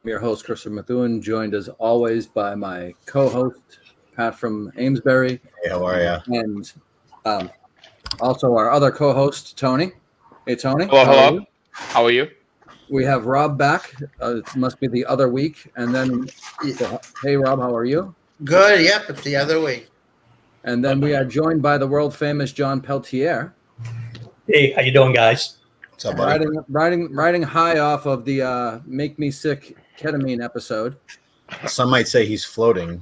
I'm your host, Christopher Methuen, joined as always by my co-host, Pat from Amesbury. Hey, how are you? And also our other co-host, Tony. Hey, Tony. Hello. How are you? We have Rob back. It must be the other week. And then, hey, Rob, how are you? Good. Yep, it's the other week. And then we are joined by the world-famous John Peltier. Hey, how you doing, guys? What's up, buddy? Riding high off of the Make Me Sick ketamine episode. Some might say he's floating.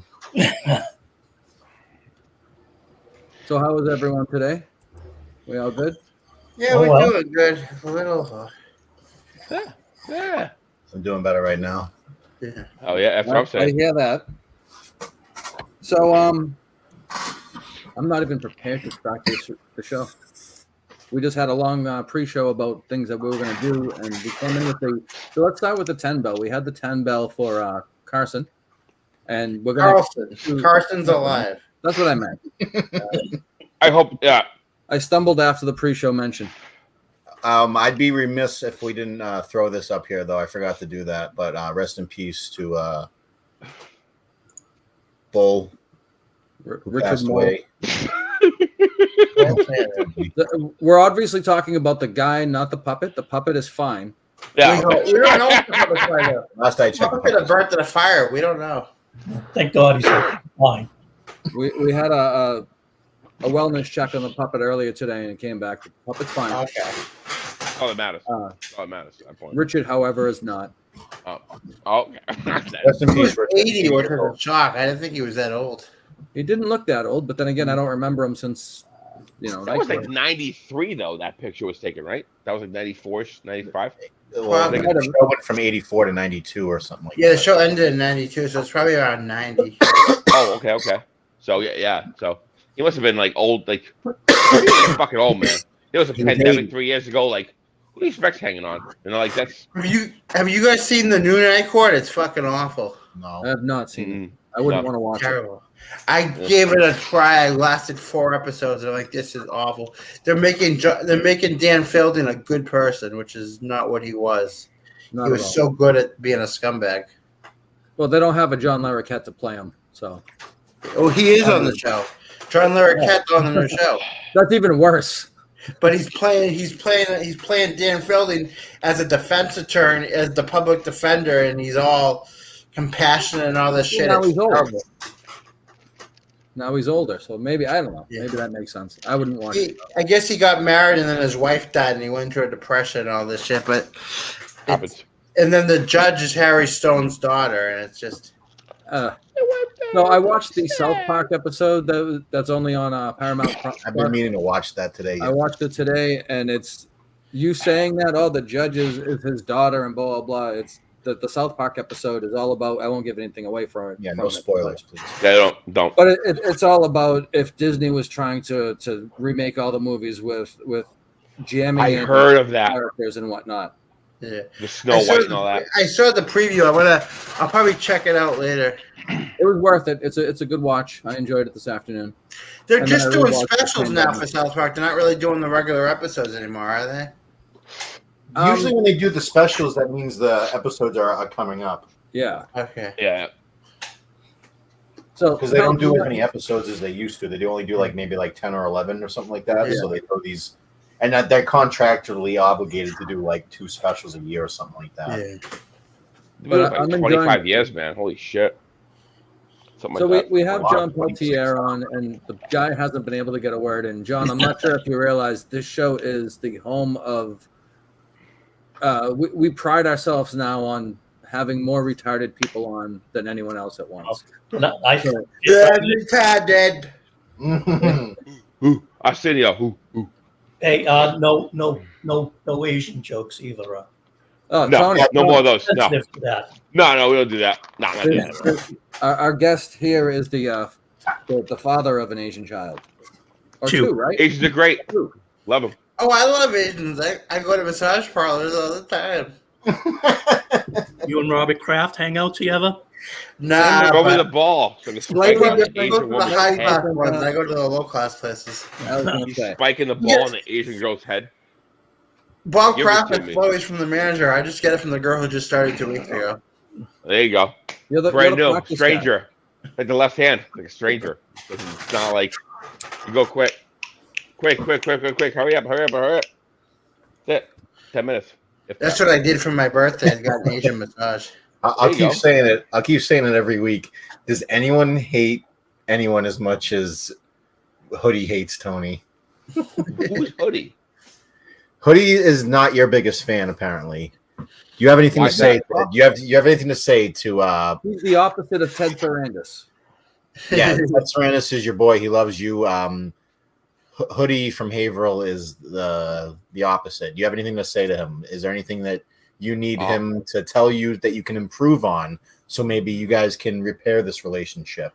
So how was everyone today? We all good? Yeah, we're doing good. A little. Yeah. I'm doing better right now. Yeah. Oh yeah, that's what I'm I saying. hear that. So I'm not even prepared to start the show. We just had a long pre-show about things that we were going to do, and we came in with so let's start with the 10 bell. We had the 10 bell for Carson, and we're going to Carson's alive. That's what I meant. I hope. Yeah. I stumbled after the pre-show mention. I'd be remiss if we didn't throw this up here, though. I forgot to do that. But rest in peace to Bull, who passed away. We're obviously talking about the guy, not the puppet. The puppet is fine. Yeah. We don't know what the puppet's like. Last I checked, Puppet could have burnt in a fire. We don't know. Thank God he's fine. We had a wellness check on the puppet earlier today, and it came back. The puppet's fine. Okay. All that matters. All that matters at that point. Richard, however, is not. Okay. Rest in He peace, was 80, which was a shock. I didn't think he was that old. He didn't look that old, but then again, I don't remember him since, That was like 93, though. That picture was taken, right? That was like 94, 95. Well, I think the show went from 84 to 92 or something like that. Yeah, the show ended in 92, so it's probably around 90. Oh, okay. So yeah. So he must have been like old, like fucking old, man. There was a pandemic 3 years ago. Like, who do you expect hanging on? Like that's. Have you guys seen the new Night Court? It's fucking awful. No. I have not seen it. I wouldn't want to watch Terrible. I gave it a try. I lasted 4 episodes. I'm like, this is awful. They're making Dan Fielding a good person, which is not what he was. it. Not He was so good at being a scumbag. Well, they don't have a John Larroquette to play him, so Oh, he is on the show. John Larroquette's on the show, that's even worse. but he's playing Dan Fielding as a defense attorney, as the public defender, and he's all compassionate and all this shit. Now It's he's old. terrible. Now he's older, so maybe I don't know. Yeah. Maybe that makes sense. I wouldn't watch it. I guess he got married and then his wife died and he went through a depression and all this shit. But Happens. and then the judge is Harry Stone's daughter, and it's just No, I watched the South Park episode that's only on Paramount. I've been meaning to watch that today. I watched it today, and it's you saying that the judge is his daughter and blah blah blah. It's the South Park episode is all about. I won't give anything away from it. Yeah, no spoilers, please. Yeah, don't. But it's all about if Disney was trying to remake all the movies with jamming I in heard of that. characters and whatnot. yeah. The Snow White and all that. I saw the preview. I'll probably check it out later. It was worth it. It's a good watch. I enjoyed it this afternoon. They're And just then I doing rewatched the specials same now thing. for South Park. They're not really doing the regular episodes anymore, are they? Usually when they do the specials, that means the episodes are coming up. Yeah. Okay. Yeah. So Because they don't do as many episodes as they used to. They only do maybe 10 or 11 or something like that. Yeah. So they throw these, and that they're contractually obligated to do 2 specials a year or something like that. Yeah. But Like I'm 25 enjoying- years, man. Holy shit. Something So like that. we have Wow, John 26. Peltier on, and the guy hasn't been able to get a word in. John, I'm not sure if you realize this show is the home of. We pride ourselves now on having more retarded people on than anyone else at once. No, Retarded. Who? Arsenio. Who? Hey, no Asian jokes either. Oh, No, Tony, no more of those. No, Sensitive for that. no, we don't do that. No, not do that. our guest here is the father of an Asian child, or Two. two, right? Asians are great. Two. Love them. Oh, I love Asians. I go to massage parlors all the time. You and Robert Kraft hang out together? Nah, Throw me the but ball. So the slightly spike on the different. I go Asian to the woman's high head. class ones. I go to the low class places. I was gonna He's say. spiking the ball on the Asian girl's head. Bob Give it to Kraft me. is always from the manager. I just get it from the girl who just started 2 weeks ago. There you go. You're Brand the new, practice stranger, like the left hand, like a stranger. It's not like you go quick. Hurry up. That's it. 10 minutes. That's what I did for my birthday. I got an Asian massage. I'll There you keep go. saying it. I'll keep saying it every week. Does anyone hate anyone as much as Hoodie hates Tony? Who's Hoodie? Hoodie is not your biggest fan, apparently. Do you have anything Why to say? not? Do you have anything to say to? guy. He's the opposite of Ted Sarandis. Yeah, Ted Sarandis is your boy. He loves you. Hoodie from Haverhill is the opposite. Do you have anything to say to him? Is there anything that you need him to tell you that you can improve on, so maybe you guys can repair this relationship?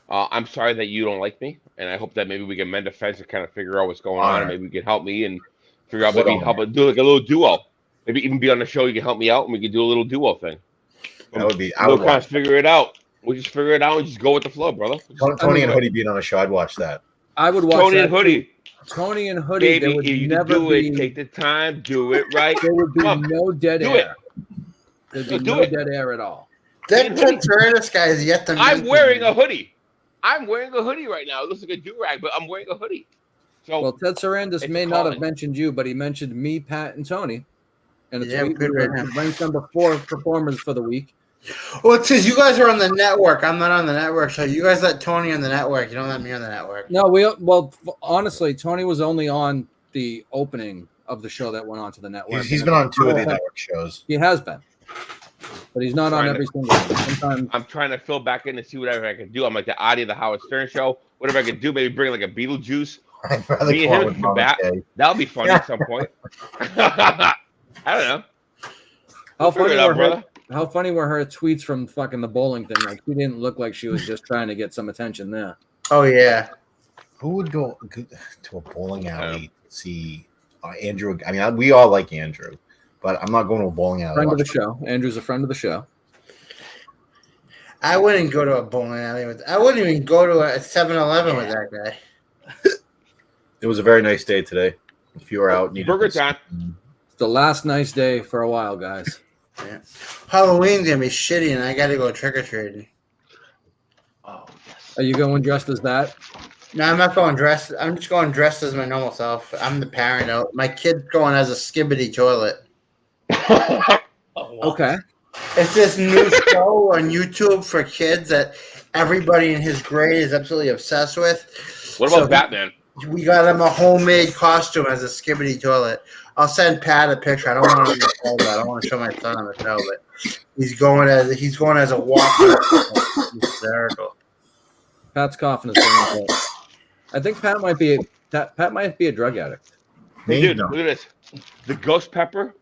I'm sorry that you don't like me, and I hope that maybe we can mend a fence and kind of figure out what's going on, and maybe we can help me and figure out maybe help do like a little duo. Maybe even be on the show. You can help me out, and we can do a little duo thing. That would be. We'll kind of figure it out. We'll just figure it out and just go with the flow, brother. Tony and Hoodie being on a show, I'd watch that. I would watch Tony that and Hoodie. Tony and Hoodie. There Baby, would if you never do be. it, take the time, do it right. There would be Come on, no dead do air. There'd be Do no it. dead air at all. That Ted Sarandis guy is yet to meet I'm me. wearing a hoodie. I'm wearing a hoodie right now. It looks like a do-rag, but I'm wearing a hoodie. So Well, Ted Sarandis It's may not have calling. mentioned you, but he mentioned me, Pat, and Tony. And it's Yeah, good right now. ranked number 4 performers for the week. Well, it's because you guys are on the network. I'm not on the network, so you guys let Tony on the network. You don't let me on the network. No, honestly, Tony was only on the opening of the show that went on to the network. He's been on 2 of the network shows. He has been, but he's not on Trying to- every single one. Sometimes I'm trying to fill back in and see whatever I can do. I'm like the Adi of the Howard Stern show. Whatever I can do, maybe bring like a Beetlejuice. I'd rather Me and call him it from Mama back. Kay. That'll be fun at some point. I don't know. how Figure funny it out, were brother. her, how funny were her tweets from fucking the bowling thing? Like she didn't look like she was just trying to get some attention there. Oh yeah. Who would go to a bowling alley to see Andrew? I mean, we all like Andrew, but I'm not going to a bowling alley. Friend to of the watch show. Andrew's a friend of the show. I wouldn't go to a bowling alley with. I wouldn't even go to a 7-Eleven with that guy. It was a very nice day today. If you were out, and you Burger didn't- time. It's the last nice day for a while, guys. Halloween's gonna be shitty, and I got to go trick or treating. Oh, yes. Are you going dressed as that? No, I'm not going dressed. I'm just going dressed as my normal self. I'm the parent. My kid's going as a skibbity toilet. Oh, wow. Okay. It's this new show on YouTube for kids that everybody in his grade is absolutely obsessed with. What about So Batman? We got him a homemade costume as a skibbity toilet. I'll send Pat a picture. I don't want to show that. I don't want to show my son on the show, but he's going as a walker. It's hysterical. Pat's coughing is going. I think Pat might be a drug addict. Me? Dude, No. look at this. The ghost pepper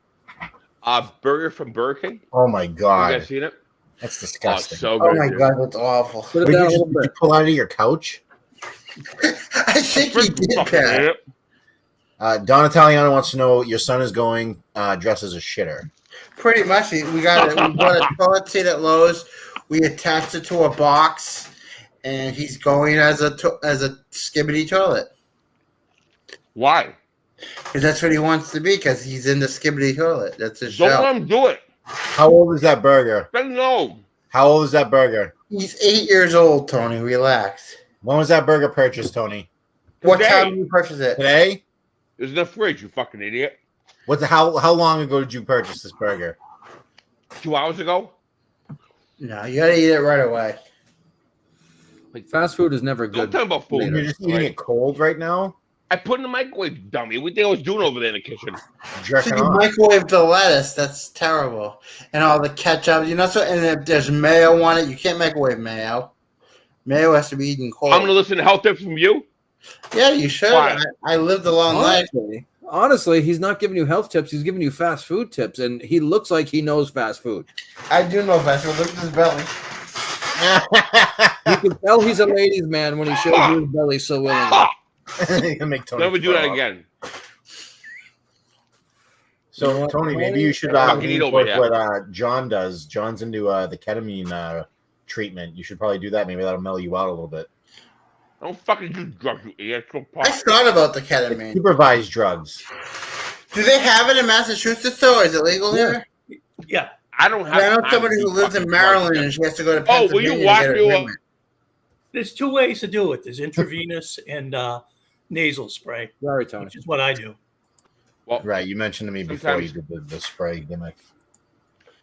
burger from Burger King. Oh my You god, guys seen it? that's Oh, disgusting. so Oh good. my dude. god, that's awful. Put it Did down a you, little did you bit. pull out of your couch? I think he did, Fucking Pat. ate it. Don Italiano wants to know your son is going dressed as a shitter. Pretty much. We got it. We bought a toilet seat at Lowe's. We attached it to a box, and he's going as a skibbity toilet. Why? Because that's what he wants to be. Because he's in the skibbity toilet. That's his Don't show. let him do it. How old is that burger? Let him know. How old is that burger? He's 8 years old, Tony. Relax. When was that burger purchased, Tony? What Today. time did you purchase it? Today? It was in the fridge, you fucking idiot. How long ago did you purchase this burger? 2 hours ago? No, you gotta eat it right away. Like fast food is never Don't good. tell him about food. You're just eating Right? it cold right now? I put it in the microwave, dummy. What the hell I was doing over there in the kitchen? So Jerking you off. microwave the lettuce. That's terrible. And all the ketchup. You know, so and if there's mayo on it, you can't microwave mayo. Mayo has to be eaten cold. I'm gonna listen to health tips from you. Yeah, you should. Why? I lived a long life. Honestly, he's not giving you health tips. He's giving you fast food tips, and he looks like he knows fast food. I do know fast food. Look at his belly. You can tell he's a ladies' man when he shows you his belly so willingly. Ha! You make Tony Never do throw that up. again. So, You know what, Tony, maybe Tony? you should Fucking eat over work here. what John does. John's into the ketamine treatment. You should probably do that. Maybe that'll mellow you out a little bit. Don't fucking do drugs, you idiot. Go I pop. thought about the ketamine. Supervised drugs. Do they have it in Massachusetts though? Is it legal here? Yeah, I don't have. I know time somebody to who do lives in fucking Maryland drugs. and she has to go to Oh, will Pennsylvania you to walk get her me? treatment. There's two ways to do it. There's intravenous and nasal spray, Sorry, Tony. which is what I do. Well, Right, you mentioned to me before you Sometimes- did the spray gimmick.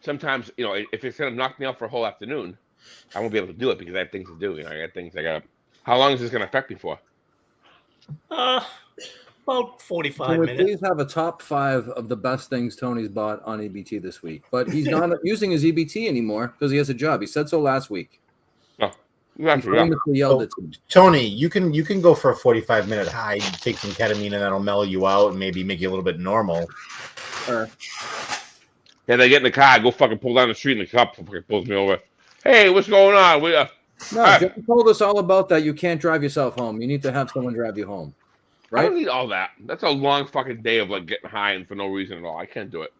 sometimes if it's gonna knock me out for a whole afternoon, I won't be able to do it because I have things to do. I got things I got. How long is this gonna affect me for? About 45 Can we minutes. please have a top 5 of the best things Tony's bought on EBT this week? But he's not using his EBT anymore because he has a job. He said so last week. No, He you have to, yeah. famously yelled at me. Tony, you can go for a 45-minute high, take some ketamine, and that'll mellow you out and maybe make you a little bit normal. Or, Yeah, they get in the car, go fucking pull down the street, and the cop fucking pulls me over. Hey, what's going on? no, Ah. Jeff told us all about that. You can't drive yourself home. You need to have someone drive you home. I Right? don't need all that. That's a long fucking day of like getting high and for no reason at all. I can't do it.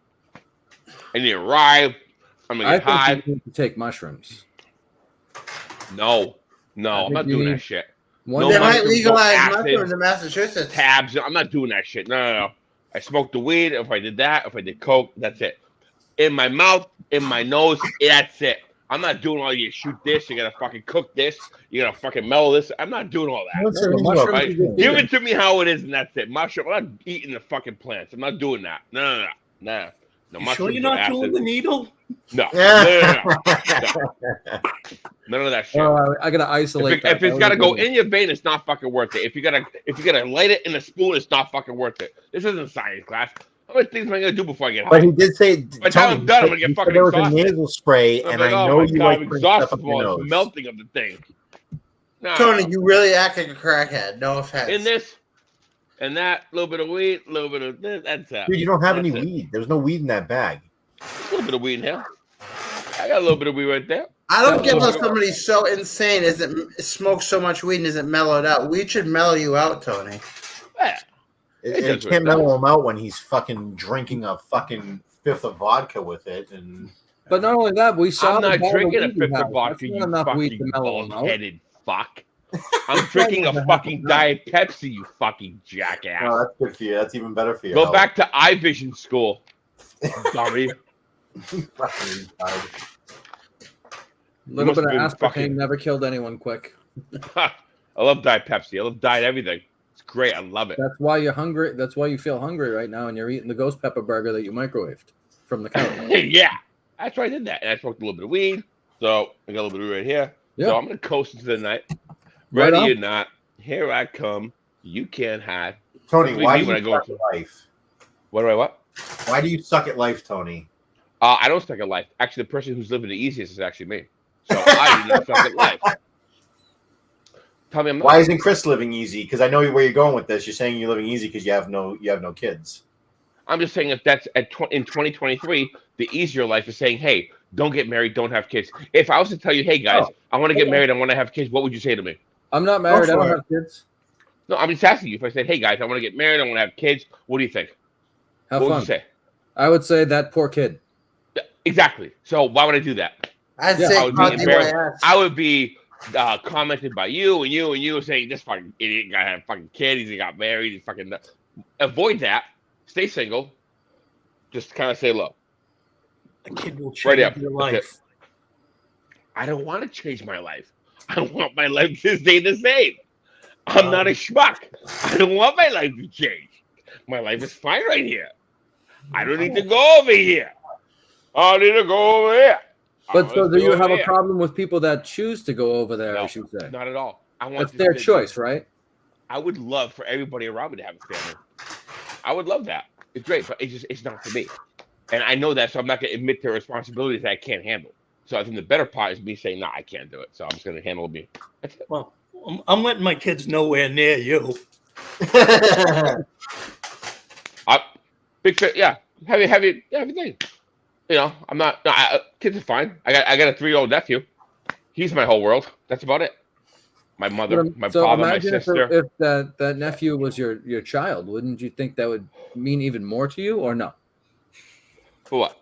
I need a ride. I'm gonna I get high. think you need to take mushrooms. No, I I'm think not you doing need- that shit. One No They day- might mushrooms, legalize no acid. mushrooms in Massachusetts. Tabs. I'm not doing that shit. No. I smoked the weed. If I did that, if I did coke, that's it. In my mouth, in my nose, that's it. I'm not doing all you shoot this. You gotta fucking cook this. You gotta fucking mellow this. I'm not doing all that. What's No, the the reason mushrooms why- is just Give vegan. it to me how it is, and that's it. Mushroom. I'm not eating the fucking plants. I'm not doing that. No. No You sure mushrooms you're or not doing acid. the needle? No. None of that shit. Oh, I gotta isolate. If it's that. gotta That go was a good in your vein, it's not fucking worth it. If you gotta light it in a spoon, it's not fucking worth it. This isn't science class. How many things am I gonna do before I get high? But he did say, By the time I'm done, I'm gonna get he said fucking there was exhausted. a nasal spray, I'm and like, I oh know my you God, like I'm putting stuff exhausted up from your all this nose. melting of the thing. No, Tony, you really act like a crackhead. No offense. in this and that, little bit of weed, a little bit of this, that's it. Dude, you don't have any That's it. weed. There was no weed in that bag. A little bit of weed in here. I got a little bit of weed right there. I don't get how Yeah. somebody's so insane smokes so much weed and isn't mellowed out. Weed should mellow you out, Tony. Yeah. It It does what can't it does. mellow him out when he's fucking drinking a fucking fifth of vodka with it. And But not only that, we saw. I'm the not bottle drinking a weed he fifth has. of vodka, That's you not enough weed to fucking mellow him out. bald-headed fuck. I'm drinking a fucking Diet Pepsi, you fucking jackass. oh, that's good for you. That's even better for you. Go back to iVision school, dummy. Fucking retarded. A little must bit of have been aspartame fucking- never killed anyone quick. I love Diet Pepsi. I love Diet everything. It's great. I love it. That's why you're hungry. That's why you feel hungry right now, and you're eating the ghost pepper burger that you microwaved from the counter. Yeah, that's why I did that. And I smoked a little bit of weed, so I got a little bit of weed right here. Yeah. So I'm gonna coast into the night. Right Ready on. or not, here I come. You can't hide. Tony, What why do do you you mean when I suck go at life? What do I what? Why do you suck at life, Tony? I don't suck at life. Actually, the person who's living the easiest is actually me. So I do not suck at life. Tell me I'm not. Why isn't Chris living easy? Because I know where you're going with this. You're saying you're living easy because you have no kids. I'm just saying if that's in 2023, the easier life is saying, hey, don't get married, don't have kids. If I was to tell you, hey guys, I want to get married, I want to have kids, what would you say to me? I'm not married. I for don't it. have kids. No, I'm just asking you. If I said, hey guys, I want to get married, I want to have kids, what do you think? Have What would fun. you say? I would say that poor kid. Exactly. So why would I do that? I'd Yeah, say I would be call embarrassed. DYS. I would be commented by you and you and you saying this fucking idiot guy had a fucking kid, he got married, he's fucking avoid that. Stay single. Just kind of say low. A kid will change Right up. your That's life. I don't want to change my life. I want my life to stay the same. I'm not a schmuck. I don't want my life to change. My life is fine right here. I don't need to go over here. I need to go over here. But so, Let's do you go have over a here. problem with people that choose to go over there? No, I should say Not at all. I want that's this their to- choice, right? I would love for everybody around me to have a family. I would love that. It's great, but it's not for me. And I know that, so I'm not going to admit to responsibilities that I can't handle. So I think the better part is me saying, no, I can't do it. So I'm just going to handle me. That's it. Well, I'm letting my kids nowhere near you. Big fit, yeah. Heavy everything. You know, I'm not. No, kids are fine. I got a 3-year-old nephew. He's my whole world. That's about it. My mother, my so father, my imagine sister. if that nephew was your child, wouldn't you think that would mean even more to you, or no? For what?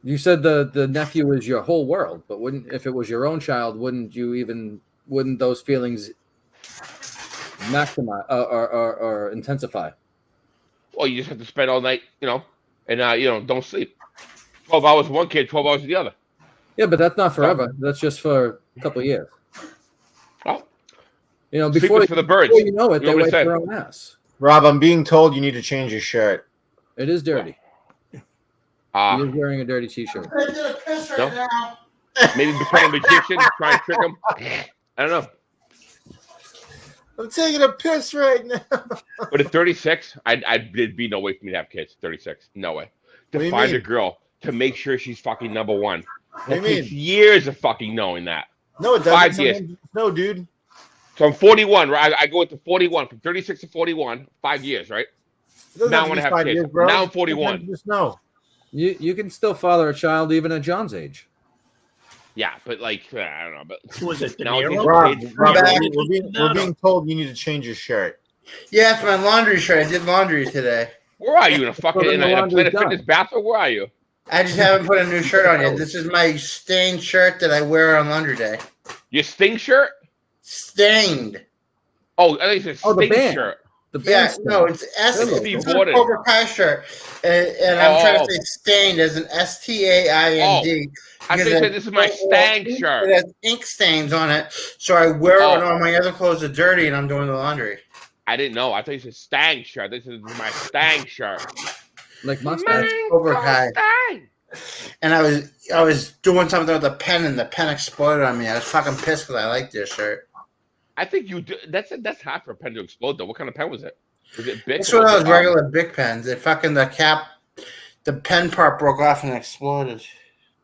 You said the nephew is your whole world, but wouldn't if it was your own child, wouldn't those feelings maximize or intensify? Well, you just have to spend all night, and don't sleep. 12 hours one kid, 12 hours the other. Yeah, but that's not forever. That's just for a couple of years. Oh, You know, sleep before is for the birds. you know it, You they know what wipe I said? their own ass. Rob, I'm being told you need to change your shirt. It is dirty. He is wearing a dirty T-shirt. I did a piss right No. now. Maybe become a magician, try and trick him. I don't know. I'm taking a piss right now. But at 36, it'd be no way for me to have kids. 36, no way. What do To you find a mean? girl to make sure she's fucking number one. do you It takes mean? years of fucking knowing that. No, it doesn't. 5 years. Sometimes- No, dude. So I'm 41, right? I go into 41 from 36 to 41, 5 years, right? It doesn't Now I to wanna be have 5 kids. years, bro. Now I'm 41. Sometimes you just know. You can still father a child even at John's age. Yeah, but like I don't know, but Who was it? De Now Niro? Rob, Kids- Rob, back. we're being told you need to change your shirt. Yeah, it's my laundry shirt. I did laundry today. where are you in a fucking Well, in then the a laundry's Planet done. Fitness bathroom? Where are you? I just haven't put a new shirt on yet. This is my stained shirt that I wear on laundry day. Your Sting shirt? Stained. Oh, I think it's a Oh, the Sting band. shirt. The Yeah, band's no, it's S. Hello. It's Steve a Gordon. Cobra Kai shirt, and I'm trying Oh. to say stained as an STAIND. I because think it this is my has Stang ink- shirt. It has ink stains on it, so I wear it Oh. when all my other clothes are dirty and I'm doing the laundry. I didn't know. I thought you said Stang shirt. This is my Stang shirt. like Mustang. Cobra Kai. Stang. And I was doing something with a pen, and the pen exploded on me. I was fucking pissed because I liked this shirt. I think you do. That's hard for a pen to explode, though. What kind of pen was it? Was it big? This one of those regular big pens. It fucking the pen part broke off and exploded.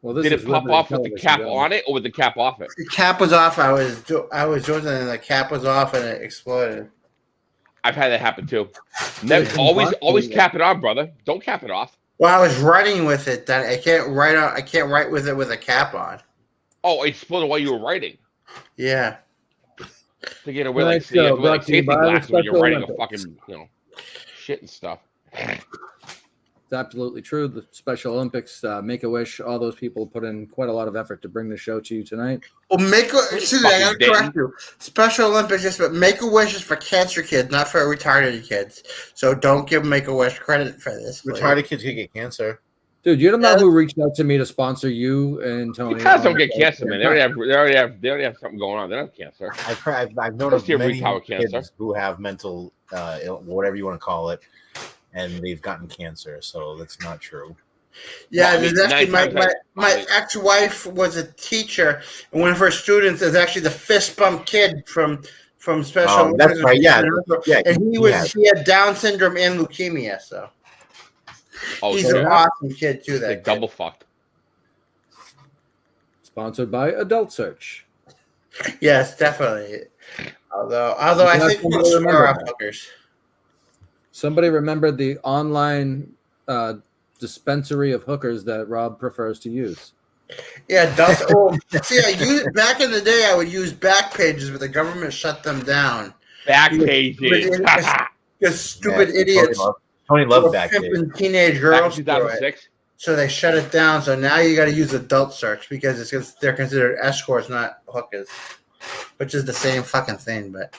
Well, this Did is it pop limited off with the television, cap yeah. on it, or with the cap off it? The cap was off. I was doing something, and the cap was off, and it exploded. I've had that happen too. Never, it's always impossible. cap it on, brother. Don't cap it off. Well, I was writing with it. That I can't write with it with a cap on. Oh, it exploded while you were writing. Yeah. To get away, Tonight's like, you have show to wear, like brought to you safety by the glasses when you're Special writing a Olympics. fucking, shit and stuff. It's absolutely true. The Special Olympics, Make-A-Wish, all those people put in quite a lot of effort to bring the show to you tonight. Well, excuse me, I gotta Fucking correct you. Special Olympics is but Make-A-Wish is for cancer kids, not for retarded kids. So don't give Make-A-Wish credit for this. please. Retarded kids can get cancer. Dude, you don't know who reached out to me to sponsor you and Tony. Because don't on get the- cancer, man. They already have something going on. They don't have cancer. I've known of Especially if many retarded kids cancer. who have mental, whatever you want to call it, and they've gotten cancer. So that's not true. Yeah, Well, I mean, there's actually 9 times my out- ex-wife was a teacher, and one of her students is actually the fist bump kid from Special Oh, Olympics. that's right, yeah. Yeah, And he had Down syndrome and leukemia, so Oh, he's shit. an awesome kid too. That Like kid. double fucked. Sponsored by Adult Search. Yes, definitely. Although I That's think what we'll I remember scare off that. hookers. Somebody remembered the online dispensary of hookers that Rob prefers to use. Yeah, back in the day, I would use back pages, but the government shut them down. Back Yeah. pages. Because stupid Yeah, idiots Tony loved were back then. pimping teenage Back girls in through it. 2006. So they shut it down. So now you got to use Adult Search because they're considered escorts, not hookers, which is the same fucking thing. But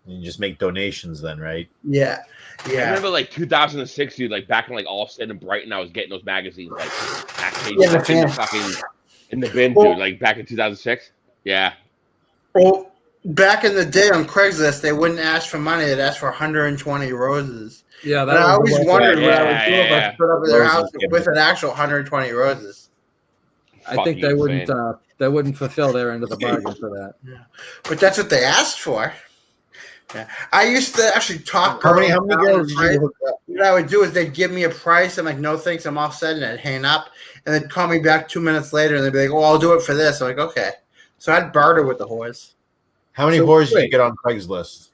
You just make donations then, right? yeah, I yeah. remember like 2006, dude. Like back in like Allstate and Brighton, I was getting those magazines like back pages Yeah, like, in the yeah. fucking in the bin, Well- dude. Like back in 2006. Yeah. Well, back in the day on Craigslist, they wouldn't ask for money; they'd ask for 120 roses. Yeah, And I always wondered what I would Yeah, do if I yeah. stood up at their Roses house given. with an actual 120 roses. I think they wouldn't fulfill their end of the bargain for that. But that's what they asked for. Yeah. I used to actually talk. How many girls down girls the did you price. hook up? What I would do is they'd give me a price. I'm like, no thanks, I'm all set, and I'd hang up. And they'd call me back 2 minutes later, and they'd be like, oh, I'll do it for this. I'm like, okay. So I'd barter with the whores. How many So, whores did you wait. get on Craigslist?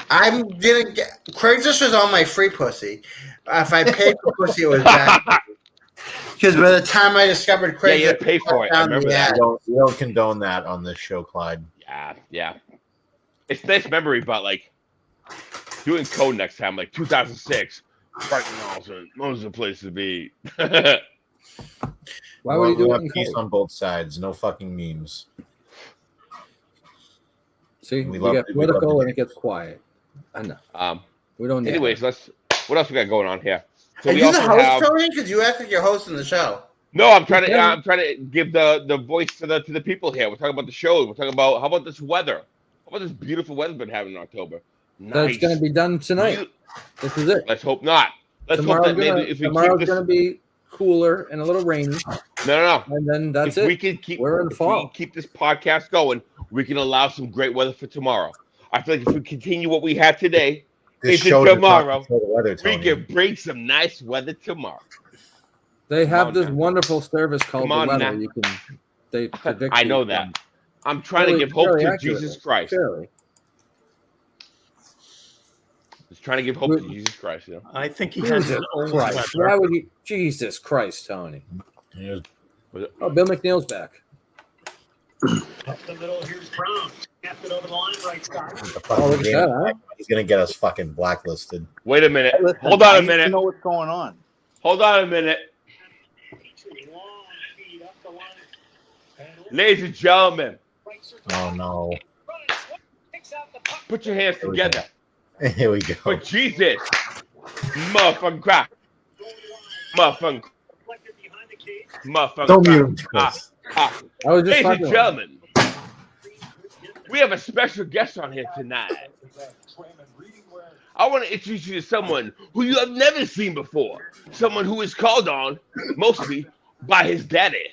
I'm gonna get Craigslist was all my free pussy. If I paid for pussy, it was bad. Because by the time I discovered Yeah, Craigslist, you had to pay for it. I down remember the that. ad. We don't condone that on this show, Clyde. Yeah, yeah. It's nice memory, but like doing code next time, like 2006. Brighton also, those are the place to be. Why would he do we it have in peace code? on both sides? No fucking memes. See, We we love get it. We love political it. and it gets quiet. I know. We don't need Anyways, what else we got going on here? So Are we you the also host, have. Tony? Because you act like you're hosting the show. No, I'm trying to give the voice to the people here. We're talking about the show. We're talking about how about this weather? How about this beautiful weather we've been having in October? That's Nice. going to be done tonight. You- This is it. Let's hope not. Let's hope that maybe if we keep Tomorrow's this. going to be cooler and a little rainy, No. and then that's If it. we can keep, We're in if fall. we keep this podcast going, we can allow some great weather for tomorrow. I feel like if we continue what we have today, This into show does not tomorrow, control the weather, we Tony. can bring some nice weather tomorrow. They have on this now. wonderful service called Come on the weather. now. You can they predict. I know these that. things I'm trying to fairly- give hope fairly to accurately, Jesus Christ. fairly. Just trying to give hope to Jesus Christ. You know. I think he has his own Christ. weather. Why would you? Jesus Christ, Tony. Yeah. Oh, Bill McNeil's back. Up the middle, here's Brown. Tapped it over the line, right side. The Oh, fucking look at game. that, huh? He's gonna get us fucking blacklisted. Wait a minute. Listen, Hold on I a need to minute. know what's going on. Hold on a minute. Long feed up the line. And Ladies and gentlemen, right circle. Oh no. Running, picks out the puck. put your hands together Here we go. for Jesus. Motherfucking crap. Motherfucking, Deflected behind the cage. motherfucking Don't crap. mute him, Chris. I was just Ladies and fucking with him. gentlemen, we have a special guest on here tonight. I want to introduce you to someone who you have never seen before. Someone who is called on mostly by his daddy.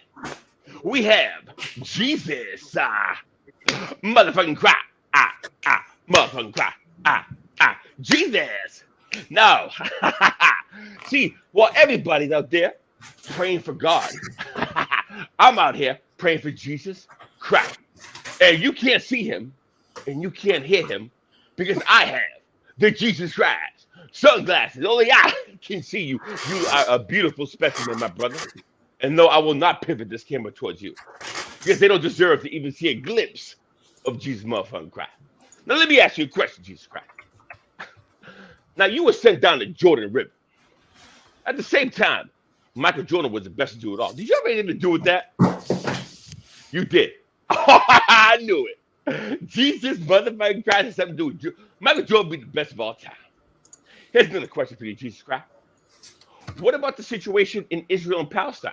We have Jesus. Motherfucking crap. Motherfucking crap. Jesus. No. See, while everybody's out there praying for God, I'm out here praying for Jesus Christ. And you can't see him and you can't hear him because I have the Jesus Christ sunglasses. Only I can see you. You are a beautiful specimen, my brother. And no, I will not pivot this camera towards you because they don't deserve to even see a glimpse of Jesus motherfucking Christ. Now, let me ask you a question, Jesus Christ. Now, you were sent down the Jordan River. At the same time, Michael Jordan was the best to do it all. Did you have anything to do with that? You did. I knew it. Jesus motherfucking Christ has something to do with you. Michael Jordan be the best of all time. Here's another question for you, Jesus Christ. What about the situation in Israel and Palestine?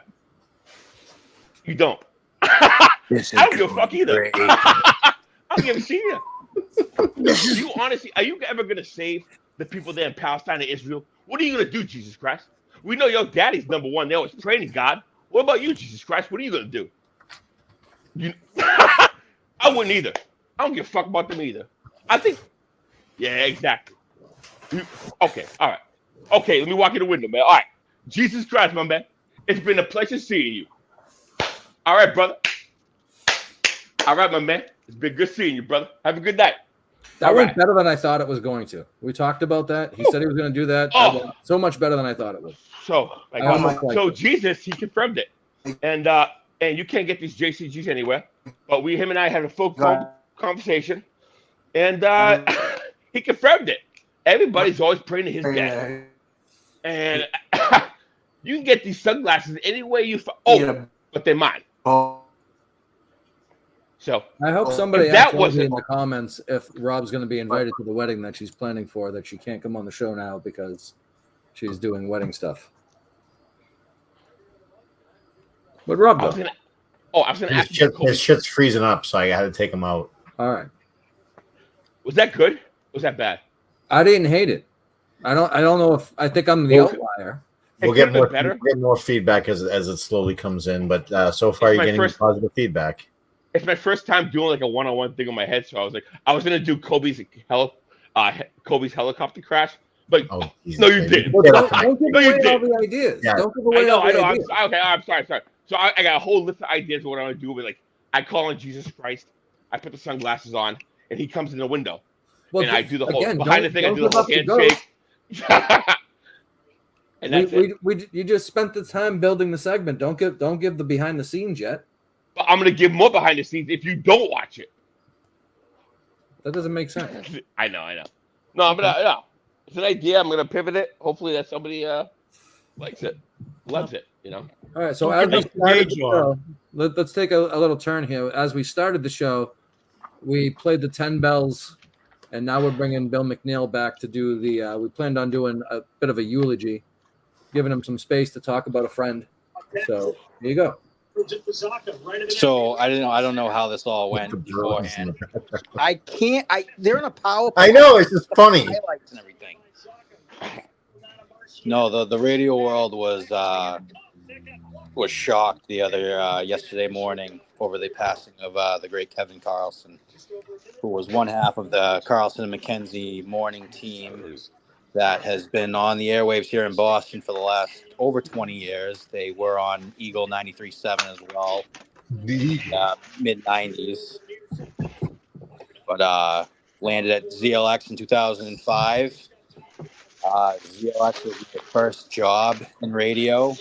You don't. I don't give a fuck either. I don't give a shit either. You honestly, are you ever going to save the people there in Palestine and Israel? What are you going to do, Jesus Christ? We know your daddy's number one. They always praying to God. What about you, Jesus Christ? What are you going to do? You, I wouldn't either. I don't give a fuck about them either. I think, yeah, exactly. Okay, all right. Okay, let me walk in the window, man. All right. Jesus Christ, my man. It's been a pleasure seeing you. All right, brother. All right, my man. It's been good seeing you, brother. Have a good night. That All went right. better than I thought it was going to. We talked about that. He said he was going to do that. Oh. That went so much better than I thought it would. So, like, I almost liked so it. Jesus, he confirmed it. And you can't get these JCGs anywhere. But him and I had a full conversation. And he confirmed it. Everybody's always praying to his dad. And you can get these sunglasses any way you but they're mine. So I hope somebody If that asked Rosie wasn't- in the comments if Rob's going to be invited to the wedding that she's planning for, that she can't come on the show now because she's doing wedding stuff. But Rob, I was though. gonna ask you. His shit's freezing up, so I had to take him out. All right. Was that good? Was that bad? I didn't hate it. I don't know if I think I'm the Well, outlier. We'll It get could've been more, better. we'll get more feedback as it slowly comes in, but so far It's you're my getting first- positive feedback. It's my first time doing like a one-on-one thing on my head, so I was gonna do Kobe's helicopter crash, but Oh, Jesus, No, you man. didn't. Well, Get don't, up. don't give No, you away all did. the ideas. Yeah. Don't give I away know, all I the know. ideas. I'm sorry. So I got a whole list of ideas of what I'm gonna do. But like, I call on Jesus Christ. I put the sunglasses on, and he comes in the window, Well, and I do the whole again, behind the don't- thing. I don't do the give whole up the ghost. handshake. And that's it. You just spent the time building the segment. Don't give the behind the scenes yet. But I'm gonna give more behind the scenes if you don't watch it. That doesn't make sense. I know. No, I'm gonna. No. It's an idea. I'm gonna pivot it. Hopefully, that somebody likes it, loves it. You know. All right, so Don't as give we us started the gauge on. show, let's take a little turn here. As we started the show, we played the 10 bells, and now we're bringing Bill McNeil back to do the. We planned on doing a bit of a eulogy, giving him some space to talk about a friend. So here you go. So I don't know how this all went beforehand. They're in a power play. I know, it's just funny. Highlights and everything. No, the radio world was shocked yesterday morning over the passing of the great Kevin Carlson, who was one half of the Carlson and McKenzie morning team that has been on the airwaves here in Boston for the last over 20 years. They were on Eagle 93.7 as well, mid 90s, but landed at ZLX in 2005. ZLX was my first job in radio,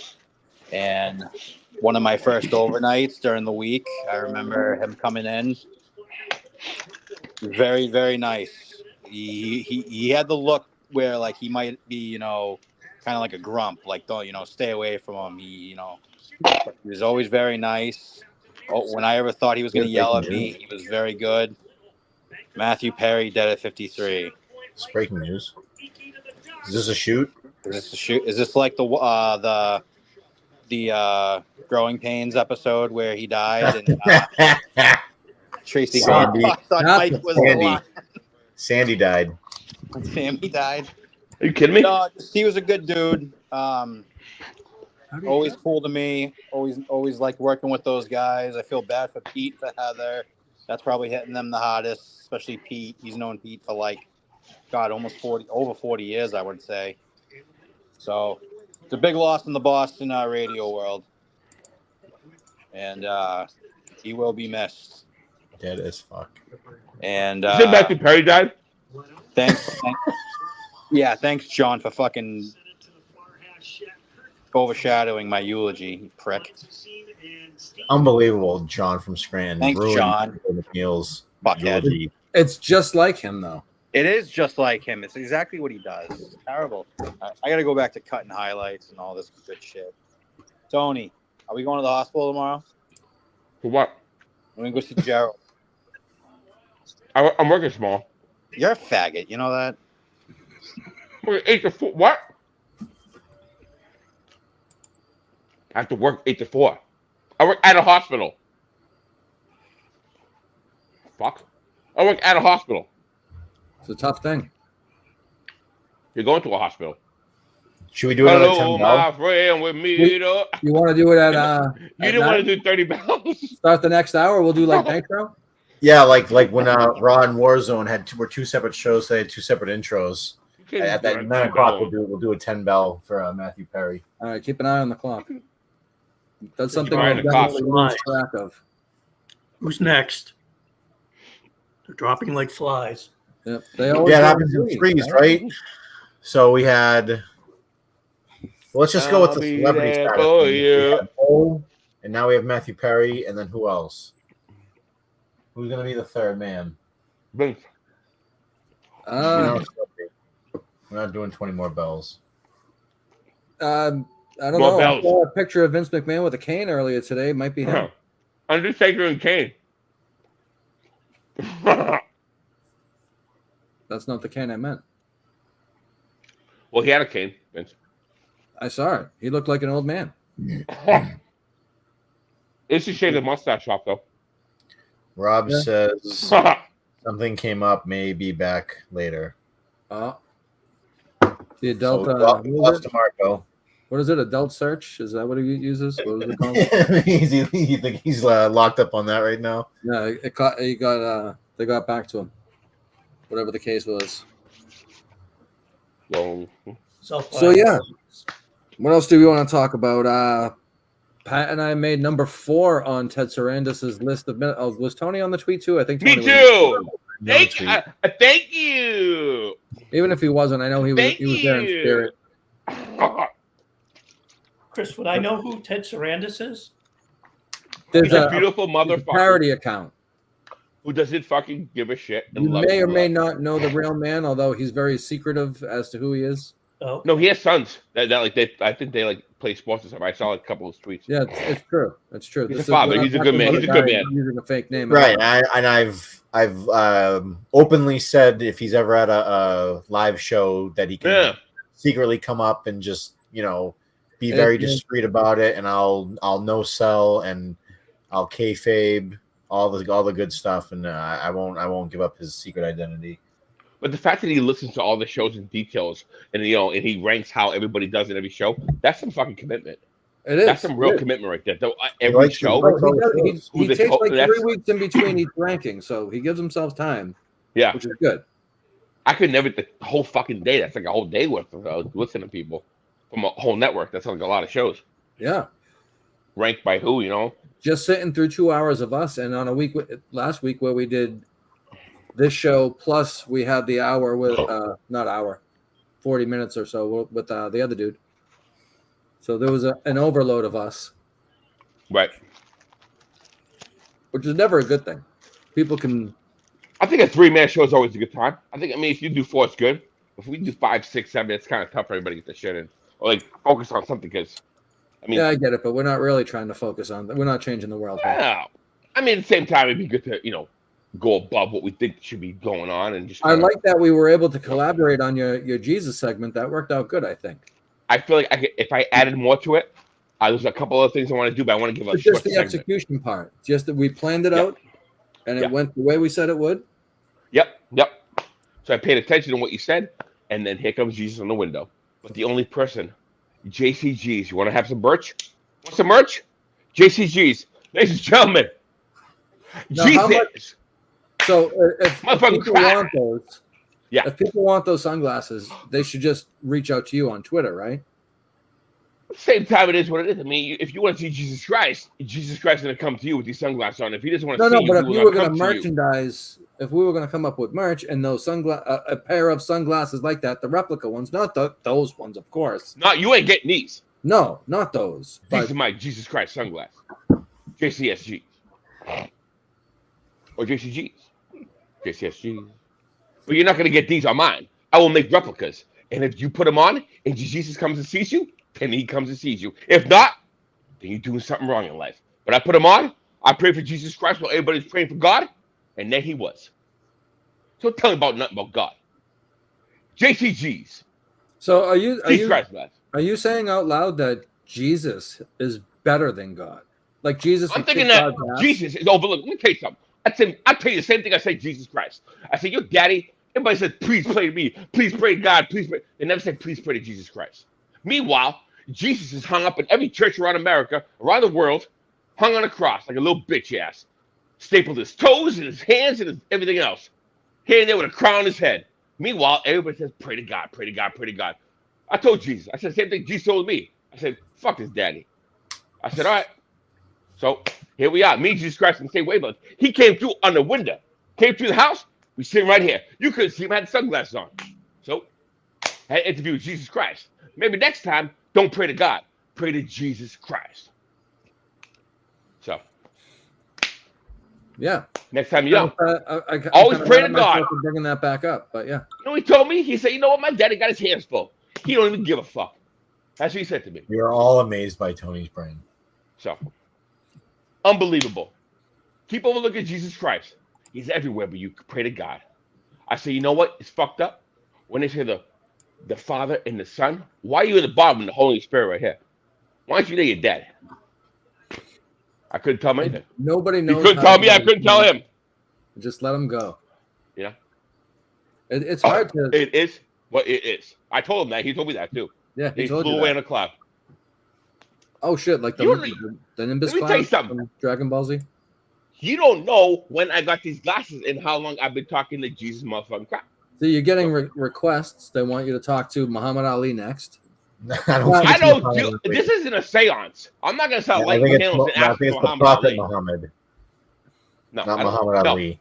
and one of my first overnights during the week. I remember him coming in. Very, very nice. He had the look where like he might be, kind of like a grump, like don't, stay away from him. He was always very nice. When I ever thought he was going to yell at me, he was very good. Matthew Perry dead at 53. It's breaking news. Is this a shoot? Is this like the Growing Pains episode where he died and Tracy Sandy. thought Mike was the one. Sandy died. Sammy died. Are you kidding me? No, he was a good dude. Always cool to me. Always liked working with those guys. I feel bad for Pete, for Heather. That's probably hitting them the hardest, especially Pete. He's known Pete for over 40 years, I would say. So it's a big loss in the Boston radio world, and he will be missed. Dead as fuck. Is And it Matthew Perry died? Thanks, John, for fucking overshadowing my eulogy, you prick. Unbelievable, John from Scranton. Thanks, John. McNeil's Fuckhead. eulogy. It's just like him, though. It is just like him. It's exactly what he does. It's terrible. I got to go back to cutting highlights and all this good shit. Tony, are we going to the hospital tomorrow? For what? I'm going to go see Gerald. I'm working small. You're a faggot. You know that? I'm working 8 to 4. What? I have to work 8 to 4. I work at a hospital. Fuck. I work at a hospital. It's a tough thing. You're going to a hospital. Should we do another 10 Hello, bell? my friend. We meet up. You want to do it at You didn't want to do 30 bells. start the next hour? We'll do like Nitro. Yeah, like when Raw and Warzone were two separate shows. They had two separate intros. At that 9 o'clock, we'll do a 10 bell for Matthew Perry. All right, keep an eye on the clock. That's something Keep an eye we'll on the clock. definitely lose track of. Who's next? They're dropping like flies. Yep. They always Yeah, it go happens in threes, right? So we had. Well, let's just go with the I'll be celebrity there status. for We you. had Cole, and now we have Matthew Perry, and then who else? Who's going to be the third man? Vince. Uh, We're not doing 20 more bells. I don't More know. I bells. saw a picture of Vince McMahon with a cane earlier today. Might be him. Undertaker and Kane. That's not the cane I meant. Well, he had a cane, Vince. I saw it. He looked like an old man. It's a shade of mustache off, though. Rob Yeah. says something came up, may be back later. The adult. So, what is lost it? to Marco. What is it? Adult search? Is that what he uses? What was it called? You think he's locked up on that right now? No, they got back to him. Whatever the case was. Well, So yeah, what else do we want to talk about? Pat and I made number 4 on Ted Sarandis' list of. Oh, was Tony on the tweet too? I think. me Tony too. was. Thank you. Even if he wasn't, I know he was. Thank He was there in you. spirit. Chris, would I know who Ted Sarandis is? There's He's a a beautiful motherfucker parody account. who doesn't fucking give a shit. And You loves may or love. may not know the real man, although he's very secretive as to who he is. Oh, No, he has sons. I think they like play sports or something. I saw a couple of tweets. Yeah, it's true. It's true. He's a father. we're not He's a good talking man. about He's a good guy man. Using a fake name, Right. I've openly said if he's ever at a live show that he can Yeah. secretly come up and just be very It- discreet about it, and I'll no sell and I'll kayfabe all the good stuff, and I won't give up his secret identity. But the fact that he listens to all the shows in details and and he ranks how everybody does in every show, that's some fucking commitment. It is. That's some real It is. commitment right there. He Every likes show, to- Bro, he Who the takes hell- like that's- 3 weeks in between each ranking, so he gives himself time, yeah. which is good. I could never the whole fucking day. That's like a whole day worth of listening to people from a whole network. That's like a lot of shows. Yeah. Ranked by who, you know? Just sitting through 2 hours of us, and on a week last week where we did this show, plus we had the hour with not hour, 40 minutes or so with the other dude. So there was an overload of us, Right. which is never a good thing. People can. I think a 3-man show is always a good time. I mean, if you do 4, it's good. If we do 5, 6, 7, it's kind of tough for everybody to get the shit in. Or like focus on something because, I mean, Yeah, I get it, but we're not really trying to focus on. We're not changing the world. Here. yeah. I mean, at the same time, it'd be good to, go above what we think should be going on and just. I like that we were able to collaborate on your Jesus segment. That worked out good, I think. I feel like if I added more to it, there's a couple other things I want to do, but I want to give a It's short just the segment. execution part. Just that we planned it Yeah. out, and it Yeah. went the way we said it would. Yep. So I paid attention to what you said, and then here comes Jesus on the window. But the only person, JCGs, you want to have some merch? Want some merch? JCGs, ladies and gentlemen. Now, how much- Jesus. So if Motherfucking people crap. want those, Yeah. if people want those sunglasses, they should just reach out to you on Twitter, right? At the same time, it is what it is. I mean, if you want to see Jesus Christ is going to come to you with these sunglasses on. If he doesn't want to No, see you, but he if will we not were going come to to you. merchandise, if we were going to come up with merch and those a pair of sunglasses like that, the replica ones, not those ones, of course. No, you ain't getting these. No, not those. These But are my Jesus Christ sunglasses. JCSG. Or JCGs. JCSGs. But you're not going to get these on mine. I will make replicas. And if you put them on and Jesus comes and sees you, then he comes and sees you. If not, then you're doing something wrong in life. But I put them on. I pray for Jesus Christ while everybody's praying for God. And there he was. So tell me about nothing about God. JCGs. so are you Jesus Christ, man. are you saying out loud that Jesus is better than God? Like Jesus? I'm would thinking kick that God's ass? Jesus is overlooked. Let me tell you something. I tell you the same thing I say Jesus Christ. I say, your daddy, everybody says, please pray to me. Please pray to God. Please pray. They never said, please pray to Jesus Christ. Meanwhile, Jesus is hung up in every church around America, around the world, hung on a cross like a little bitch ass. Stapled his toes and his hands and everything else. Here and there with a crown on his head. Meanwhile, everybody says, pray to God, pray to God, pray to God. I told Jesus. I said the same thing Jesus told me. I said, fuck his daddy. I said, all right. So here we are. Me and Jesus Christ in the same wavelength. He came through on the window. Came through the house. We sitting right here. You couldn't see him. I had sunglasses on. So I had an interview with Jesus Christ. Maybe next time, don't pray to God. Pray to Jesus Christ. So Yeah. next time you know. I Always kinda pray to mad at myself God. for bringing that back up, but yeah. You know what he told me? He said, you know what? My daddy got his hands full. He don't even give a fuck. That's what he said to me. You're all amazed by Tony's brain. So, unbelievable. Keep overlooking Jesus Christ. He's everywhere, but you pray to God. I say, you know what? It's fucked up. When they say the Father and the Son, why are you in the bottom and the Holy Spirit right here? Why don't you know you're dead? I couldn't tell him anything. Nobody He knows. couldn't how tell to me. I do couldn't it. tell him. Just let him go. Yeah. It's hard to. It is what it is. I told him that. He told me that too. Yeah, he He told flew you away that. in a cloud. Oh shit! Like the Nimbus let me tell you cloud something. from Dragon Ball Z. You don't know when I got these glasses and how long I've been talking to Jesus motherfucking crap. So you're getting requests. They want you to talk to Muhammad Ali next. I don't. Well, think I it's don't Muhammad do. Ali. This isn't a seance. I'm not gonna start I lighting think candles and I ask think it's the Muhammad Prophet Ali. Muhammad, No, not I don't- Muhammad no. Ali.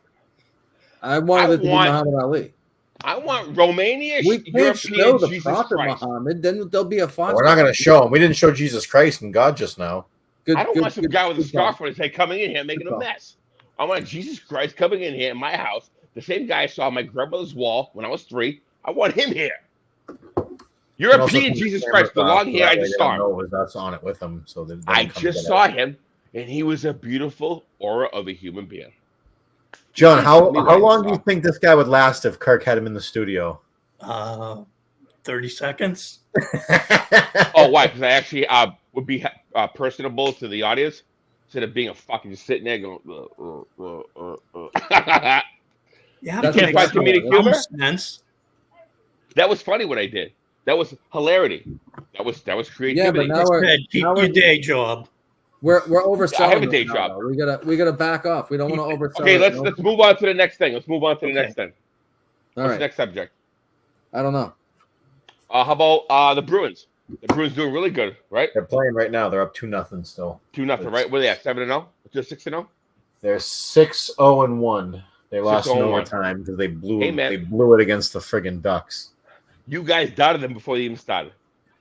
I wanted it to be want- Muhammad Ali. I want Romania, We can't European show the Jesus Prophet Christ. Muhammad. Then there'll be a font. We're not going to show him. We didn't show Jesus Christ and God just now. Good, I don't good, want some good- guy with a good scarf call. on his head coming in here making Good a call. mess. I want Jesus Christ coming in here in my house. The same guy I saw on my grandmother's wall when I was 3. I want him here. And also European keep Jesus the Christ, the camera long off, hair so I that way just they saw don't him. know it was us on it with him. So they I don't come just get saw us. him, and he was a beautiful aura of a human being. John, how Anyway, long do you think this guy would last if Kirk had him in the studio? 30 seconds. Oh, why? Because I actually would be personable to the audience instead of being a fucking just sitting there going. You have That's to can't make find some comedic humor? sense. That was funny what I did. That was hilarity. That was creativity. Yeah, but now we're Ted, keep now your we're, day job. we're overselling. I have a it day now, job. though. We gotta back off. We don't want to oversell. Okay, it, let's move on to the next thing. Let's move on to the Okay. next thing. All What's right. the next subject? I don't know. How about the Bruins? The Bruins doing really good, right? They're playing right now. They're up 2-0 still. 2-0, right? What are they at? 7-0? Just 6-0? They're 6-0-1. They lost in 6-0-1. overtime because they blew Hey, man. they blew it against the friggin' Ducks. You guys doubted them before they even started.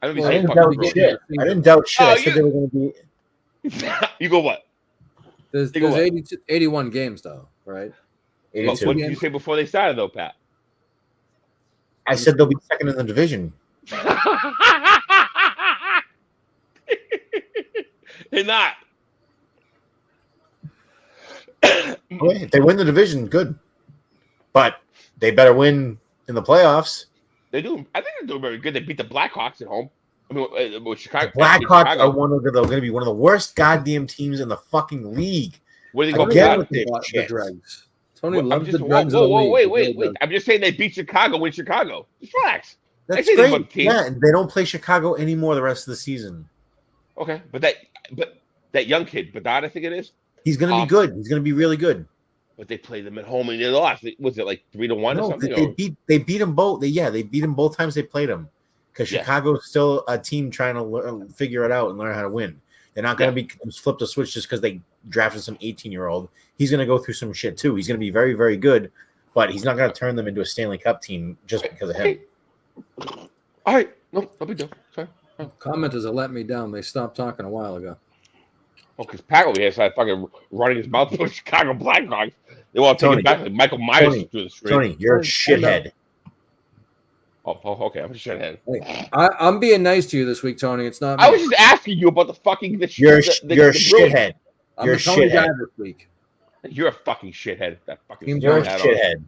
I don't Well, I even didn't say doubt fucking shit. I didn't doubt shit. Oh, I said you- they were going to be. Bruins. You go what? There's Think of what? 81 games though, right? 82. What did you say before they started, though, Pat? I said they'll be second in the division. They're not. Okay, if they win the division, good. But they better win in the playoffs. They do. I think they're doing very good. They beat the Blackhawks at home. I mean, with Chicago. The Blackhawks Chicago. are going to be one of the worst goddamn teams in the fucking league. Where they I go get back. what they- The shit. dregs. Tony Well, I'm loves just, the whoa, dregs. of the league. He really wait. does. I'm just saying they beat Chicago in Chicago. Just relax. That's say they won great. teams. Yeah, and they don't play Chicago anymore the rest of the season. Okay, but that young kid, Bedard, I think it is. He's going to be good. He's going to be really good. But they played them at home and they lost. Was it like 3-1 or No, something? they beat them both. They beat them both times they played them because Yeah. Chicago's still a team trying to figure it out and learn how to win. They're not going to be flipped a switch just because they drafted some 18-year-old. He's going to go through some shit too. He's going to be very, very good, but he's not going to turn them into a Stanley Cup team just because of him. All right, no big deal. Sorry. Commenters have let me down. They stopped talking a while ago. Oh, because Pat over here started fucking running his mouth about Chicago Blackhawks. They want to take Tony. it back like Michael Myers Tony. through the street. Tony, you're a shithead. Oh, okay. I'm a shithead. Hey, I'm being nice to you this week, Tony. It's not. I me. was just asking you about the fucking You're a the Bruins. shithead. I'm You're a a Tony guy shithead. this week. You're a fucking shithead. That fucking Team You're a hat on. shithead.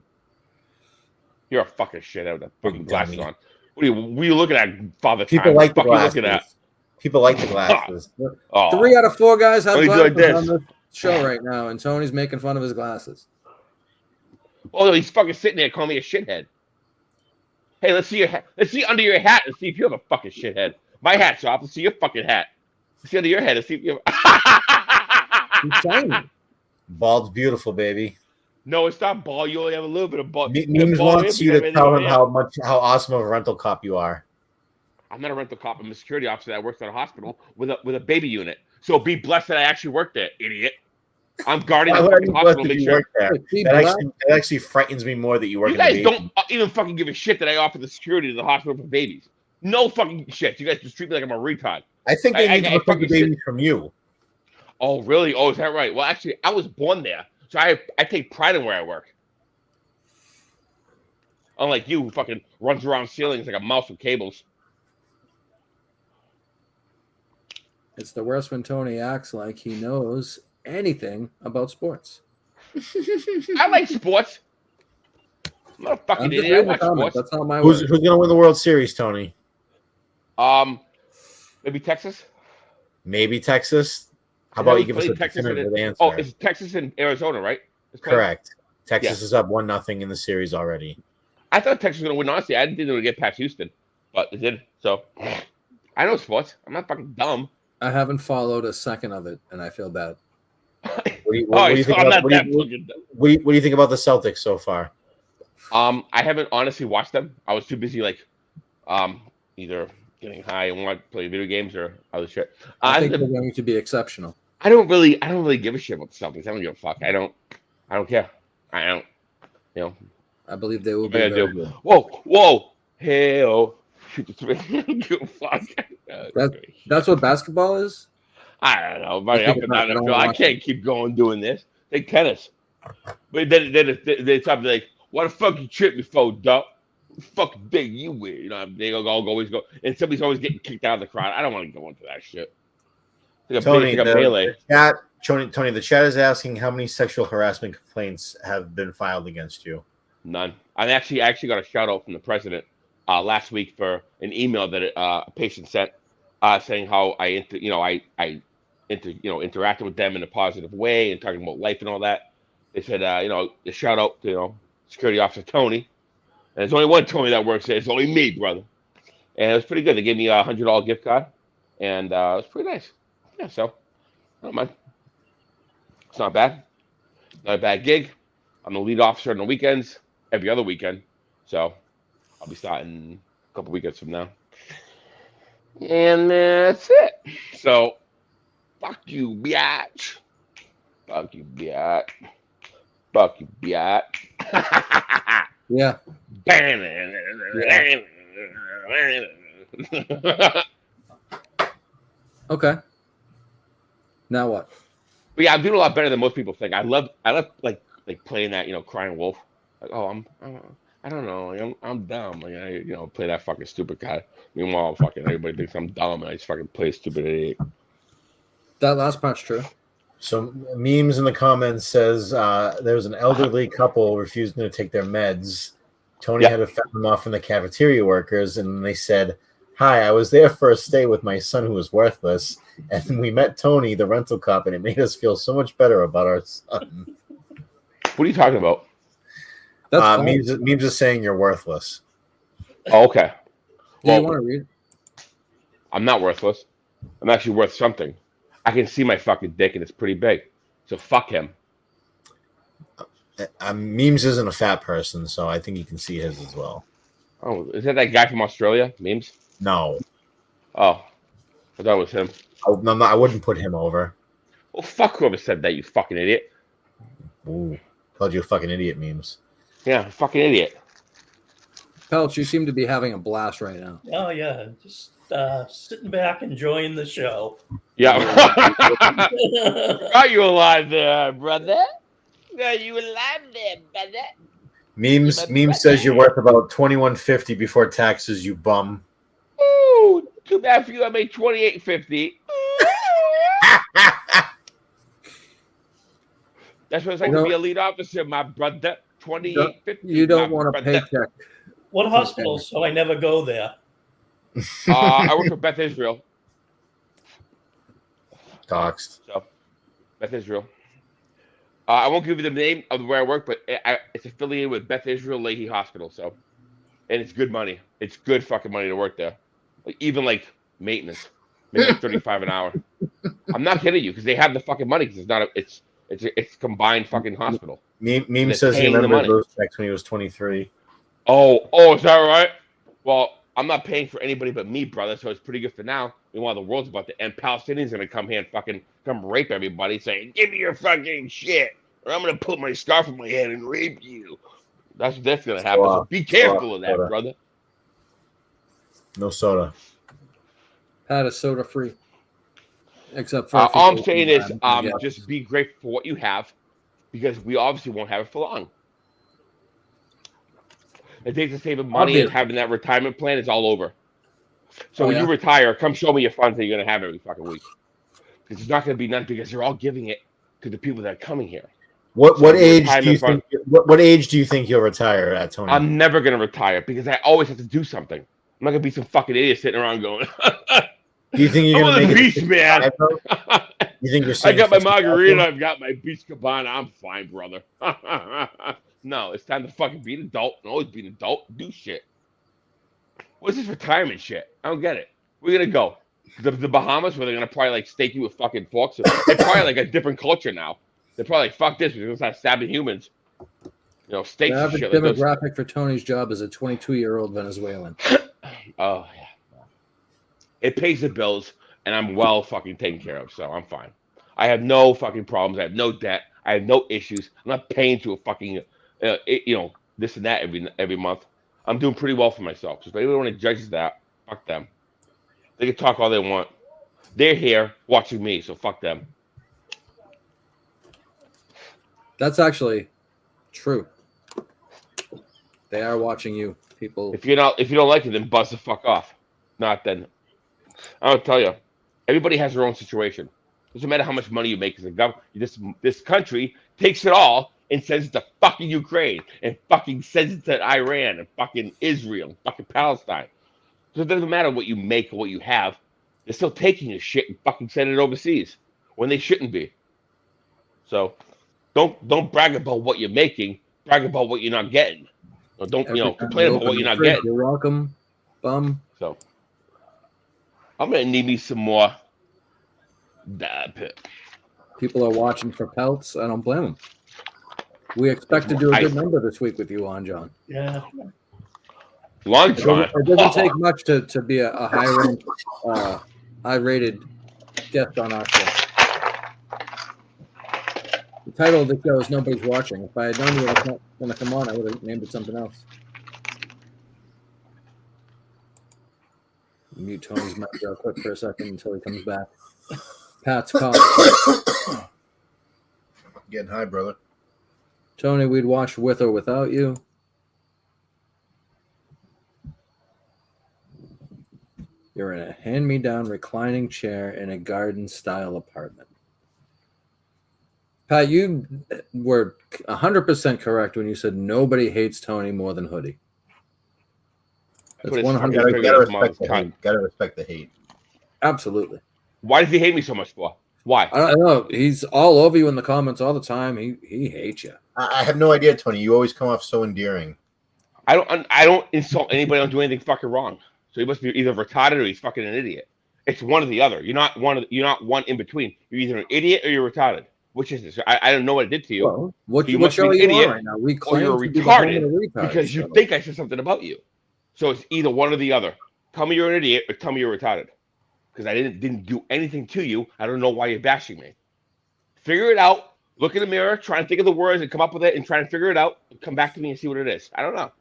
You're a fucking shithead with that fucking Big glasses dummy. on. What are you looking at, Father People Time? like the What the fuck you looking at? glasses. People like the glasses. Oh, 3 out of 4 guys have Let me do like glasses this. on this show right now, and Tony's making fun of his glasses. oh, he's fucking sitting there calling me a shithead. Hey, let's see your hat. Let's see under your hat and see if you have a fucking shithead. My hat's off. Let's see your fucking hat. Let's see under your head and see if you have. He's shiny. Bald's beautiful, baby. No, it's not ball. You only have a little bit of ball. Memes Ball wants here, you but to have tell anything him there. how awesome of a rental cop you are. I'm not a rental cop. I'm a security officer that works at a hospital with a baby unit. So be blessed that I actually work there, idiot. I'm guarding Why the would I fucking be hospital. blessed to if Make you sure. work there? Be That black. actually frightens me more that you work You in the guys baby. don't even fucking give a shit that I offer the security to the hospital for babies. No fucking shit. You guys just treat me like I'm a retard. I think they I need to protect the fucking shit. babies from you. Oh, really? Oh, is that right? Well, actually, I was born there, so I take pride in where I work. Unlike you, who fucking runs around ceilings like a mouse with cables. It's the worst when Tony acts like he knows anything about sports. I like sports. I'm not a fucking I'm just idiot. I reading the like comments. sports. That's not my Who's word. going to win the World Series, Tony? Maybe Texas. Maybe Texas. How They about you always give us play a Texas definitive and- answer? Oh, it's Texas and Arizona, right? It's playing- Correct. Texas is up 1-0 in the series already. I thought Texas was going to win, honestly. I didn't think they would get past Houston, but they did. So, I know sports. I'm not fucking dumb. I haven't followed a second of it, and I feel bad. What do you, Oh, what do you think I'm about, not what do that you- fucking dumb. what do you- what do you think about the Celtics so far? I haven't honestly watched them. I was too busy, either getting high and want to play video games or other shit. I think I they're going to be exceptional. don't really give a shit about the Celtics. I don't give a fuck. I don't care. I don't. You know. I believe they will What be am I very gonna do? good. Whoa, hey, shoot the three. I don't give a fuck. That's what basketball is? I don't know, buddy. I Up think and about down it, the I field. don't I watch can't keep going doing this. Take tennis. But then they stop like, what the fuck you trip me for, duck? Fucking big you weird. You know, they always go, and somebody's always getting kicked out of the crowd. I don't want to go into that shit. It's like Tony, it's like a melee. Tony, the chat is asking how many sexual harassment complaints have been filed against you. None. I actually got a shout out from the president last week for an email that a patient sent saying how I interacted with them in a positive way and talking about life and all that. They said, a shout out to security officer Tony. And there's only one Tony that works there. It's only me, brother. And it was pretty good. They gave me a $100 gift card, and it was pretty nice. Yeah, so I don't mind. It's not bad. Not a bad gig. I'm the lead officer on the weekends, every other weekend. So I'll be starting a couple weekends from now. And that's it. So, fuck you, biatch. Fuck you, biatch. Fuck you, biatch. Yeah. Okay. Now what? But yeah, I'm doing a lot better than most people think. I love like playing that, crying wolf. Like, I don't know, I'm dumb. Like, I play that fucking stupid guy. Meanwhile, fucking everybody thinks I'm dumb, and I just fucking play a stupid idiot. That last part's true. So memes in the comments says there was an elderly couple refusing to take their meds. Tony had to fend them off from the cafeteria workers, and they said, "Hi, I was there for a stay with my son who was worthless, and we met Tony, the rental cop, and it made us feel so much better about our son." What are you talking about? That's memes is saying you're worthless. Oh, okay. Do you want to read? I'm not worthless. I'm actually worth something. I can see my fucking dick, and it's pretty big. So fuck him. Memes isn't a fat person, so I think you can see his as well. Oh, is that guy from Australia? Memes? No. Oh, I thought it was him. I wouldn't put him over. Well, fuck whoever said that, you fucking idiot. Ooh, called you a fucking idiot, memes. Yeah, fucking idiot. Pelch, you seem to be having a blast right now. Oh yeah, just sitting back enjoying the show. Yeah. Got you alive there, brother. Got you alive there, brother. Memes says you're worth about $21.50 before taxes, you bum. Ooh, too bad for you. I made $28.50. That's what it's like to be a lead officer, my brother. $28.50. You don't want a paycheck. What hospital? So I never go there. I work for Beth Israel. Doxed. So, Beth Israel. I won't give you the name of where I work, but it's affiliated with Beth Israel Leahy Hospital. So, and it's good money. It's good fucking money to work there. Even maintenance, maybe $35 an hour. I'm not kidding you, because they have the fucking money. Because it's combined fucking hospital. Meme says he remembers those checks when he was 23. Oh, is that right? Well, I'm not paying for anybody but me, brother, so it's pretty good for now. Meanwhile, the world's about to end. Palestinians are going to come here and fucking come rape everybody, saying, "Give me your fucking shit, or I'm going to put my scarf on my head and rape you." That's going to happen. So be careful of that, brother. No soda. Pat is soda free. Except for all I'm saying is just be grateful for what you have, because we obviously won't have it for long. It takes a saving money and having that retirement plan is all over. So when you retire, come show me your funds that you're going to have every fucking week. Because it's not going to be none, because they're all giving it to the people that are coming here. What age do you think? What age do you think you'll retire at, Tony? I'm never going to retire, because I always have to do something. I'm not going to be some fucking idiot sitting around going, do you think you're going to make beach, man? You think you're? I got my margarita. I've got my beach cabana. I'm fine, brother. No, it's time to fucking be an adult and always be an adult. Do shit. What's this retirement shit? I don't get it. We're gonna go the Bahamas, where they're gonna probably stake you with fucking forks. They're probably a different culture now. They're probably fuck this. We're gonna start stabbing humans. Steaks the and average shit. demographic for Tony's job is a 22-year-old Venezuelan. Oh yeah. It pays the bills, and I'm well fucking taken care of, so I'm fine. I have no fucking problems. I have no debt. I have no issues. I'm not paying to a fucking this and that every month. I'm doing pretty well for myself. So if anyone want to judge that, fuck them. They can talk all they want. They're here watching me, so fuck them. That's actually true. They are watching you, people. If you don't like it, then buzz the fuck off. Not then. I'll tell you, everybody has their own situation. Doesn't matter how much money you make as a government. This country takes it all and sends it to fucking Ukraine and fucking sends it to Iran and fucking Israel and fucking Palestine. So it doesn't matter what you make or what you have. They're still taking your shit and fucking sending it overseas when they shouldn't be. So don't brag about what you're making. Brag about what you're not getting. Or don't Every time complain you about what open you're the not fridge, getting. You're welcome, bum. So I'm gonna need me some more. People are watching for pelts. I don't blame them. We expect to do a good number this week with you on, John. Yeah. Long It John. doesn't take much to be a high-ranked, high-rated guest on our show. The title of the show is Nobody's Watching. If I had known you were going to come on, I would have named it something else. Mute Tony's mic real quick for a second until he comes back. Pat's cough. Getting high, brother. Tony, we'd watch with or without you. You're in a hand-me-down reclining chair in a garden-style apartment. Pat, you were 100% correct when you said nobody hates Tony more than Hoodie. That's But it's 100. Gotta respect the hate. Absolutely. Why does he hate me so much for? Why? I don't know. He's all over you in the comments all the time. He hates you. I have no idea, Tony. You always come off so endearing. I don't insult anybody. I don't do anything fucking wrong. So he must be either retarded or he's fucking an idiot. It's one or the other. You're not one in between. You're either an idiot or you're retarded. Which is this? I don't know what it did to you. Well, what You what must show are be an you on idiot, right now? We or claim you're to be the home of retarded the retards, because you so. think I said something about you. So it's either one or the other. Tell me you're an idiot or tell me you're retarded. Because I didn't do anything to you. I don't know why you're bashing me. Figure it out. Look in the mirror. Try and think of the words and come up with it and try and figure it out. Come back to me and see what it is. I don't know.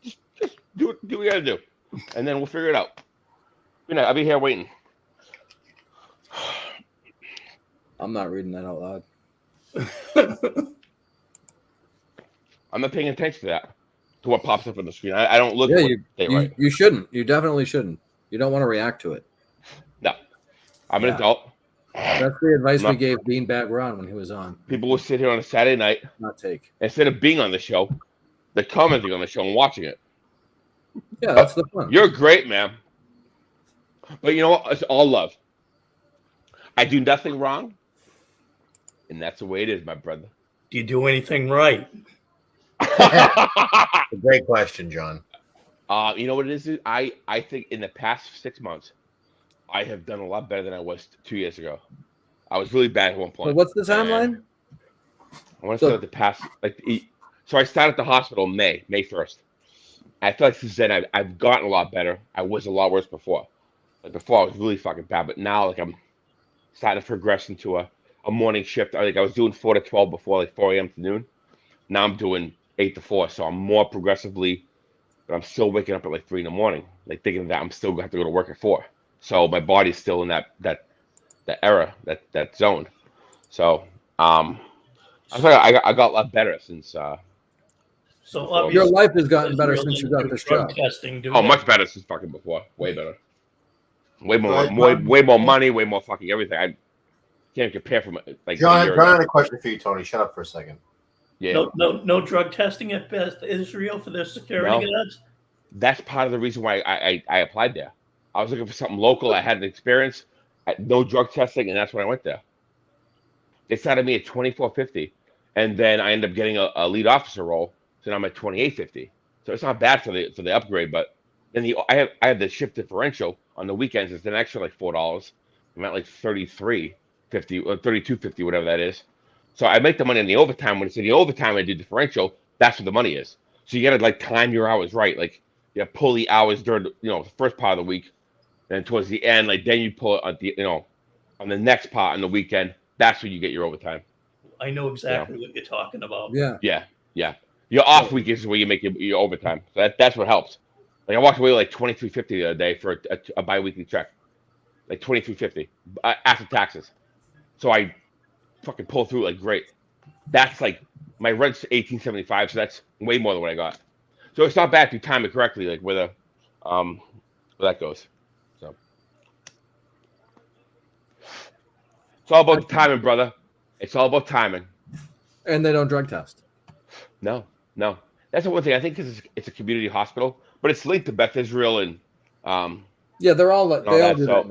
Just do what you gotta do, and then we'll figure it out. I'll be here waiting. I'm not reading that out loud. I'm not paying attention to that. To what pops up on the screen. I don't look. Yeah, at what you shouldn't. You definitely shouldn't. You don't want to react to it. No, I'm an adult. That's the advice we gave Beanbag Ron when he was on. People will sit here on a Saturday night, not take instead of being on the show, they're commenting on the show and watching it. Yeah, that's the fun. You're great, man. But you know what? It's all love. I do nothing wrong, and that's the way it is, my brother. Do you do anything right? A great question, John. You know what it is? I think in the past 6 months, I have done a lot better than I was 2 years ago. I was really bad at one point. So what's the timeline? I want to start at the past, so I started at the hospital May 1st. I feel like since then I've gotten a lot better. I was a lot worse before. Like before I was really fucking bad, but now like I'm starting to progress into a morning shift. I was doing 4 to 12 before, like 4 a.m. to noon. Now I'm doing 8 to 4, so I'm more progressively, but I'm still waking up at like 3 in the morning, like thinking that I'm still gonna have to go to work at 4. So my body's still in that era, that zone. So I feel like I got a lot better since. So Your life has gotten better since you got this job. Testing, much better since fucking before. Way better. Way more money, way more fucking everything. I can't compare from like. John, I had a question for you, Tony. Shut up for a second. Yeah. No drug testing at best Israel for their security guards. That's part of the reason why I applied there. I was looking for something local. I had an experience, no drug testing, and that's when I went there. They started me at $24.50, and then I ended up getting a lead officer role. So now I'm at $28.50. So it's not bad for the upgrade, but then I have the shift differential on the weekends. It's an extra like $4. I'm at like $33.50 or $32.50, whatever that is. So I make the money in the overtime. When it's in the overtime, I do differential. That's what the money is. So you got to like time your hours right. Like you have pull the hours during the first part of the week, and towards the end, like then you pull it at the on the next part on the weekend. That's when you get your overtime. I know exactly what you're talking about. Yeah. Your off week is where you make your overtime. So that's what helps. Like I walked away with like $23.50 the other day for a bi-weekly check, like $23.50 after taxes. So I fucking pull through like great. That's like my rent's $18.75, so that's way more than what I got. So it's not bad if you time it correctly, like where that goes. So it's all about the timing, brother. It's all about timing. And they don't drug test. No. That's the one thing I think because it's a community hospital, but it's linked to Beth Israel and Yeah, they all all do that, that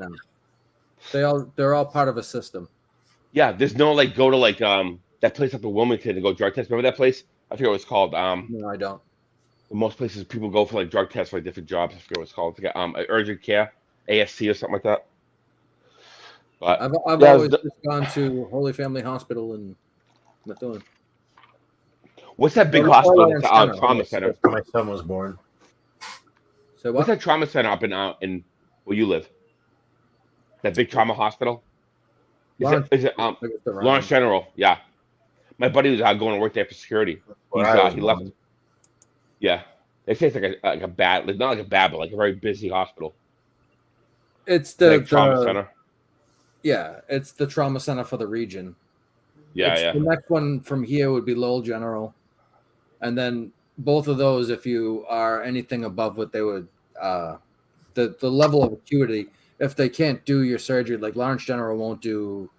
now. They're all part of a system. yeah. There's no like go to like that place up in Wilmington to go drug test. Remember that place? I forget what it's called. No, I don't. Most places people go for like drug tests for like different jobs. I forget what it's called. It's like, urgent care, ASC or something like that. But I've yeah, always just gone to Holy Family Hospital in Methuen. what's that big Or hospital? Lawrence That's General. trauma center. That's where my son was born. So What's what? that trauma center up in where you live? That big trauma hospital? Lawrence- Is it I guess they're wrong. Lawrence General? Yeah. My buddy was going to work there for security. Where I was He left. born. Yeah. They say it's like a bad, like, not like a bad, but like a very busy hospital. It's the Like trauma center. Yeah, it's the trauma center for the region. Yeah, It's- yeah. The next one from here would be Lowell General, and then both of those, if you are anything above what they would, the level of acuity, if they can't do your surgery, like Lawrence General won't do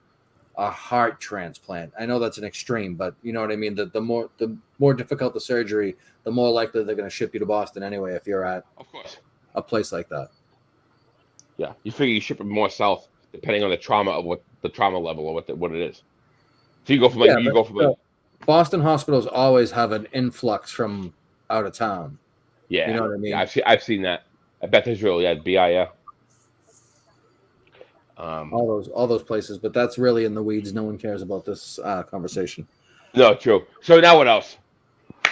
a heart transplant. I know that's an extreme, but you know what I mean. The more difficult the surgery, the more likely they're going to ship you to Boston anyway. If you're at Of course. a place like that. Yeah. You figure you ship it more south depending on the trauma of what the trauma level or what it is. So you go from like Yeah, you but, go from like, Boston hospitals always have an influx from out of town. yeah. You know what I mean? Yeah, I've seen that. I bet Israel, yeah, BIA. All those places, but that's really in the weeds. No one cares about this conversation. No, true. So now what else?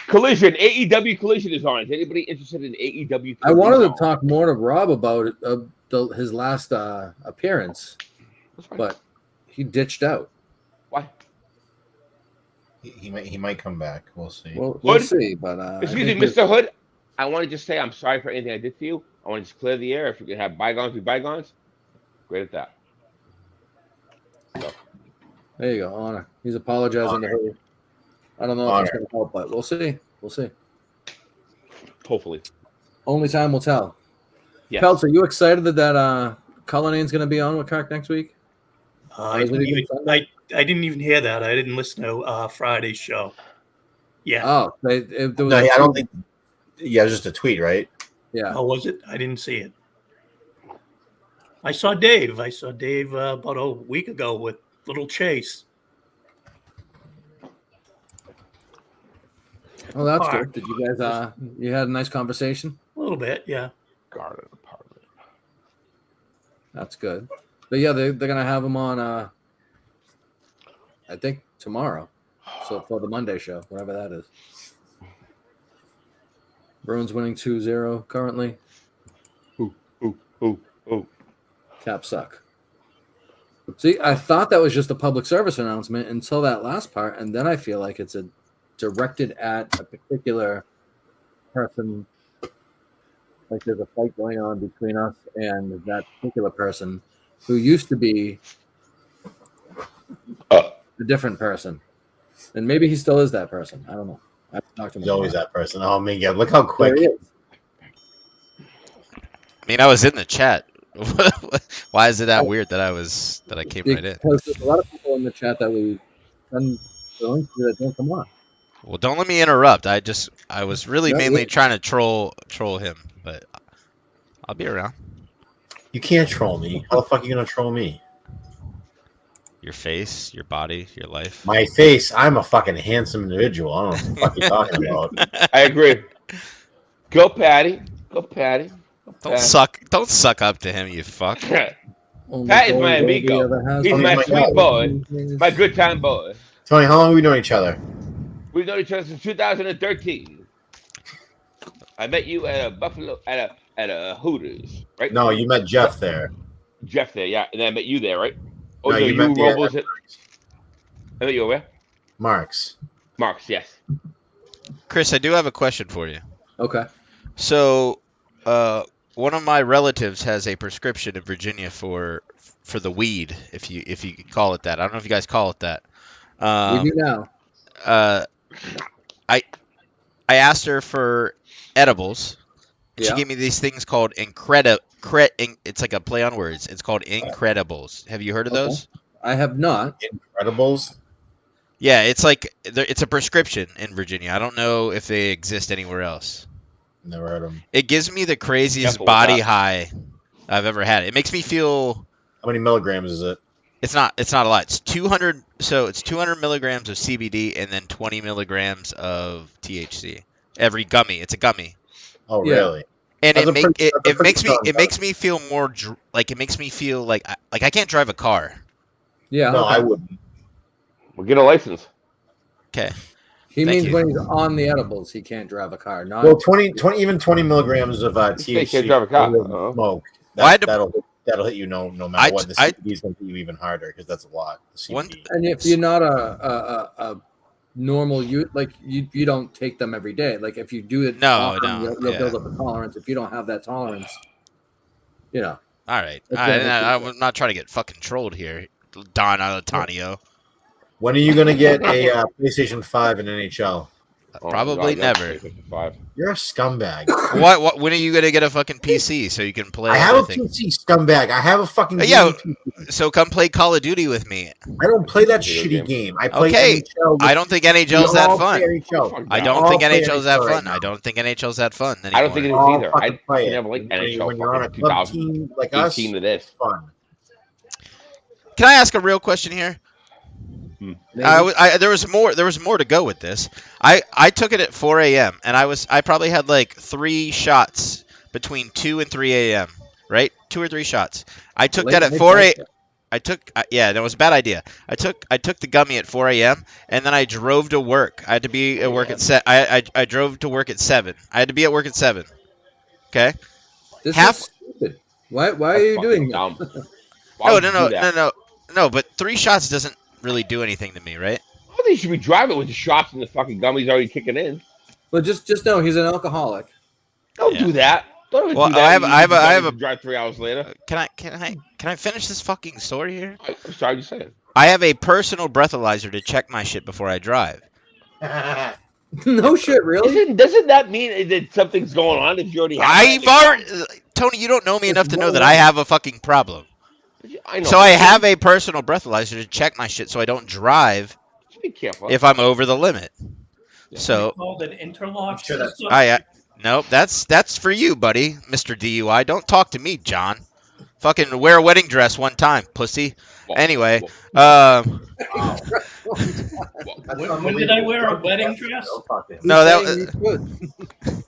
Collision. AEW Collision is on. Is anybody interested in AEW? I wanted to Collision? talk more to Rob about it, his last appearance, That's fine. but he ditched out. Why? He might come back. We'll see. We'll Hood? see, but Excuse me, Mr. Hood. I want to just say I'm sorry for anything I did to you. I want to just clear the air. If we can have bygones be bygones, great at that. There you go, Honor. He's apologizing to her. I don't know if it's going to help, but we'll see. We'll see. Hopefully. Only time will tell. Yes. Peltz, are you excited that Cullinane's going to be on with Kirk next week? I didn't even hear that. I didn't listen to Friday's show. Yeah. Oh, there was No, I don't think. Yeah, it was just a tweet, right? Yeah. Oh, was it? I didn't see it. I saw Dave. About a week ago with Little Chase. Oh, that's Park. good. Did you guys you had a nice conversation? A little bit, yeah. Garden apartment. That's good. But yeah, they're gonna have him on I think tomorrow. So for the Monday show, whatever that is. Bruins winning 2-0 currently. Ooh. Caps suck. See, I thought that was just a public service announcement until that last part, and then I feel like it's directed at a particular person. Like there's a fight going on between us and that particular person who used to be a different person. And maybe he still is that person. I don't know. I've talked to him. He's always that person. Oh man, yeah, look how quick. There he is. I mean, I was in the chat. Why is it that weird that I came right in? Because there's a lot of people in the chat that we send the links to that don't come on. Well, don't let me interrupt. I was really No, mainly yeah. trying to troll him, but I'll be around. You can't troll me. How the fuck are you gonna troll me? Your face, your body, your life. My face. I'm a fucking handsome individual. I don't know what the fuck you're talking about. I agree. Go Patty. Go Patty. Don't suck up to him, you fuck. Only Pat is gold my Goldie amigo. ever has. He's Oh my my sweet God. boy. My good time boy. Tony, how long have we known each other? We've known each other since 2013. I met you at a Buffalo at a Hooters, right? No, you met Jeff there. Jeff there, yeah, and then I met you there, right? Oh, No, no, you you met the Robles at. I met you where? Marks. Marks, yes. Chris, I do have a question for you. Okay. So, one of my relatives has a prescription in Virginia for the weed, if you could call it that. I don't know if you guys call it that. We do now. I asked her for edibles. She Yeah. gave me these things called it's like a play on words. It's called Incredibles. Have you heard of Okay. those? I have not. Incredibles. Yeah, it's like it's a prescription in Virginia. I don't know if they exist anywhere else. Never heard of them. It gives me the craziest Careful with body that. high I've ever had. It makes me feel How many milligrams is it? it's not a lot. It's 200. So it's 200 milligrams of CBD and then 20 milligrams of THC. Every gummy. It's a gummy. Oh, Yeah. really? And That's it a pretty- that's a it pretty makes me strong it makes me feel more like it makes me feel like I can't drive a car. Yeah. No, okay. I wouldn't. We'll get a license. Okay. He Thank means you. when he's on the edibles, he can't drive a car. Not Well, 20 milligrams of say THC. can't drive a car. with Uh-huh. Smoke. Why do- That'll hit you no I- matter what. The I- CBD is going to hit you even harder because that's a lot. The One- CBD. and if you're not a normal you don't take them every day. Like if you do it, No, often, no, you'll yeah. build up a tolerance. If you don't have that tolerance, you know. All right. That's I'm not trying to get fucking trolled here, Don Alatanio. When are you going to get a PlayStation 5 in NHL? Oh, Probably God, yeah, never. 55. You're a scumbag. What? When are you gonna get a fucking PC so you can play? I have a everything? PC, scumbag. I have a fucking Yeah. gaming PC. So come play Call of Duty with me. I don't play that Video shitty game. game. I play Okay. NHL. I don't think NHL's We that all fun. play NHL. I We don't all think play NHL's that NHL right fun. now. I don't think NHL's that fun anymore. I don't think it is All either. fucking play I it. never liked NHL. When you're on a fucking club 2018 team like us, to it's this. fun. Can I ask a real question here? There was more to go with this. I took it at 4 a.m. and I probably had like 3 shots between 2 and 3 a.m. Right, 2 or 3 shots. I took that at 4 a.m. Yeah, that was a bad idea. I took the gummy at 4 a.m. and then I drove to work. I had to be at work at I drove to work at 7. I had to be at work at 7. Okay. This Half- is stupid. Why are you doing that? Dumb. Why would you do that? No. But 3 shots doesn't really do anything to me, right? I think you should be driving with the shots and the fucking gummies already kicking in. Well, just know he's an alcoholic. Don't Yeah. do that. Don't even Well, do that. I have a- drive 3 hours later. Can I finish this fucking story here? I'm sorry, just saying. I have a personal breathalyzer to check my shit before I drive. No shit, really? Doesn't that mean that something's going on if you already have I've already Tony, you don't know me enough to know that I have a fucking problem. I know. So I have a personal breathalyzer to check my shit so I don't drive Just be careful. if I'm over the limit. So Called an interlock Sure that's- system. nope, that's for you, buddy, Mr. DUI. Don't talk to me, John. Fucking wear a wedding dress one time, pussy. Well, Anyway, well, When did I wear a wedding dress? No, that He's saying he's good.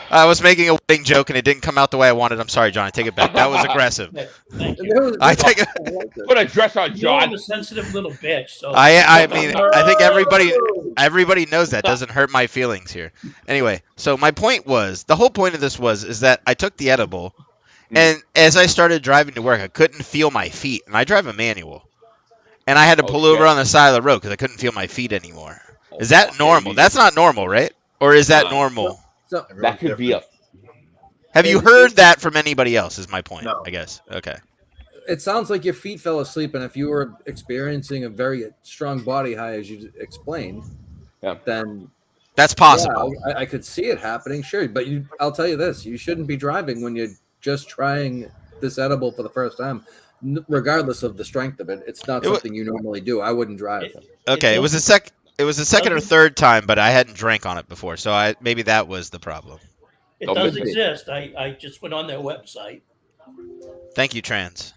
I was making a wedding joke and it didn't come out the way I wanted. I'm sorry, John. I take it back. That was aggressive. Thank And you. there was- I take it. put a dress on, You're John. a sensitive little bitch. So I mean, I think everybody knows that. Doesn't hurt my feelings here. Anyway, so my point was, the whole point of this is that I took the edible, and as I started driving to work, I couldn't feel my feet, and I drive a manual, and I had to pull over on the side of the road because I couldn't feel my feet anymore. Is that normal? That's not normal, right? Or is that normal? So That could be a. Have you heard that from anybody else? Is my point. No. I guess. Okay. it sounds like your feet fell asleep, and if you were experiencing a very strong body high, as you explained, then that's possible. Yeah, I could see it happening, sure. But I'll tell you this: you shouldn't be driving when you're just trying this edible for the first time, regardless of the strength of it. It's not something you normally do. I wouldn't drive. Okay, it was the second or third time, but I hadn't drank on it before, so maybe that was the problem. It does exist. I just went on their website. Thank you, Trans.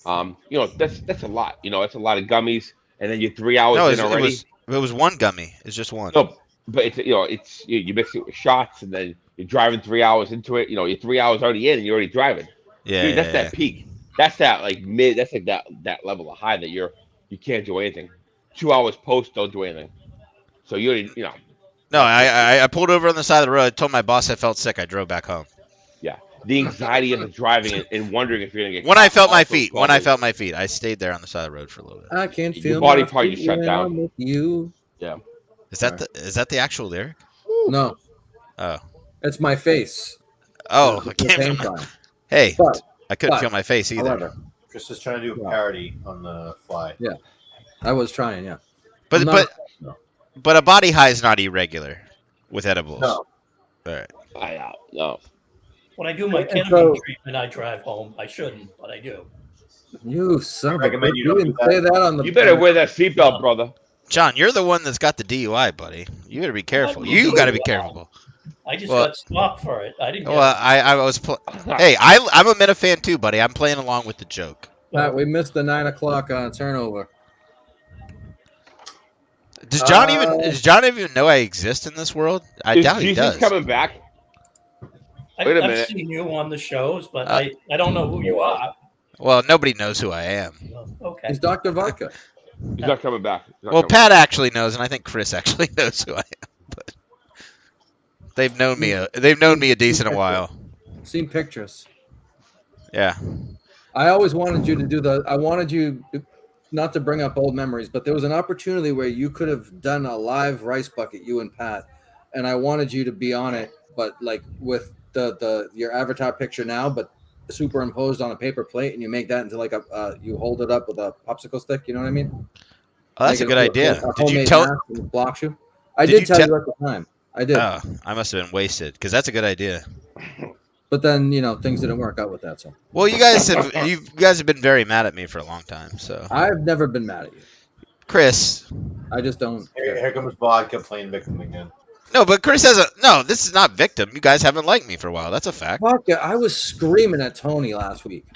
That's a lot. It's a lot of gummies, and then you're 3 hours in already. It was one gummy. It's just one. No, but it's you mix it with shots, and then you're driving 3 hours into it. You're 3 hours already in, and you're already driving. Yeah, Dude, that's that peak. That's that like mid. That's like that level of high that you can't do anything. 2 hours post, don't do anything. So you already, No, I pulled over on the side of the road. I told my boss I felt sick. I drove back home. Yeah, the anxiety of the driving and wondering if you're gonna get. When I felt my feet, I stayed there on the side of the road for a little bit. I can't Your feel body my part feet just shut when down. I'm with you. Yeah. Is that the actual lyric? No. Oh. It's my face. Oh, I The can't same remember. time. Hey, But- I couldn't but, feel my face either. However, Chris is trying to do a parody on the fly. Yeah, I was trying. Yeah, But I'm not- but a body high is not irregular with edibles. No. All right. No. When I do my And ketamine so- treatment, I drive home. I shouldn't, but I do. You son of a recommend bitch. you You don't didn't do that. say that on the. You better wear that seatbelt, brother. John, you're the one that's got the DUI, buddy. You got to be careful. You got to be careful. I just Well- got stopped for it. I didn't get Well, I was. Hey, I'm a Minifan too, buddy. I'm playing along with the joke. Pat, we missed the 9 o'clock turnover. Does John even know I exist in this world? I Is doubt he Jesus does. coming back? Wait a I've minute. seen you on the shows, but I don't know who you are. Well, nobody knows who I am. Okay. He's Dr. Vodka. He's not coming back. He's not Well, coming Pat actually knows, and I think Chris actually knows who I am. But they've known me a decent while. Seen pictures. Yeah. I always wanted you to do I wanted you not to bring up old memories, but there was an opportunity where you could have done a live rice bucket, you and Pat, and I wanted you to be on it, but like with your avatar picture now, but superimposed on a paper plate, and you make that into like you hold it up with a popsicle stick. You know what I mean? Oh, that's Make a it good idea. Did you homemade tell? mask and it blocks you? I Did did you tell tell- you at the time. I did, Oh, I must have been wasted because that's a good idea. but then things didn't work out with that. So Well, you guys have been very mad at me for a long time. So, I've never been mad at you. Chris, I just don't. Here comes Vodka playing victim again. no, but Chris has a no. This is not victim. You guys haven't liked me for a while. That's a fact. Vodka, I was screaming at Tony last week.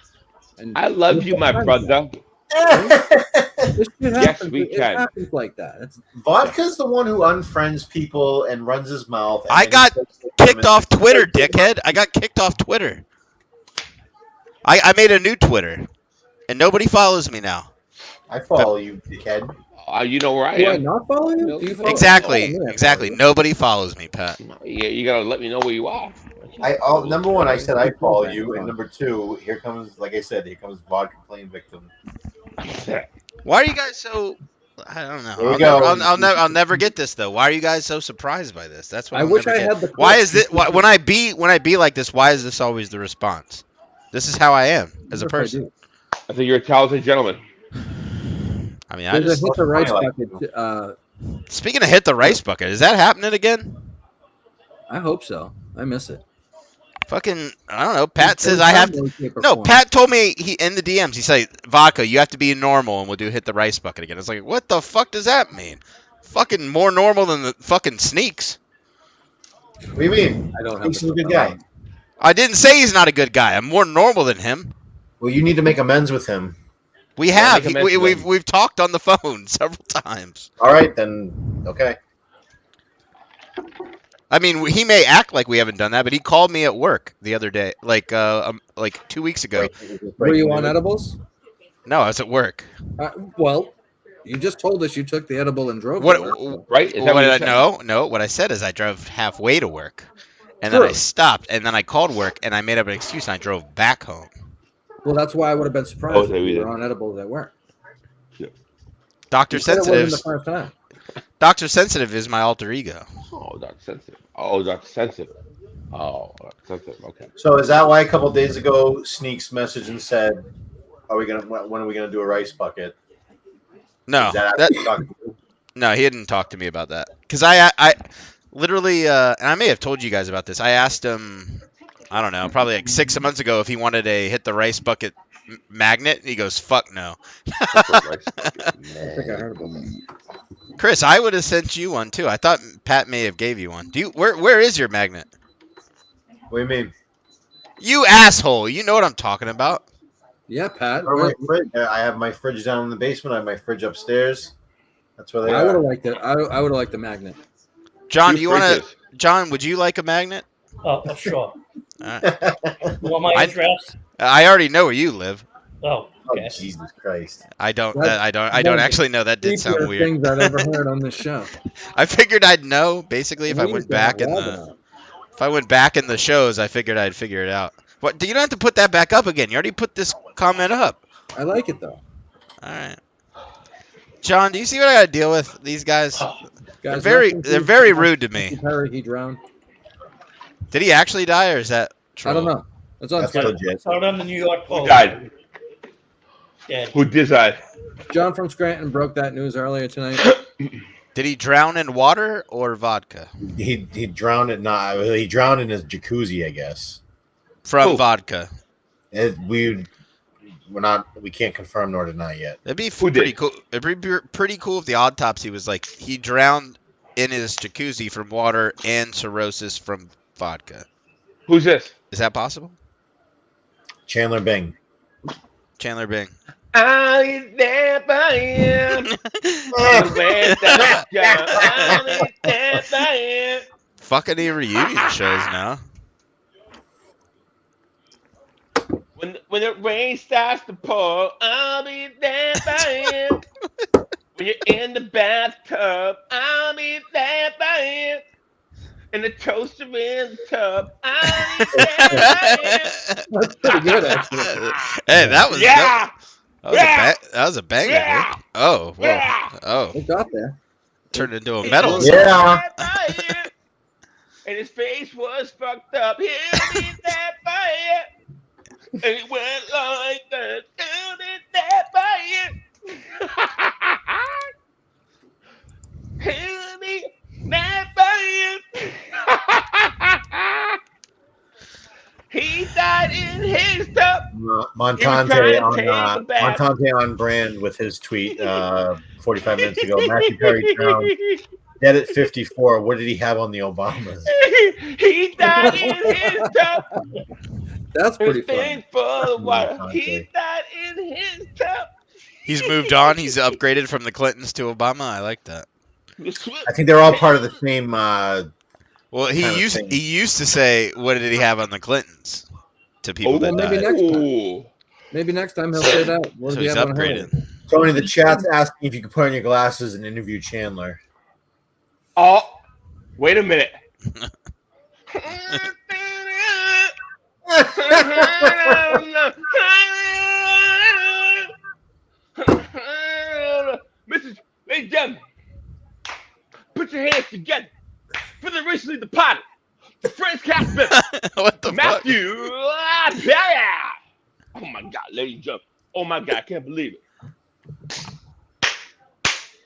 And I love you, my brother. This shit Yes, happens. we It can. happens like that. It's Vodka's the one who unfriends people and runs his mouth. and I then got he says to them Kicked off Twitter, dickhead. I got kicked off Twitter. I made a new Twitter, and nobody follows me now. I follow you, dickhead. You know where I do I am. not follow you? Do you follow Exactly, me? I follow exactly. you. Nobody follows me, Pat. You gotta let me know where you are. Number one, I said I follow you, and number two, here comes, like I said, here comes Vodka playing victim. Why are you guys so? I don't know. Here we go. I'll never get this though. Why are you guys so surprised by this? That's what I I'll wish never I get. had the. Why is it when I be like this? Why is this always the response? This is how I am as a person. I think you're a talented gentleman. I mean, I There's just a hit the rice I like bucket. speaking of hit the rice bucket. Is that happening again? I hope so. I miss it. Fucking, I don't know. Pat says I have to. to. No, Pat told me he in the DMs. He said, "Vodka, you have to be normal, and we'll do hit the rice bucket again." It's like, what the fuck does that mean? Fucking more normal than the fucking Sneaks. What do you mean? I don't have. He's a good guy. I didn't say he's not a good guy. I'm more normal than him. Well, you need to make amends with him. We Yeah, have. make amends to them. We've talked on the phone several times. All right, then. Okay. I mean, he may act like we haven't done that, but he called me at work the other day, like 2 weeks ago. Were you on edibles? No, I was at work. Well, you just told us you took the edible and drove. What? to work. Right? Is that What you did said? no. What I said is I drove halfway to work, and then I True. stopped, and then I called work, and I made up an excuse, and I drove back home. Well, that's why I would have been surprised Oh, if so we you did. were on edibles at work. Dr. You said it wasn't Sensitive. the first time. Dr. Sensitive is my alter ego. Oh, that's sensitive. Oh, that's sensitive. Oh, that's sensitive. Okay. So is that why a couple days ago Sneaks messaged and said, when are we gonna do a rice bucket? No, Is that that, after you talked to you? no, he didn't talk to me about that. Because I literally, and I may have told you guys about this. I asked him, I don't know, probably like 6 months ago if he wanted a hit the rice bucket magnet. And he goes, "Fuck no." I think I heard about that. Chris, I would have sent you one too. I thought Pat may have gave you one. Do you? Where is your magnet? What do you mean? You asshole! You know what I'm talking about. Yeah, Pat. Or my fridge. I have my fridge down in the basement. I have my fridge upstairs. That's where they I would are. have liked it. I would have liked the magnet. John, Two do you want to? fridges. John, would you like a magnet? Oh, sure. Alright. You want my I- address? I already know where you live. Oh, Oh, okay. Jesus Christ. I don't. That's I don't one of actually know. That did sound Creepier weird. things I've ever heard on this show. I figured I'd know. Basically, if I Please went don't back in log the it. if I went back in the shows, I figured I'd figure it out. What? You don't have to put that back up again. You already put this comment up. I like it though. All right. John, do you see what I got to deal with? These guys. Guys, They're nothing they're to- very rude to me. Perry, he drowned. Did he actually die, or is that true? I don't know. It's on That's Twitter. legit. It's out on the New York Who Post. died? Dead. Who did that? John from Scranton broke that news earlier tonight. Did he drown in water or vodka? He drowned it. Not he drowned in his jacuzzi, I guess. From Who? vodka. We can't confirm nor deny yet. It'd be Who pretty did? cool. It'd be pretty cool if the autopsy was like he drowned in his jacuzzi from water and cirrhosis from vodka. Who's this? Is that possible? Chandler Bing. Chandler Bing. I'll be there by you. I'll be there by you. Fuck any reunion shows now. When the rain starts to pour, I'll be there by you. When you're in the bathtub, I'll be there by you. And the toaster in the tub, I'll be there by you. That's pretty good, actually. Hey, that was Yeah! that was a banger. Yeah! Dude. Oh, whoa. Yeah! Oh, It got there. turned into a metal. Yeah. There by you. And his face was fucked up. He'll be there by you. And it went like that. He'll be there by you. He'll be there by you. He died in his tub. Montante trying to take a bath. Montante on brand with his tweet 45 minutes ago. Matthew Perry drowned. Dead at 54. What did he have on the Obamas? He died in his tub. That's pretty His thing fun. full of water. He died in his tub. He's moved on. He's upgraded from the Clintons to Obama. I like that. I think they're all part of the same. Well, he kind of used thing. to say, "What did he have on the Clintons?" to people that maybe died. next time. Ooh. Maybe next time he'll say that. What So did he he's have on upgraded. Hillary? Tony, the chat's asking if you could put on your glasses and interview Chandler. Oh, wait a minute. Mrs. Ladies and gentlemen, put your hands together for the recently departed, the French cast member, What the fuck? Matthew Perry. Oh my God, ladies and gentlemen. Oh my God, I can't believe it.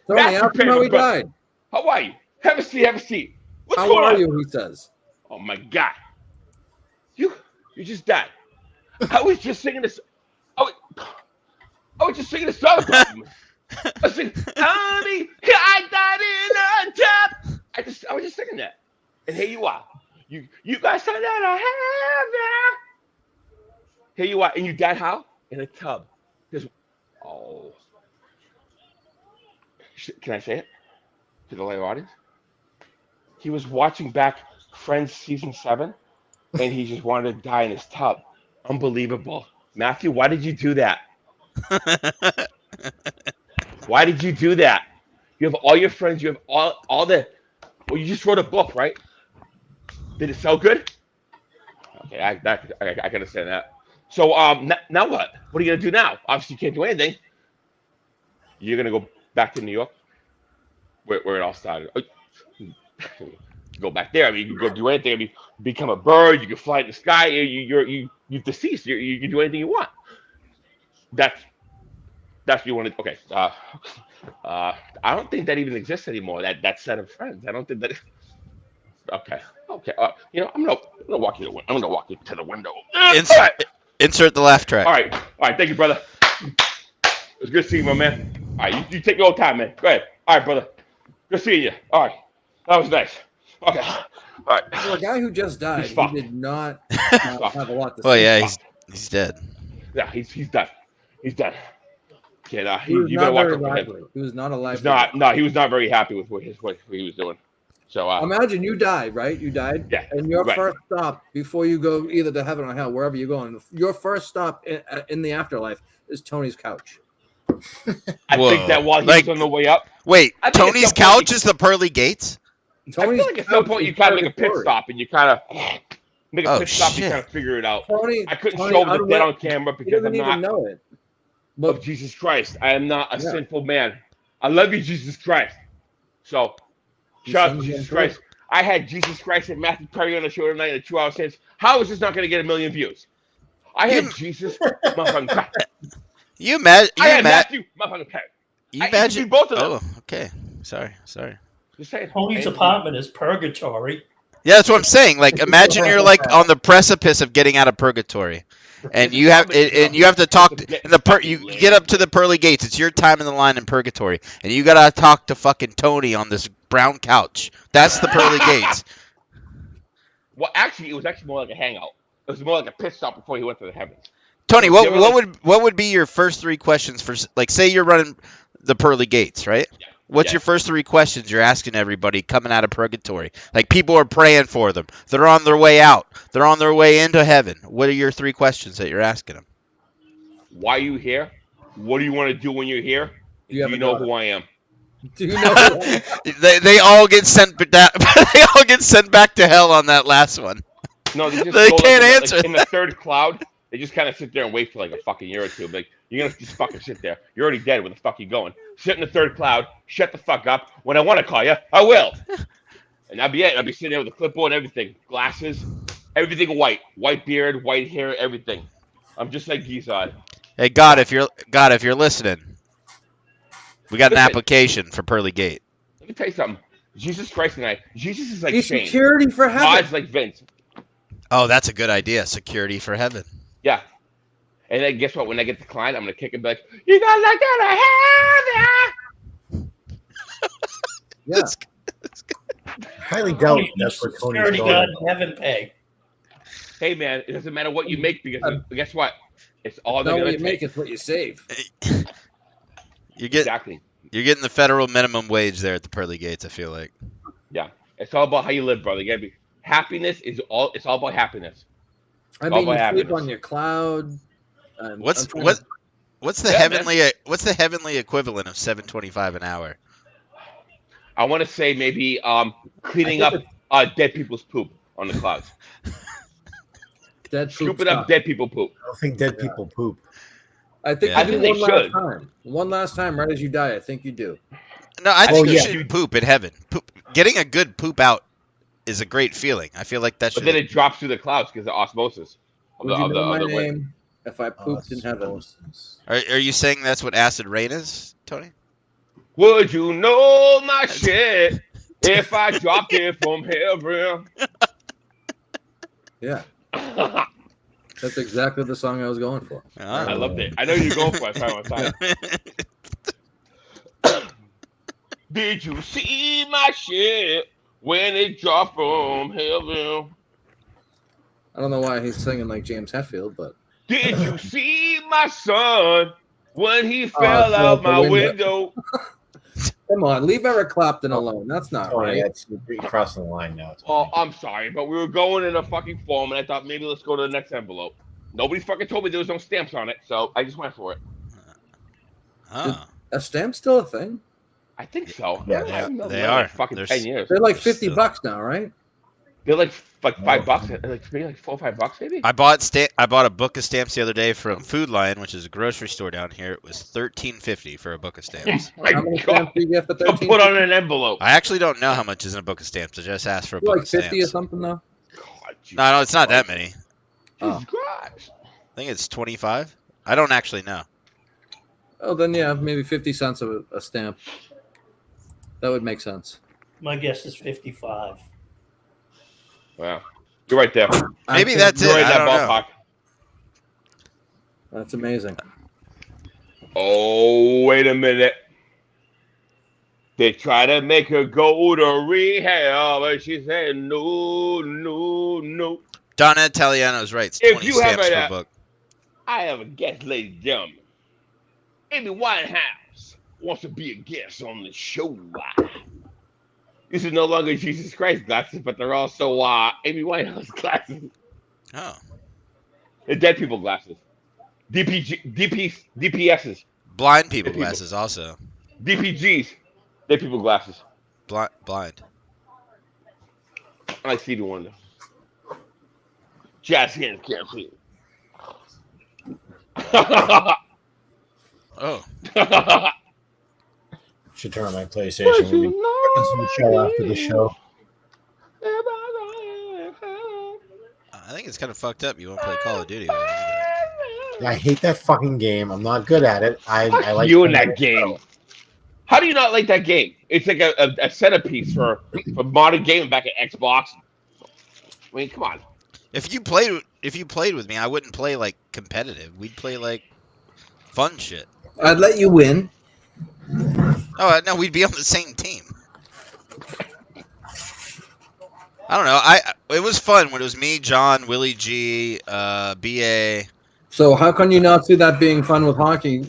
Tony, Matthew ask him Perry, how he brother. died. How are you? Have a seat, have a seat. What's How going are on? you, he says. Oh my God. You just died. I was just singing this. I was just singing a song about you. I was singing, honey, I died in a tub. I was just singing that. And here you are. You guys said that I have that. Here you are. And you died how? In a tub. Oh. Can I say it to the live audience? He was watching back Friends season 7, and he just wanted to die in his tub. Unbelievable. Matthew, why did you do that? Why did you do that? You have all your friends. You have all the. Well, you just wrote a book, right? Did it sell good? Okay, I can understand that. So now what? What are you gonna do now? Obviously, you can't do anything. You're gonna go back to New York, where it all started. Go back there. I mean, you can go do anything. I mean, become a bird. You can fly in the sky. You're deceased. You can do anything you want. That's what you want to. Okay. I don't think that even exists anymore. That set of friends. I don't think that. Okay. I'm gonna walk you. I'm gonna walk you to the window. Insert the laugh track. All right. Thank you, brother. It was good seeing you, my man. All right. You take your own time, man. Go ahead. All right, brother. Good seeing you. All right. That was nice. Okay. All right. For a guy who just died, He's he fucked. did not have a lot to say. Well, yeah, he's dead. Yeah, he's done. He's done. Yeah, He was you not gotta walk very up with him. lively. He was not a lively. He's not. No, he was not very happy with what he was doing. So Imagine you died, right? You died. Yeah, And your right. first stop before you go either to heaven or hell, wherever you're going, your first stop in the afterlife is Tony's couch. I Whoa. think that while he Like- was on the way up, Wait, I think at Tony's some point couch is the pearly gates? I feel like at some point you kind of make a pit stop and you kind of make a Oh, pit stop. You shit. kind of figure it out. Tony, I couldn't Tony, show the I'm dead not- on camera He because doesn't I'm even not know it. of But Jesus Christ. I am not a Yeah. sinful man. I love you, Jesus Christ. So, shout out to sons Jesus and Christ. I had Jesus Christ and Matthew Perry on the show tonight in 2 hours since. How is this not going to get 1 million views? I had Jesus motherfucking Christ. You imagine? I had Matthew motherfucking Perry. You I imagine? interviewed both of them. Oh, okay. Sorry. Just saying. Tony's And- apartment is purgatory. Yeah, that's what I'm saying. Like, imagine you're like on the precipice of getting out of purgatory, and you have to talk. You get up to the pearly gates. It's your time in the line in purgatory, and you gotta talk to fucking Tony on this brown couch. That's the pearly gates. Well, actually, it was actually more like a hangout. It was more like a pit stop before he went to the heavens. Tony, what would be your first 3 questions for, like, say you're running the pearly gates, right? Yeah. What's your first 3 questions you're asking everybody coming out of purgatory? Like, people are praying for them. They're on their way out. They're on their way into heaven. What are your 3 questions that you're asking them? Why are you here? What do you want to do when you're here? Do you know who I am? Do you know? They all get sent back. They all get sent back to hell on that last one. No, they can't answer. Like, in the third cloud, they just kind of sit there and wait for like a fucking year or two. Like, you're gonna just fucking sit there. You're already dead. Where the fuck you going? Sit in the third cloud. Shut the fuck up. When I want to call you, I will. And that'd be it. I'd be sitting there with a clipboard and everything, glasses, everything white, white beard, white hair, everything. I'm just like Gizod. Hey, God, if you're listening, we got an application for Pearly Gate. Let me tell you something. Jesus Christ and Jesus is like He's Shane. security for heaven. God's like Vince. Oh, that's a good idea. Security for heaven. Yeah. And then guess what? When I get the client, I'm gonna kick him back. You got like that heaven. Yeah. Highly doubt that's what Tony's Security going. guard in heaven pay. Hey man, it doesn't matter what you make because guess what? It's all they're Not gonna what you make, take. it's what you save. Exactly. You're getting the federal minimum wage there at the Pearly Gates, I feel like. Yeah. It's all about how you live, brother. You gotta be happiness is all it's all about happiness. I mean, you happiness. sleep on your cloud. What's the heavenly equivalent of $7.25 an hour? I wanna say maybe cleaning up dead people's poop on the clouds. Dead poop Scooping up stuff. dead people poop. I don't think dead people poop. I think Yeah. you do I think one they last should. time. One last time, right as you die. I think you do. No, I think you yeah. should poop in heaven. Getting a good poop out is a great feeling. I feel like that But should. then it drops through the clouds because of osmosis. Would you know my name if I pooped in heaven? Are you saying that's what acid rain is, Tony? Would you know my shit if I dropped it from heaven? Yeah, that's exactly the song I was going for. I loved it. I know you're going for it. Time. Did you see my shit when it dropped from heaven? I don't know why he's singing like James Hetfield, but Did you see my son when he fell out my window? come on, leave Eric Clapton alone. That's not Oh, right. yeah, you're crossing the line now. Oh, I'm sorry, but we were going in a fucking form, and I thought maybe let's go to the next envelope. Nobody fucking told me there was no stamps on it, so I just went for it. Oh. A stamp's still a thing. I think so. Yeah, I haven't done they that in are. like fucking They're 10 years. They're like $50 Still. now, right? They're like $5, like maybe like $4 or $5 maybe. I bought a book of stamps the other day from Food Lion, which is a grocery store down here. It was $13.50 for a book of stamps. My How many God. stamps do you get for To 13? put on an envelope. I actually don't know how much is in a book of stamps. I just asked for a book Like of 50 or stamps. something though. God, Jesus No, it's not that many. Jesus Christ. I think it's 25. I don't actually know. Oh, then yeah, maybe 50 cents a stamp. That would make sense. My guess is 55. Wow. You're right there. Maybe I that's think You're it. right in I that don't know. ballpark. That's amazing. Oh, wait a minute. They try to make her go to rehab, but she said no, no, no. Donna Italiano's right. It's If 20 you have stamps a- per book. I have a guest, ladies and gentlemen. Amy Winehouse wants to be a guest on the show. This is no longer Jesus Christ glasses, but they're also Amy Winehouse glasses. Oh. They're dead people glasses. DPSs. Blind people Dead people. glasses also. DPGs. Dead people glasses. Blind. I like Stevie Wonder. Jazz hands can't see. Oh. Should turn on my PlayStation. We'll be some show after the show. I think it's kind of fucked up. You won't play Call of Duty with it. I hate that fucking game. I'm not good at it. I like you in that game. How do you not like that game? It's like a centerpiece for modern gaming back at Xbox, I mean, come on. If you played with me, I wouldn't play like competitive. We'd play like fun shit. I'd let you win. Oh no, we'd be on the same team. I don't know. It was fun when it was me, John, Willie G, BA. So how can you not see that being fun with hockey?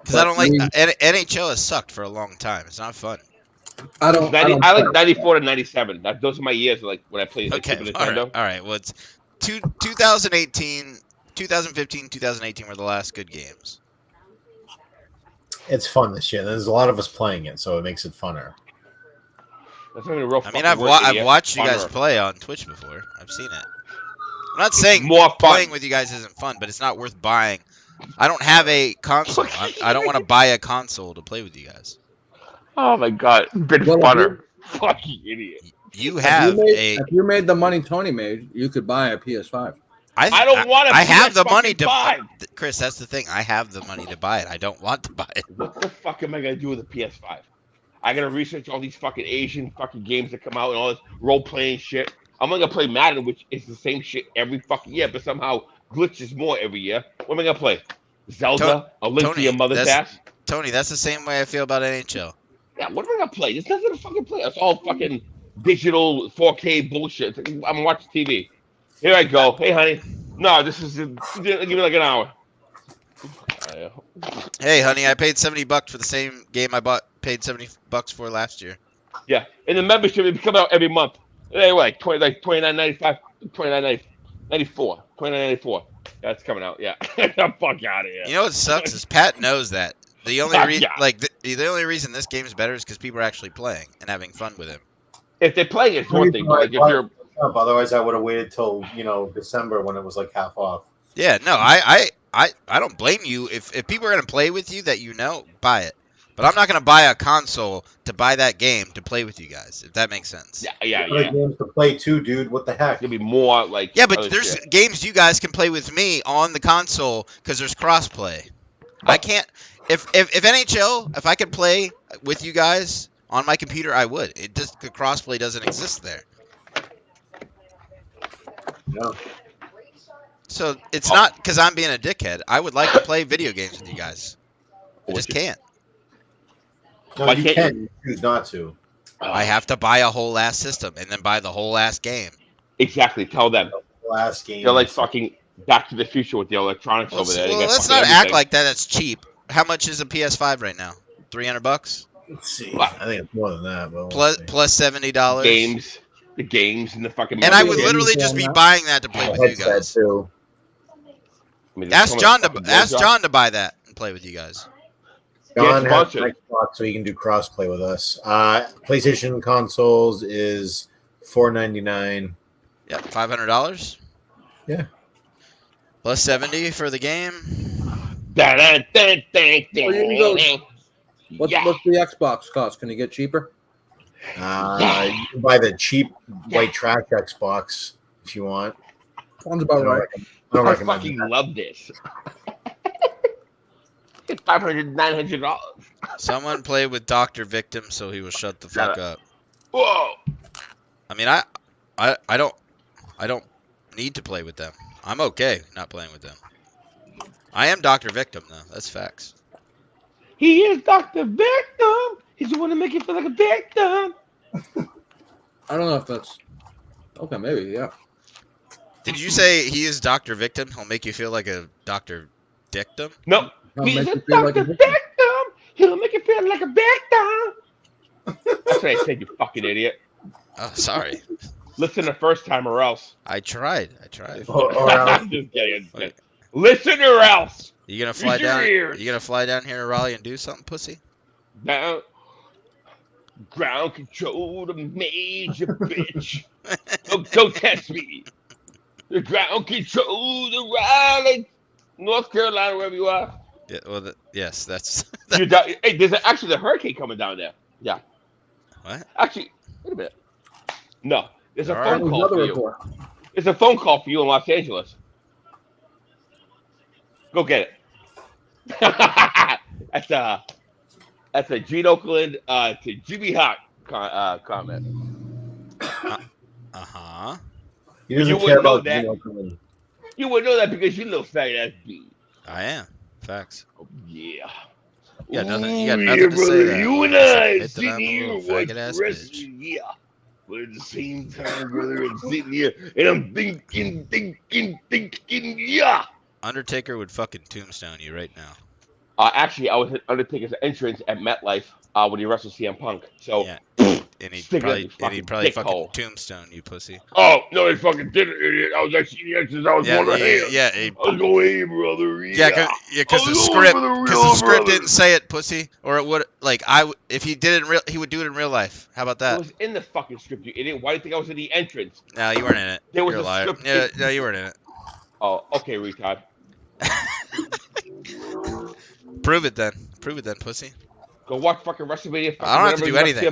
Because I don't like NHL has sucked for a long time. It's not fun. I don't. I like 94 to 97. Those are my years. Like when I played Okay, Super all Nintendo. right. Well, it's 2018, 2015, 2018 were the last good games. It's fun this year. There's a lot of us playing it, so it makes it funner. That's not even a real I mean, fucking word, I've idiot. watched you guys Funner. play on Twitch before. I've seen it. I'm not saying More fun. playing with you guys isn't fun, but it's not worth buying. I don't have a console. I don't want to buy a console to play with you guys. Oh my god, been Well, funner. Fucking idiot. You have If you made the money Tony made, you could buy a PS5. I don't want to. I have the money to buy. Chris, that's the thing. I have the money to buy it. I don't want to buy it. What the fuck am I gonna do with a PS5? I gotta research all these fucking Asian fucking games that come out and all this role playing shit. I'm gonna play Madden, which is the same shit every fucking year, but somehow glitches more every year. What am I gonna play? Zelda? A Link to Your Mother's ass? Tony, that's the same way I feel about NHL. Yeah, what am I gonna play? There's nothing to fucking play. It's all fucking digital 4K bullshit. I'm watching TV. Here I go. Hey, honey. No, this is. Give me like an hour. Hey, honey, I paid $70 for the same game I paid $70 for last year. Yeah, and the membership it come out every month. Anyway, $29.95, $29.94, $29.94. That's coming out. Yeah, get the fuck out of here. You know what sucks is Pat knows that the only reason, the only reason this game is better is because people are actually playing and having fun with him. If they play, it's one thing. But like if you're Otherwise, I would have waited till December when it was like half off. Yeah, no, I don't blame you. If people are gonna play with you that you know, buy it. But I'm not gonna buy a console to buy that game to play with you guys. If that makes sense. yeah. Games to play too, dude. What the heck? It'll be more like Yeah, but there's games you guys can play with me on the console because there's crossplay. I can't. If NHL, if I could play with you guys on my computer, I would. It just the crossplay doesn't exist there. No. So it's not because I'm being a dickhead. I would like to play video games with you guys. I just can't. No, Why you can't can. You choose not to. I have to buy a whole ass system and then buy the whole ass game. Exactly. Tell them. Last game. They're like fucking Back to the Future with the electronics over there. They got let's fucking not act everything. like that. That's cheap. How much is a PS5 right now? $300 Let's see. I think it's more than that. But plus $70. Games, the games, and the fucking. And I would games. literally just be buying that to play with you headset guys. too. I mean, there's Ask so much John fucking ask games John to buy that and play with you guys. John Yeah, has sponsored. an Xbox, so he can do crossplay with us. PlayStation consoles is $499. Yep, $500. Yeah. Plus 70 for the game. What's the Xbox cost? Can you get cheaper? You can buy the cheap white trash Xbox if you want. Sounds about right. I don't I recommend fucking that. love this. It's $500, $900. Someone played with Dr. Victim, so he will shut the fuck up. Whoa. I mean, I don't need to play with them. I'm okay not playing with them. I am Dr. Victim though. That's facts. He is Dr. Victim. He's the one to make you feel like a victim. I don't know if that's okay. Maybe yeah. Did you say he is Dr. Victim? He'll make you feel like a Dr. Dictum? No. I'll He's make a you feel like Dr. a Victim. victim. He'll make you feel like a victim. That's what I said, you fucking idiot. Oh, sorry. Listen the first time or else. I tried. I'm just kidding. Listen or else. You gonna fly Use your down? ears. You gonna fly down here to Raleigh and do something, pussy? Now, ground control the major bitch. Don't test me. The ground control the Raleigh, North Carolina, wherever you are. Yeah. Well, yes, that's. Hey, there's actually a hurricane coming down there. Yeah. What? Actually, wait a minute. No, there's a All phone right. call Another for you. report. There's a phone call for you in Los Angeles. Go get it. That's a Gene Oakland to Jimmy Hart comment. Uh-huh. He doesn't You care wouldn't know about that. being open. You wouldn't know that because you little fat ass B. I am. Facts. Oh, yeah. You got nothing. Ooh, You got yeah, nothing to say brother. that. You and Just I admit that sitting I'm a here little watching faggot ass bitch. wrestling, yeah. But at the same time, brother, I'm sitting here and I'm thinking, yeah. Undertaker would fucking tombstone you right now. Actually, I was at Undertaker's entrance at MetLife when he wrestled CM Punk. So, Yeah. And he'd stick it up probably, your fucking fucking dickhole. tombstone you, pussy. Oh, no, he fucking did it, idiot. I was actually the entrance. I was Yeah, one of the hands. yeah. I was going, hey, brother. Yeah, because the script didn't say it, pussy. Or it would if he did it in real, he would do it in real life. How about It that? was in the fucking script, you idiot. Why do you think I was in the entrance? No, you weren't in it. There was You're a a liar. script. Yeah, no, you weren't in it. Oh, okay, retard. Prove it then, pussy. Go watch fucking WrestleMania. I don't have to do anything. I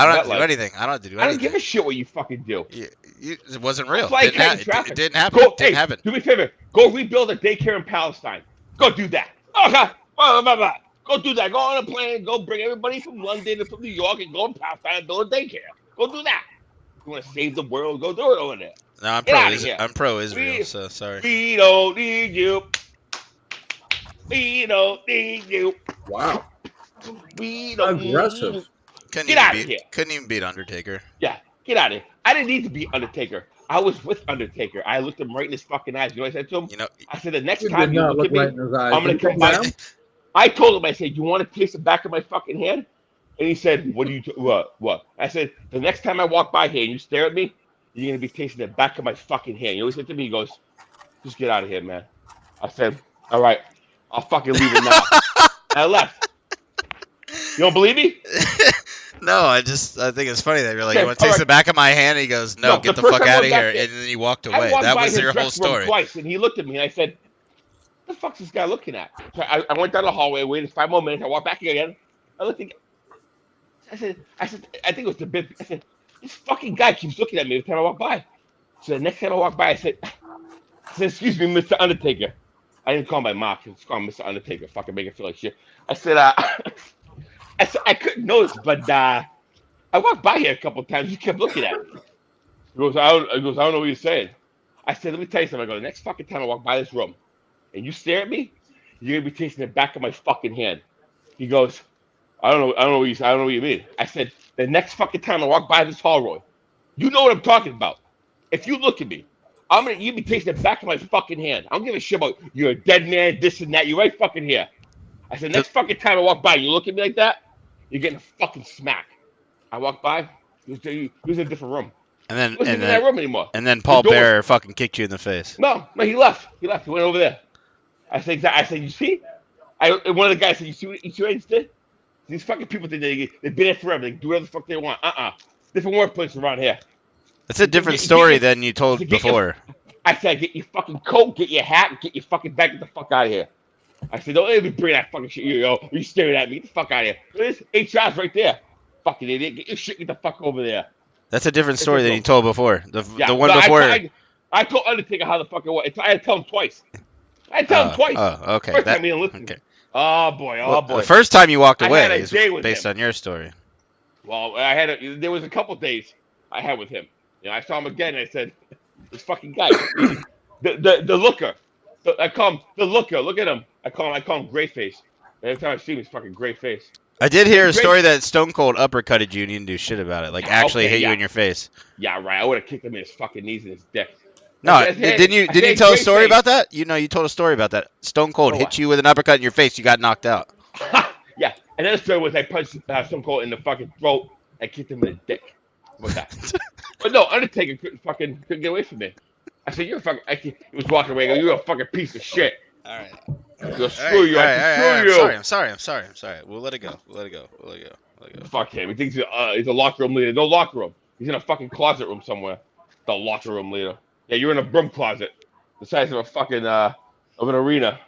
don't have to do anything. I don't have to do anything. I don't give a shit what you fucking do. It wasn't real. That's why I Didn't can't it didn't happen. Go, It didn't happen. Do me a favor. Go rebuild a daycare in Palestine. Go do that. Okay. Go do that. Go on a plane. Go bring everybody from London and from New York and go to Palestine and build a daycare. Go do that. You want to save the world? Go do it over there. No, I'm pro Israel, so sorry. We don't need you. We don't need you. Wow. We don't Aggressive. need you. Couldn't Get even out of beat, here. Couldn't even beat Undertaker. Yeah, get out of here. I didn't need to be Undertaker. I was with Undertaker. I looked him right in his fucking eyes. You know what I said to him? You know, I said, the next You time did you not look look at me, right in his eyes. I'm going Did to you come come back. down? I told him, I said, you want to taste the back of my fucking hand? And he said, what do you, what? I said, the next time I walk by here and you stare at me, you're going to be tasting the back of my fucking hand. You know what he said to me? He goes, just get out of here, man. I said, all right, I'll fucking leave it now. And I left. You don't believe me? No, I think it's funny that you're like, Okay, you want to taste alright. the back of my hand? He goes, no, No, get the the first fuck time I out of went back here. there, And then you walked I away. walked That by was his your whole dressing room story. twice, and he looked at me, and I said, what the fuck's this guy looking at? So I went down the hallway, waited 5 more minutes, I walked back again. I looked again. I said, I think it was the bit. I said, this fucking guy keeps looking at me every time I walk by. So the next time I walk by, I said, excuse me, Mr. Undertaker. I didn't call him by Mark. I just called him Mr. Undertaker. Fucking make it feel like shit. I said, I couldn't notice, but I walked by here a couple of times. He kept looking at me. He goes, I don't know what you're saying. I said, let me tell you something. I go, the next fucking time I walk by this room and you stare at me, you're gonna be tasting the back of my fucking hand. He goes, I don't know what you mean. I said, the next fucking time I walk by this hall, Roy, you know what I'm talking about. If you look at me, you be tasting the back of my fucking hand. I don't give a shit about you're a dead man, this and that. You're right fucking here. I said, next fucking time I walk by, you look at me like that, you're getting a fucking smack. I walked by, he was in a different room. And He wasn't even in that room anymore. then Paul The door- Bearer fucking kicked you in the face. No, he left. He went over there. I said, you see? One of the guys said, you see what he did? These fucking people think they've been there forever. They can do whatever the fuck they want. Different workplace around here. That's a different story than you told Get your- before. I said, get your fucking coat, get your hat, get your fucking bag, get the fuck out of here. I said, don't even bring that fucking shit. You staring at me. Get the fuck out of here. This HR's right there. Fucking idiot. Get your shit, get the fuck over there. That's a different story than you told before. The one no, before. I told Undertaker how the fuck it was. I had to tell him twice. Oh, okay. First time he didn't listen. Okay. Oh boy. The first time you walked I away had a is day with based him. on your story. Well, there was a couple days I had with him. I saw him again and I said, this fucking guy, the looker. I call him the looker. Look at him. I call him gray face. Every time I see him, he's fucking gray face. I did hear a Great. story that Stone Cold uppercutted you and you didn't do shit about it. Like actually Okay, hit you yeah. in your face. Yeah, right. I would have kicked him in his fucking knees and his dick. No, didn't you tell a story about that? You told a story about that. Stone Cold hit you with an uppercut in your face. You got knocked out. Yeah, and then the story was I punched Stone Cold in the fucking throat and kicked him in the dick. What's that? But no, Undertaker couldn't get away from me. I said, you're a fucking. He was walking away. You're a fucking piece of shit. All right. Screw you. Screw you. I'm sorry. We'll let it go. Fuck him. He thinks he's a locker room leader. No locker room. He's in a fucking closet room somewhere. The locker room leader. Yeah, you're in a broom closet, the size of a fucking of an arena.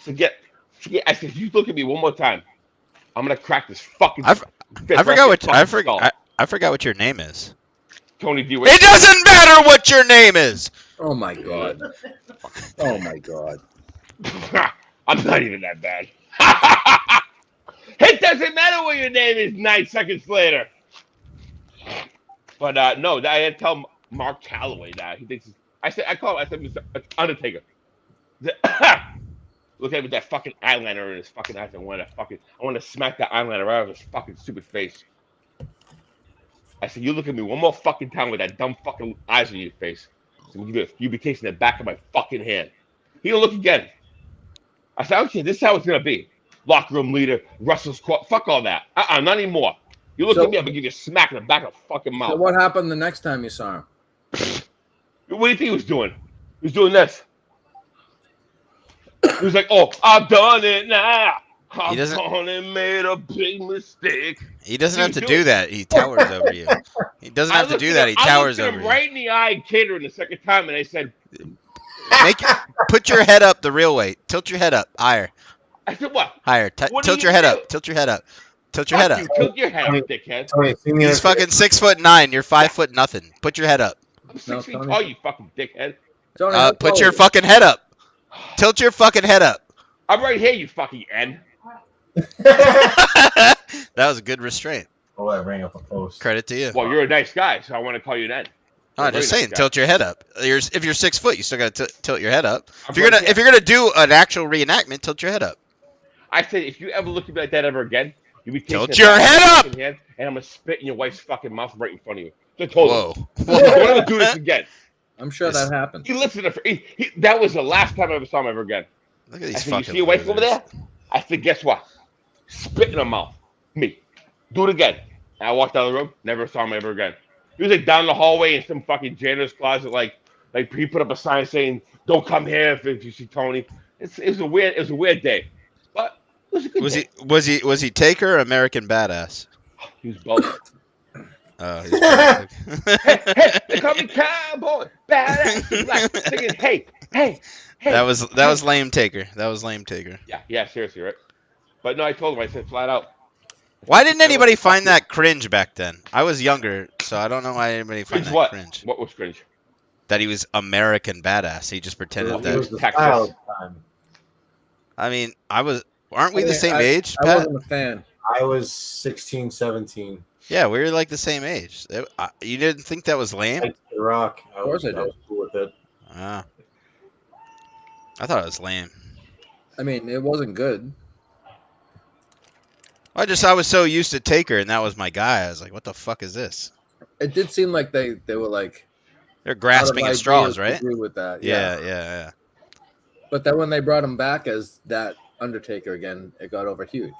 Forget. I said, if you look at me one more time, I'm gonna crack this fucking. I forgot what your name is. Tony D. It doesn't matter what your name is. Oh my god. Oh my god. I'm not even that bad. It doesn't matter what your name is 9 seconds later. But no, I had to tell him Mark Calloway now. He thinks I call him. I said, Mr. Undertaker. Look at him with that fucking eyeliner in his fucking eyes. I want to smack that eyeliner out of his fucking stupid face. I said, you look at me one more fucking time with that dumb fucking eyes in your face. So you be tasting the back of my fucking hand. He don't look again. I said, okay, this is how it's gonna be. Locker room leader, Russell's court. Fuck all that. Not anymore. You look at me, I'm gonna give you a smack in the back of the fucking mouth. So what happened the next time you saw him? What do you think he was doing? He was doing this. He was like, "Oh, I've done it now. I've done it, made a big mistake." He doesn't have to do that. He towers over you. He doesn't have to do that. He towers over you. I looked him right in the eye, catering the second time, and I said, Put your head up the real way. Tilt your head up higher. I said, what? Higher. Tilt your head up. Tilt your head up. Tilt your head up. Tilt your head up, dickhead. He's fucking 6'9". You're 5 foot nothing. Put your head up. I'm 6 feet tall, you fucking dickhead. Put your fucking head up. Tilt your fucking head up. I'm right here, you fucking N. That was a good restraint. Oh, I rang up a post. Credit to you. Well, you're a nice guy, so I want to call you an N. I'm just saying, tilt your head up. If you're 6 foot, you still got to tilt your head up. If you're gonna do an actual reenactment, tilt your head up. I said, if you ever look at me like that ever again, you be tilt your head up, and I'm gonna spit in your wife's fucking mouth right in front of you. Just hold Whoa! Don't ever do this again. I'm sure that happened. He listened to that was the last time I ever saw him ever again. Look at these fucking. fucking. You see your wife over there? I said, guess what? Spit in her mouth. Me. Do it again. And I walked out of the room. Never saw him ever again. He was like down the hallway in some fucking janitor's closet. Like he put up a sign saying, "Don't come here if you see Tony." It was a weird day, but it was a good day. Was he Taker or American Badass? He was both. Oh, he's hey, they call me Cowboy Badass Black, singing, hey. That was lame Taker. That was lame Taker. Yeah, seriously, right? But no, I told him. I said flat out. Why didn't anybody find that cringe back then? I was younger, so I don't know why anybody found that cringe. What was cringe? That he was American Badass. He just pretended that. It was the style time. I mean, aren't we the same age, Pat? I wasn't a fan. I was 16, 17. Yeah, we were like the same age. You didn't think that was lame? I The Rock. Of course I did. was cool with it. I thought it was lame. I mean, it wasn't good. I was so used to Taker, and that was my guy. I was like, what the fuck is this? It did seem like they were like they're grasping at straws, right? Agree with that. Yeah. But then when they brought him back as that Undertaker again, it got over huge.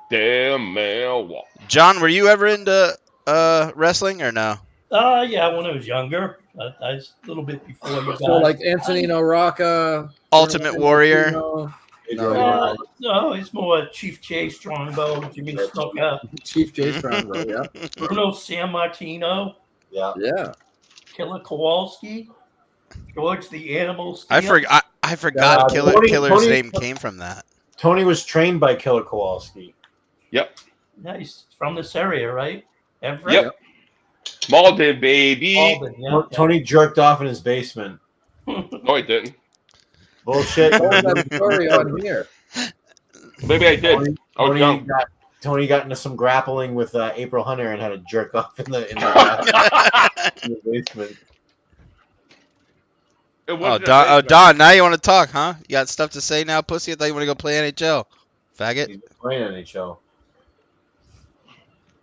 Damn man. John, were you ever into wrestling or no? Yeah, when I was younger. I was a little bit before you guys. So like Antonino Rocca, Ultimate Warrior. No, it's more Chief J Strongbow, Jimmy Snuka, Chief J Strongbow, yeah. Bruno Sammartino, Yeah. Killer Kowalski, George the Animal Steele. I forgot Killer's name came from that. Tony was trained by Killer Kowalski. Yep. Yeah, he's from this area, right? Everett? Yep. Malden, baby. Malden, yeah. Tony jerked off in his basement. No, I didn't. Bullshit. That story on here. Maybe I did. Tony got into some grappling with April Hunter and had to jerk off in the basement. Don, now you want to talk, huh? You got stuff to say now, pussy? I thought you want to go play NHL. Faggot. He's playing NHL.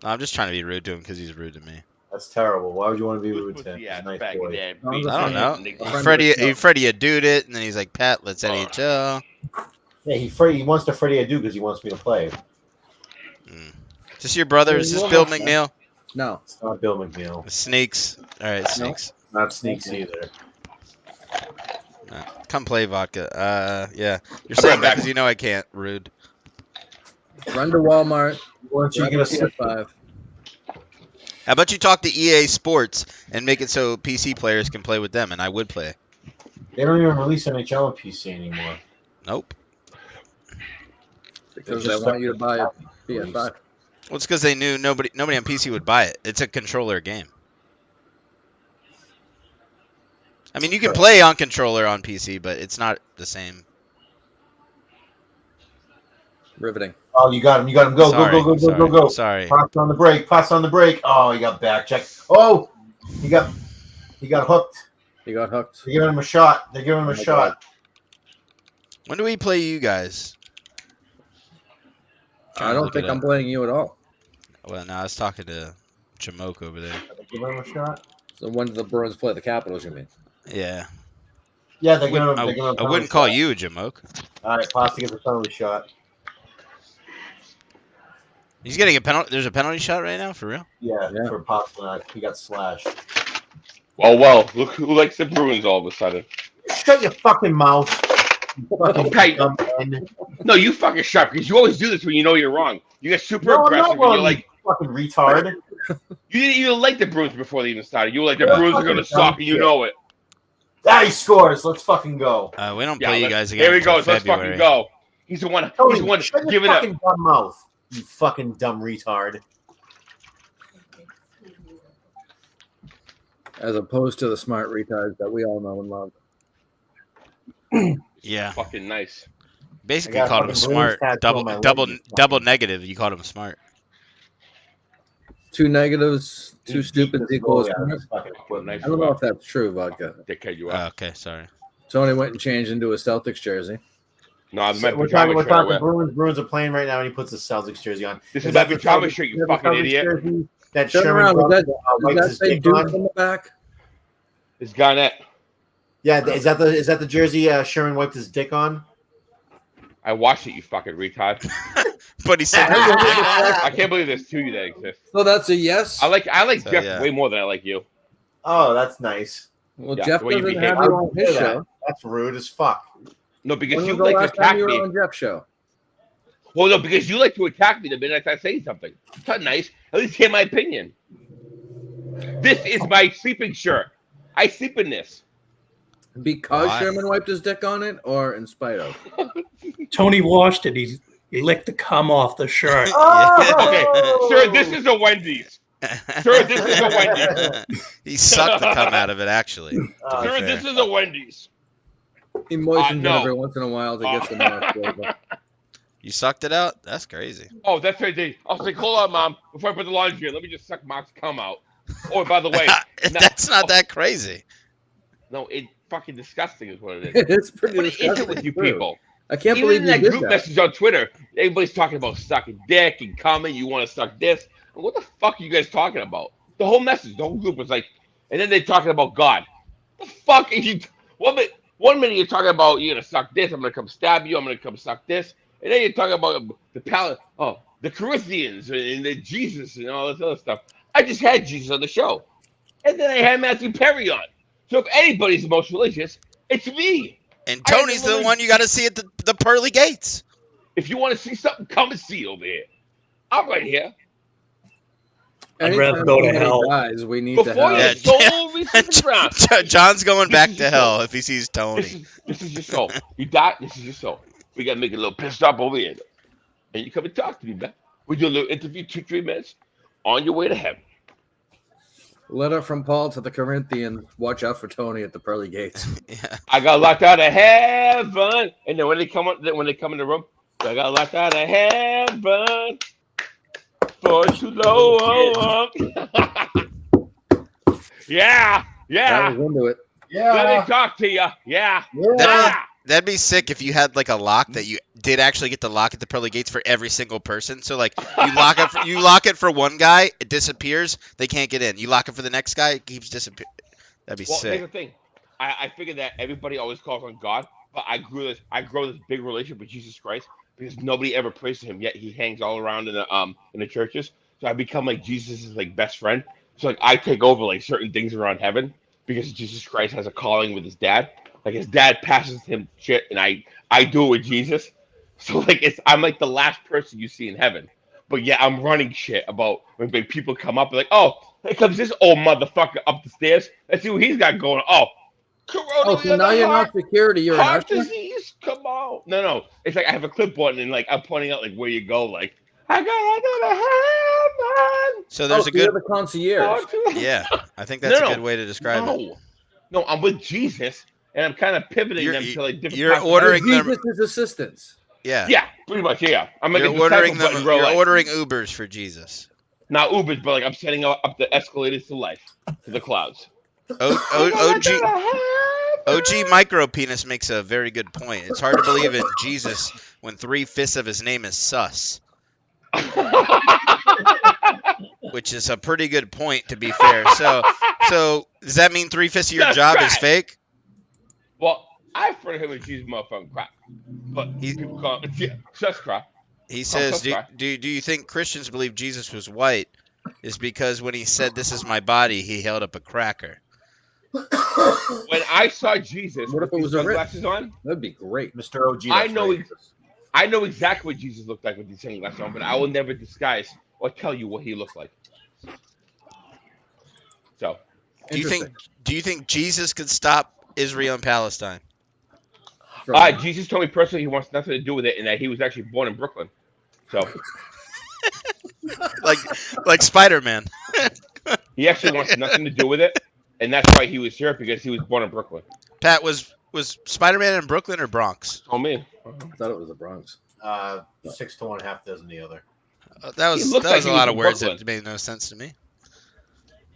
I'm just trying to be rude to him because he's rude to me. That's terrible. Why would you want to be rude to him? Yeah, Nice back boy. there. I don't know. Freddie you dude it, and then he's like, Pat, let's NHL. Yeah, he wants to Freddie Adu because he wants me to play. Is this your brother? Is this Bill McNeil? No. It's not Bill McNeil. Sneaks. All right, Sneaks. Not Sneaks either. No. Come play vodka. Yeah. You're saying that because you know I can't. Rude. Run to Walmart. Once you get a PS5. How about you talk to EA Sports and make it so PC players can play with them, and I would play. They don't even release NHL on PC anymore. Nope. Because they want you to buy a PS5. Well, it's because they knew nobody on PC would buy it. It's a controller game. I mean, you can play on controller on PC, but it's not the same. Riveting. Oh, you got him. Go, go. Sorry. Pass on the break. Oh, you got back check. Oh, you got. He got hooked. He got hooked. They're giving him a shot. They're giving him Oh a my shot. When do we play you guys? I don't think I'm playing you at all. Well, no, I was talking to Jamoke over there. They're giving him a shot. So when do the Bruins play the Capitals, you mean? Yeah. Yeah, they're giving him. I They're giving him a wouldn't penalty call shot. you a Jamoke. All right, Pasta gets a penalty shot. He's getting a penalty. There's a penalty shot right now, for real? Yeah, Yeah. for Pasta. He got slashed. Well, look who likes the Bruins all of a sudden. Shut your fucking mouth. You fucking Okay. dumb man. No, you fucking shut because you always do this when you know you're wrong. You get super No, I'm aggressive. not And you're wrong, like, you fucking retard. you didn't even like the Bruins before they even started. You were like, the Yeah, Bruins are fucking gonna dumb suck, and you shit. know it. Ah, he scores. Let's fucking go. We don't Yeah, play you let's- guys again. Here he until goes. Let's February. fucking go. He's the one. He's Tony, the one shut your giving up. fucking dumb mouth. You fucking dumb retard. As opposed to the smart retards that we all know and love. Yeah. Fucking nice. Basically I got called him fucking Bruins smart. tattoo on my leg. Double negative. You called him smart. 2 negatives, 2 You stupids beat equals. this goalie out of I his fucking equipment. Nice. don't know if that's true, Vodka. Dickhead, you Oh, are. okay, sorry. Tony went and changed into a Celtics jersey. No, I'm So my we're pajama talking shirt. I wear. Bruins. Bruins are playing right now, and he puts the Celtics jersey on. This is my that the pajama Celtics- shirt, you is that the fucking Celtics idiot. jersey that Turn Sherman around. brought, Does wipes that his say dick Duke on? on the back? It's Garnett. Yeah, is that the jersey Sherman wiped his dick on? I watched it, you fucking retard. But he said, I can't believe there's 2 that exist. So that's a yes. I like So, Jeff yeah. way more than I like you. Oh, that's nice. Well, Yeah, Jeff the way you doesn't behave. have you on his Say that. show. That's rude as fuck. No, because When you was the like last to time attack you were me. on Jeff's show? Well, no, because you like to attack me the minute I say something. It's not nice. At least hear my opinion. This is my sleeping shirt. I sleep in this. Because Why? Sherman wiped his dick on it, or in spite of? Tony washed it. He licked the cum off the shirt. Okay, sir, this is a Wendy's. Sir, this is a Wendy's. He sucked the cum out of it, actually. Oh, Sir, fair. this is a Wendy's. He moistens no. it every once in a while to get some more flavor. You sucked it out? That's crazy. Oh, that's right. I was like, hold on, Mom. Before I put the laundry in, let me just suck Mark's cum out. Oh, by the way, That's not that crazy. no, it's fucking disgusting is what it is. It's pretty What is disgusting. it with you True. people? I can't Even believe in you that did group that. message on Twitter, everybody's talking about sucking dick and coming. You want to suck this? What the fuck are you guys talking about? The whole message, the whole group was like, and then they're talking about God. The fuck are you? One minute you're talking about you're gonna suck this. I'm gonna come stab you. I'm gonna come suck this, and then you're talking about the Corinthians and the Jesus and all this other stuff. I just had Jesus on the show, and then I had Matthew Perry on. So if anybody's the most religious, it's me. And I Tony's the literally- one you got to see at the pearly gates. If you want to see something, come and see over here. I'm right here. I'd rather Anytime go to somebody hell. dies, we need to Before have. your soul reaches the ground. John's going This back is to your hell soul. if he sees Tony. This is your soul. You die, this is your soul. We got to make it a little pissed off over here. And you come and talk to me, man. We do a little interview, 2-3 minutes, on your way to heaven. Letter from Paul to the Corinthians. Watch out for Tony at the pearly gates. Yeah. I got locked out of heaven. And then when they come in the room, I got locked out of heaven. For too low. Yeah. I was into it. Let me Yeah. talk to you. Yeah. Yeah. That'd be sick if you had like a lock that you did actually get the lock at the pearly gates for every single person. So like you lock it for one guy, it disappears, they can't get in. You lock it for the next guy, it keeps disappearing. That'd be Well, here's sick. the thing. I figured that everybody always calls on God, but I grow this big relationship with Jesus Christ because nobody ever prays to him, yet he hangs all around in the churches. So I become like Jesus' like best friend. So like I take over like certain things around heaven because Jesus Christ has a calling with his dad. Like his dad passes him shit, and I do it with Jesus. So like I'm like the last person you see in heaven, but yeah, I'm running shit about when big people come up and like, oh, here comes this old motherfucker up the stairs. Let's see what he's got going. Oh, corona. Oh, so now you're not security. You're an heart usher? disease. Come on. No. It's like I have a clipboard and like I'm pointing out like where you go. Like I got to heaven. So there's Oh, a so you're good the concierge. yeah. I think that's No, a good way to describe it. No, I'm with Jesus, and I'm kind of pivoting You're- them to like different. you're parts of ordering life. them- Jesus' assistants. Yeah. Yeah, pretty much. Yeah, I'm like You're a ordering disciple, but them. in real You're life. ordering Ubers for Jesus. Not Ubers, but like I'm setting up the escalators to life, to the clouds. OG Micro Penis makes a very good point. It's hard to believe in Jesus when 3/5 of his name is sus. Which is a pretty good point, to be fair. So does that mean 3/5 of your That's job right. is fake? Well, I refer to him as Jesus motherfucking crap. But people call him sus crap. He says, sus crap. do you think Christians believe Jesus was white is because when he said, "This is my body," he held up a cracker? When I saw Jesus What if with it was these a rip? sunglasses on, That'd be great. Mr. OG. I that's know right. I know exactly what Jesus looked like with these sunglasses on, but I will never disguise or tell you what he looked like. So, Do you think Jesus could stop Israel and Palestine? Jesus told me personally he wants nothing to do with it, and that he was actually born in Brooklyn. So, like Spider-Man. he actually wants nothing to do with it, and that's why he was here, because he was born in Brooklyn. Pat, was Spider-Man in Brooklyn or Bronx? Oh me. I thought it was the Bronx. 6 to 1, half dozen the other. That was looked like a he lot was of in words Brooklyn. that made no sense to me.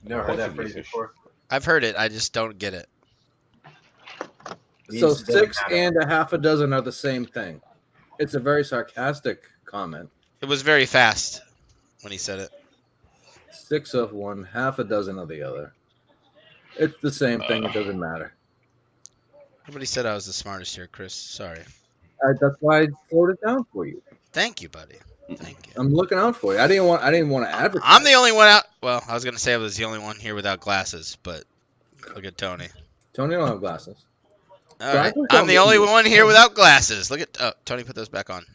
Never heard that phrase before. I've heard it. I just don't get it. So Means it doesn't 6 matter. and a half a dozen are the same thing. It's a very sarcastic comment. It was very fast when he said it. 6 of one, half a dozen of the other. It's the same thing. It doesn't matter. Nobody said I was the smartest here, Chris. Sorry. That's why I wrote it down for you. Thank you, buddy. Thank you. I'm looking out for you. I didn't want to advertise. I'm the only one out. Well, I was gonna say I was the only one here without glasses, but look at Tony. Tony don't have glasses. All right. Glasses I'm don't the get only you. one here without glasses. Look at Tony. Put those back on.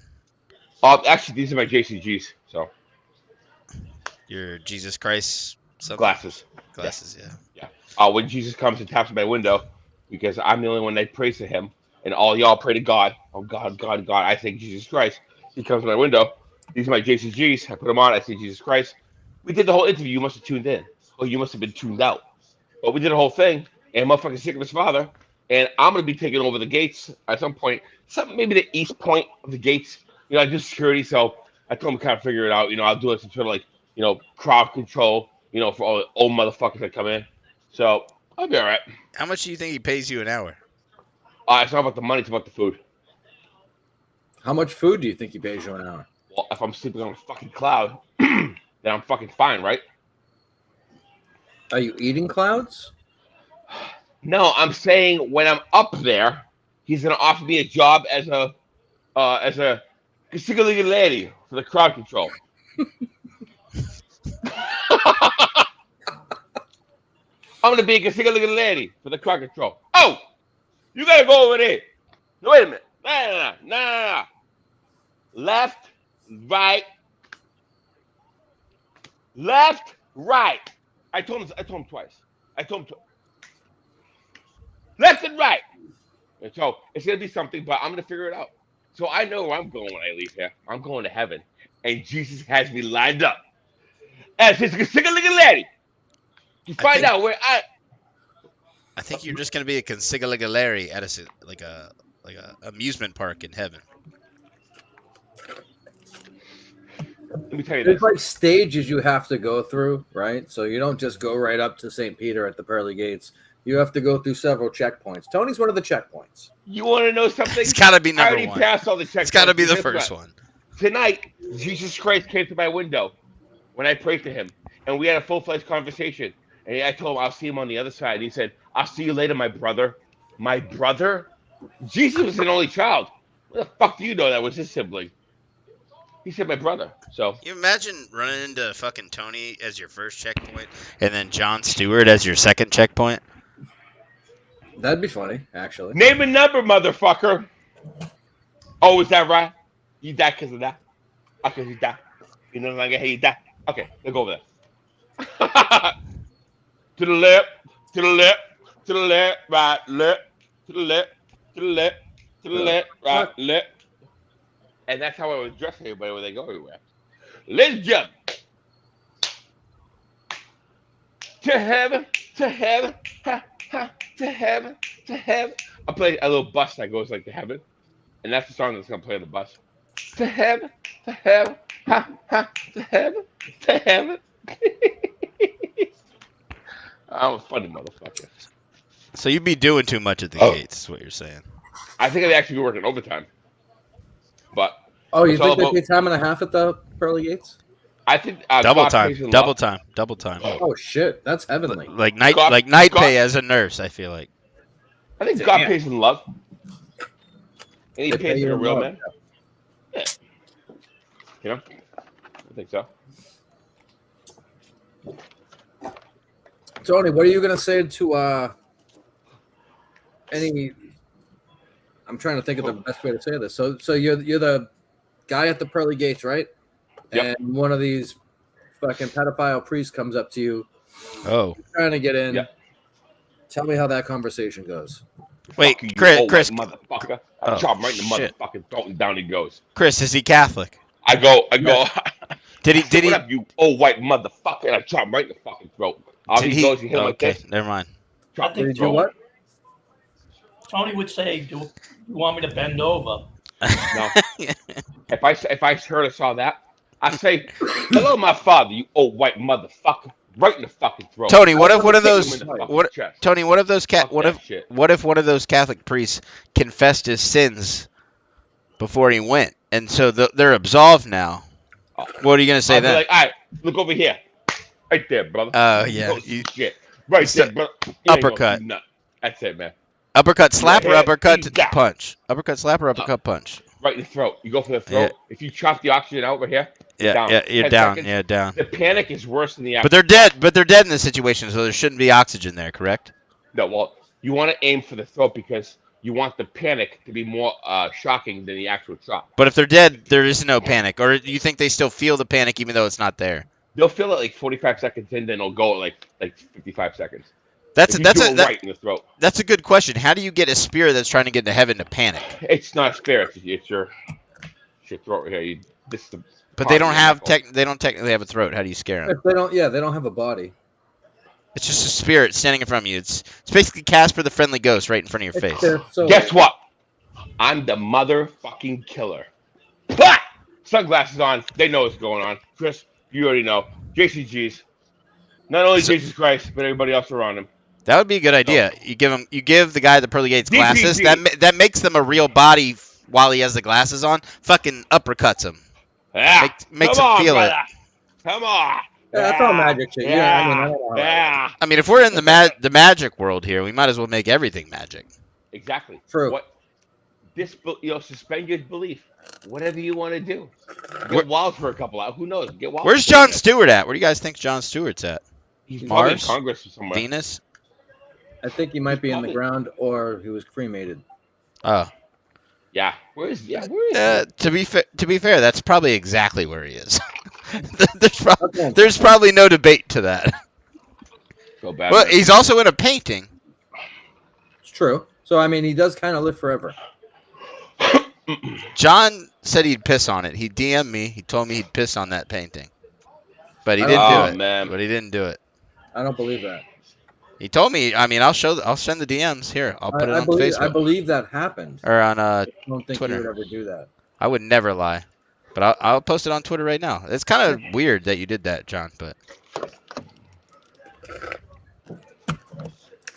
Actually, these are my JCGs. So Your Jesus Christ glasses. Glasses, yeah. When Jesus comes and taps my window, because I'm the only one that prays to him, and all y'all pray to God. Oh God, God, God! I say Jesus Christ. He comes to my window. These are my JCGs. I put them on. I say Jesus Christ. We did the whole interview. You must have tuned in, or you must have been tuned out. But we did the whole thing, and motherfucking sick of his father. And I'm gonna be taking over the gates at some point. Maybe the east point of the gates. I do security, so I told him to kind of figure it out. I'll do it some sort of like, crowd control. For all the old motherfuckers that come in. So I'll be all right. How much do you think he pays you an hour? It's not about the money; it's about the food. How much food do you think he pays you an hour? Well, if I'm sleeping on a fucking cloud, then I'm fucking fine, right? Are you eating clouds? No, I'm saying when I'm up there, he's gonna offer me a job as a single lady for the crowd control. I'm gonna be a single lady for the crowd control. Oh, you gotta go over there. No, wait a minute. No. Left, right. Left, right. I told him twice. Left and right. And so it's gonna be something, but I'm gonna figure it out. So I know where I'm going when I leave here. I'm going to heaven, and Jesus has me lined up as his single lady to find out where I think you're just gonna be a consigliere at a amusement park in heaven. Let me tell you There's this. like stages you have to go through, right? So you don't just go right up to St. Peter at the pearly gates. You have to go through several checkpoints. Tony's one of the checkpoints. You want to know something? It's gotta be I number already one. passed all the checkpoints. It's gotta be the Guess first what? one. Tonight, Jesus Christ came to my window when I prayed to him, and we had a full-fledged conversation. And I told him I'll see him on the other side. And he said, "I'll see you later, my brother." My brother? Jesus was an only child. What the fuck do you know that was his sibling? He said my brother. So You imagine running into fucking Tony as your first checkpoint, and then John Stewart as your second checkpoint. That'd be funny, actually. name a number, motherfucker. Oh, is that right? You died because of that? Okay, you died. You know how you died? Okay, let's go over there. To the left, to the left, to the left, right, left, to the left, to the left, to the left, right, left. And that's how I would address everybody when they go everywhere. Let's jump. To heaven, ha, ha, to heaven, to heaven. I'll play a little bus that goes like to heaven. And that's the song that's going to play on the bus. To heaven, ha, ha, to heaven, to heaven. I'm a funny motherfucker. So you'd be doing too much at the gates, is what you're saying. I think I'd actually be working overtime. But Oh, you it's all think they about- pay time and a half at the pearly gates? I think Double God time, pays in double love. time, double time. Oh shit, that's heavenly. Like night, Scott- like night Scott- pay as a nurse. I feel like. I think God Damn. pays in love. And he They pay pays you like a in real love. man. Yeah. You know? I think so. Tony, what are you gonna say to any? I'm trying to think of the best way to say this. So you're the guy at the pearly gates, right? Yep. And one of these fucking pedophile priests comes up to you, Oh, trying to get in. Yep. Tell me how that conversation goes. wait, Fuck you, Chris, old Chris, white motherfucker. Oh, I chop him right in the shit. motherfucking throat and down he goes. Chris, is he Catholic? I go. Did he? Did he? What up, you old white motherfucker? And I chop him right in the fucking throat. All Did he goes, he hit him like okay, this. never mind. Chop I think his Did you throat. what? Tony would say, "Do you want me to bend over?" No. If I heard or saw that, I say, "Hello, my father, you old white motherfucker!" Right in the fucking throat. Tony, what if one of Kick him those? in the fucking What? chest. Tony, what if those Fuck what that if? shit. What if one of those Catholic priests confessed his sins before he went, and so they're absolved now? What are you gonna say I'll be then? like, all right, look over here, right there, brother. Oh yeah, Oh, you, shit, right so- there, brother. You ain't gonna uppercut. do nothing. That's it, man. uppercut, slap, or Yeah, uppercut, he's down. punch. Uppercut, slap, or uppercut, punch. Right in the throat. You go for the throat. Yeah. If you chop the oxygen out over here, Yeah, down. yeah, you're 10 down. seconds. Yeah, down. the panic is worse than the. But they're dead. But they're dead in this situation, so there shouldn't be oxygen there. Correct? No, well, you want to aim for the throat because you want the panic to be more shocking than the actual chop. But if they're dead, there is no panic. Or do you think they still feel the panic even though it's not there? They'll feel it like 45 seconds in, then it'll go at like 55 seconds. That's If you that's do a it right in the throat. that's a good question. How do you get a spirit that's trying to get into heaven to panic? It's not fair. It's your throat right here. This is the But they part don't of have your knuckle. they don't technically have a throat. How do you scare them? If they don't, they don't have a body. It's just a spirit standing in front of you. It's basically Casper the Friendly Ghost right in front of your face. So Guess what? I'm the motherfucking killer. Bah! Sunglasses on. They know what's going on. Chris, you already know. JCG's. Not only So- Jesus Christ, but everybody else around him. That would be a good idea. You give the guy the pearly gates glasses. DPG. That makes them a real body while he has the glasses on. Fucking uppercuts him. Yeah. Makes Come him on, feel brother. it. Come on. Yeah, that's all magic shit. Yeah, I mean, I don't know how that Yeah. I mean, if we're in the magic world here, we might as well make everything magic. Exactly. True. What? Suspend your belief. Whatever you want to do. Where- Get wild for a couple hours. Who knows? Get wild. Where's for a Jon bit. Stewart at? Where do you guys think Jon Stewart's at? He's probably in Mars? Congress or somewhere. Venus? I think he might be in the Probably. ground or he was cremated. Oh. Yeah. Where is he? To be fair, that's probably exactly where he is. Okay. There's probably no debate to that. So bad. Well, man. he's also in a painting. It's true. So I mean, he does kind of live forever. John said he'd piss on it. He DM'd me. He told me he'd piss on that painting, but he didn't Oh, do it. man. But he didn't do it. I don't believe that. He told me. I mean, I'll send the DMs here. I'll put it on I Facebook believe that happened. or on. I don't think Twitter. he would ever do that. I would never lie, but I'll post it on Twitter right now. It's kind of weird that you did that, John. But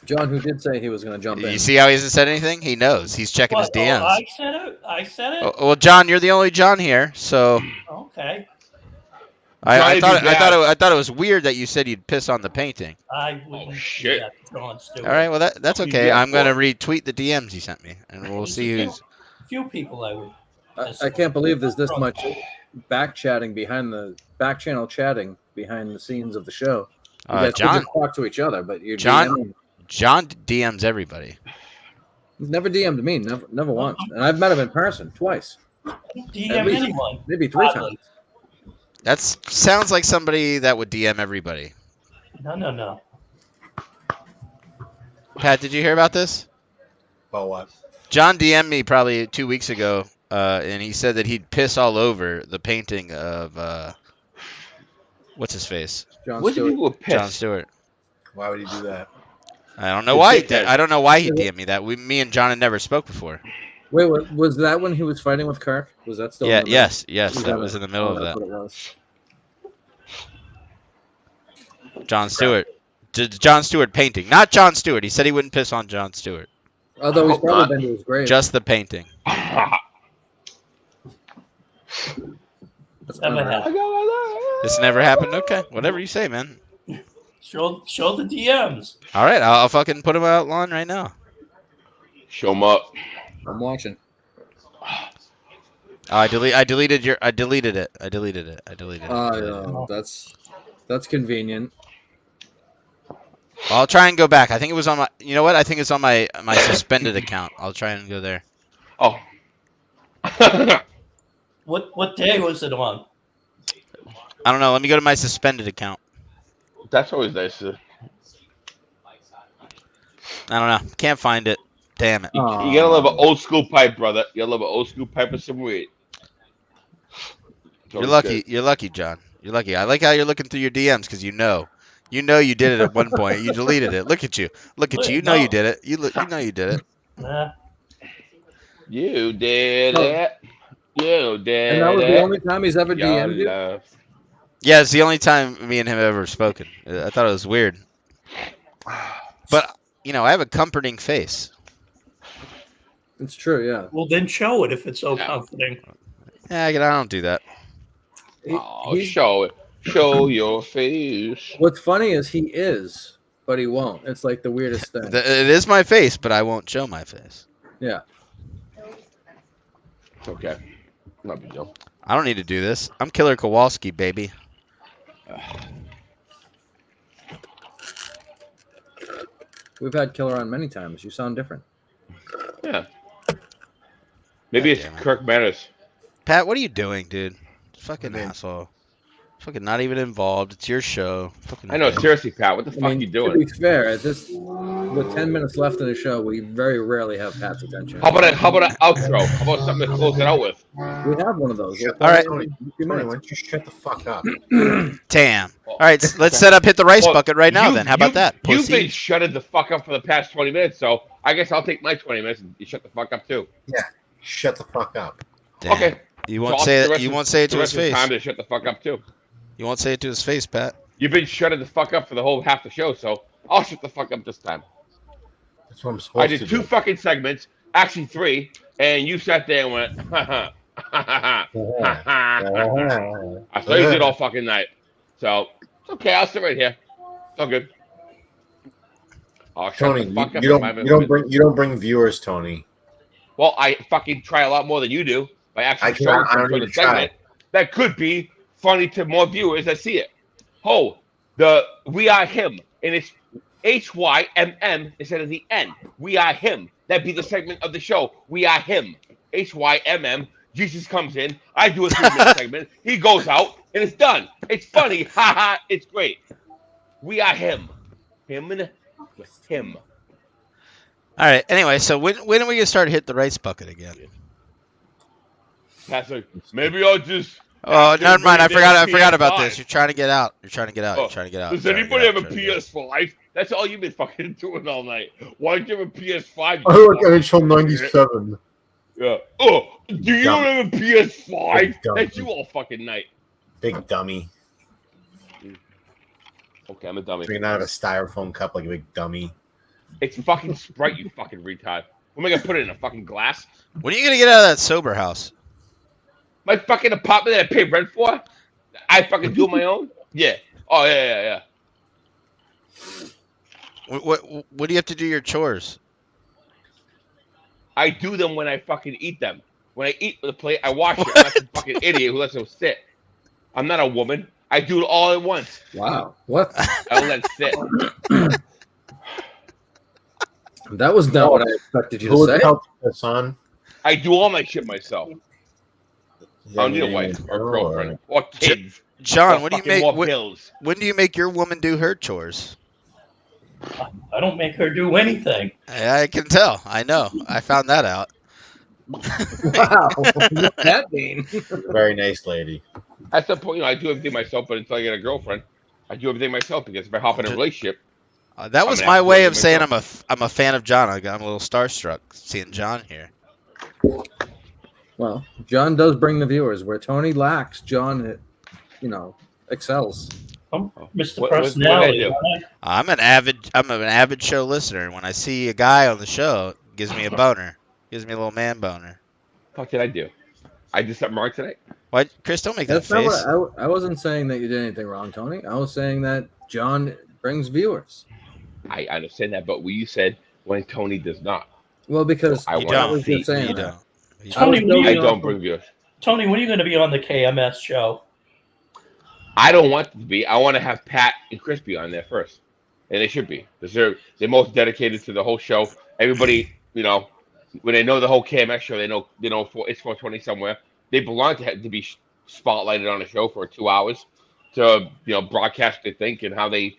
John, who did say he was going to jump you in. see how he hasn't said anything? He knows. He's checking his What? DMs. Oh, I said it. I said it. Oh, well, John, you're the only John here, so Okay. I Johnny thought it was weird that you said you'd piss on the painting. I wouldn't do shit. that to Jon Stewart. All right, well that's You okay. did I'm gonna for retweet the DMs you sent me, and we'll There's see a who's. few people I would. I can't believe there's this much back chatting behind the back channel chatting behind the scenes of the show. You guys could John just talk to each other, but you're John- DMing. John DMs everybody. He's never DM'd me, never once, and I've met him in person twice, DM At least. anyone. maybe three Probably. times. That sounds like somebody that would DM everybody. No. Pat, did you hear about this? About what? John DM'd me probably 2 weeks ago, and he said that he'd piss all over the painting of what's his face, John What do Stewart. people with piss? John Stewart. Why would he do that? I don't know The why. He dickhead. did. I don't know why he DM'd me that. Me and John had never spoke before. Wait, was that when he was fighting with Kirk? Was that still? Yeah. in the Yes. middle? That was in the middle of that's that. what it was. John Stewart. John Stewart painting, not John Stewart. He said he wouldn't piss on John Stewart. Although he's hope probably not. been to his grave. Just the painting. That's Never unreal. happened. This never happened. Okay, whatever you say, man. Show the DMs. All right, I'll fucking put him out line right now. Show them up. I'm watching. Oh, I deleted it. I deleted it. Yeah, that's convenient. I'll try and go back. I think it was on my. You know what? I think it's on my suspended account. I'll try and go there. Oh. What day was it on? I don't know. Let me go to my suspended account. That's always nice. I don't know. Can't find it. Damn it. You gotta love an old school pipe, brother. You gotta love an old school pipe with some weed. You're lucky. You're lucky, John. You're lucky. I like how you're looking through your DMs because you know you did it at one point. You deleted it. Look at you. Look at you. You know you did it. You know you did it. Nah. You did it. You did And that was it. the only time he's ever Your DM'd you? love. Yeah, it's the only time me and him have ever spoken. I thought it was weird. But I have a comforting face. It's true, yeah. Well, then show it if it's so Yeah. comforting. Yeah, I don't do that. Oh, He's- show it. Show your face. What's funny is he is, but he won't. It's like the weirdest thing. It is my face, but I won't show my face. Yeah. Okay. Not big deal. I don't need to do this. I'm Killer Kowalski, baby. We've had Killer on many times. You sound different. Yeah. Maybe God it's damn it. Kirk Manners. Pat, what are you doing, dude? Fucking I mean- asshole. Fucking not even involved. It's your show. Fucking I know, seriously, Pat. What the fuck you to doing? be fair, at this with 10 minutes left in the show, we very rarely have Pat's attention. How about an outro? How about something to close it out with? We have one of those. Shut All right. Tony, A few Tony, minutes. why don't you shut the fuck up? Damn. All right, let's set up Hit the Rice Well, Bucket right now You- then. How about you- that? You've Pussy. been shutting the fuck up for the past 20 minutes, so I guess I'll take my 20 minutes and you shut the fuck up too. Shut the fuck up. Damn. Okay. You So won't I'll say take it. the rest You of- won't say it the to his rest of the face. time to shut the fuck up too. You won't say it to his face, Pat. You've been shutting the fuck up for the whole half the show, so I'll shut the fuck up this time. That's what I'm supposed I to did do. 2 fucking segments, actually 3, and you sat there and went, ha ha, ha ha, ha ha. I thought you did all fucking night. So, it's okay, I'll sit right here. It's all good. I'll shut Tony, the fuck up. you in 5 don't minutes. you don't bring viewers, Tony. Well, I fucking try a lot more than you do by actually I showing don't some even sort of segment that could be funny to more viewers that see it. Oh, the We Are Him, and it's HYMM instead of the N. We Are Him. That'd be the segment of the show. We Are Him. HYMM. Jesus comes in. I do a 3-minute segment. He goes out, and it's done. It's funny. Ha ha. It's great. We Are Him. Him with him. All right. Anyway, so when are we gonna start Hit the Rice Bucket again? That's like, maybe I'll just. Oh, never mind. I forgot about PS5. this. You're trying to get out. You're trying to get out. You're Oh, trying to get out. Does You're trying to anybody get have out, a trying to get out. PS5? That's all you've been fucking doing all night. Why don't you have a PS5? you I like fucking NHL idiot? 97. Yeah. Oh, do you Dumb. have a PS5? Big dumb. That's you all fucking night. Big dummy. Okay, I'm a dummy. Drinking out of a styrofoam cup like a big dummy. It's fucking Sprite, you fucking retard. What am I gonna put it in a fuking glass? When are you gonna get out of that sober house? My fucking apartment that I pay rent for? I fucking do my own? Yeah. Oh yeah. What do you have to do your chores? I do them when I fucking eat them. When I eat with a plate, I wash it. I'm not some fucking idiot who lets it sit. I'm not a woman. I do it all at once. Wow. What? I don't let it sit. That was not what I expected you Who to would say. help this on? I do all my shit myself. I don't need a wife or girlfriend or kids. John, or when do you fucking make more when, bills. when do you make your woman do her chores? I don't make her do anything. I can tell. I know. I found that out. Wow. What's that mean? Very nice lady. At some point, I do everything myself, but until I get a girlfriend, I do everything myself because if I hop in a relationship, That was gonna my have to way do it of saying myself. I'm a fan of John. I'm a little starstruck seeing John here. Well, John does bring the viewers. Where Tony lacks, John, excels. I'm Mr. What Personality. did I do? aren't I'm an avid show listener, and when I see a guy on the show, it gives me a boner. Gives me a little man boner. What did I do? I did something wrong tonight. What, Chris? Don't make that That's not face. what I wasn't saying that you did anything wrong, Tony. I was saying that John brings viewers. I understand that, but you said when Tony does not. Well, because I You want don't. was just saying You that. don't. You I was Tony, building I off don't of- bring viewers. Tony, when are you going to be on the KMS show? I don't want to be. I want to have Pat and Chris be on there first, and they should be. Because they're most dedicated to the whole show. Everybody, when they know the whole KMS show, they know it's 420 somewhere. They belong to be spotlighted on a show for 2 hours to broadcast what they think and how they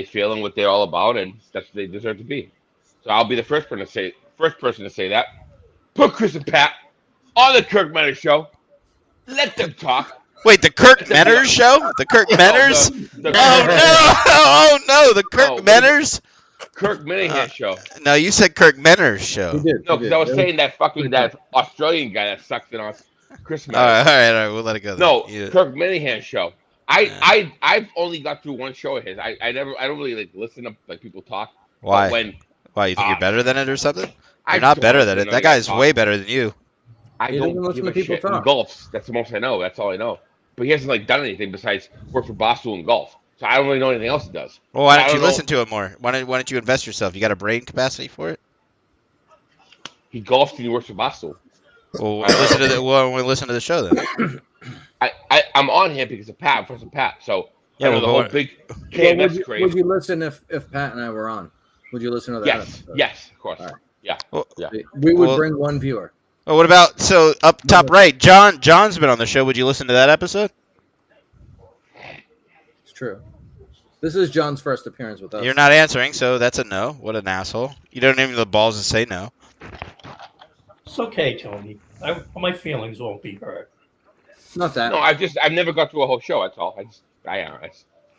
feel and what they're all about, and that's what they deserve to be. So I'll be the first person to say that. Put Chris and Pat on the Kirk Menner show. Let them talk. Wait, the Kirk Menners show? The Kirk Menners? The Oh no! Oh no! The Kirk No, Menners? Kirk Minahan show. No, you said Kirk Menners He show. did. No, he because did. I was It saying that Australian guy that sucks it on Chris All Menner. right, we'll let it go. Then. No, You- Kirk Minahan show. I've only got through one show of his. I don't really listen to people talk. But Why? when Why? You think you're better than it or something? I You're not don't better than listen it. to That guys guy's talk. way better than you. I He don't doesn't listen give to a people shit in talk. golf. That's the most I know. That's all I know. But he hasn't done anything besides work for Barstool and golf. So I don't really know anything else he does. Well, why I don't you don't know. listen to it more? Why don't you invest yourself? You got a brain capacity for it? He golfs and he works for Barstool. Well, listen to the show then. I'm on here because of Pat. I'm friends with Pat. So Yeah, I know well, the whole but- big Well, would, KMS you, craze. would you listen if Pat and I were on? Would you listen to that? Yes, episode? yes, of course. All right. Yeah. We would Well- bring one viewer. Oh, what about up top right? John's been on the show. Would you listen to that episode? It's true. This is John's first appearance with us. You're not answering, so that's a no. What an asshole! You don't even have the balls to say no. It's okay, Tony. My feelings won't be hurt. Not that. No, I've never got through a whole show. That's all.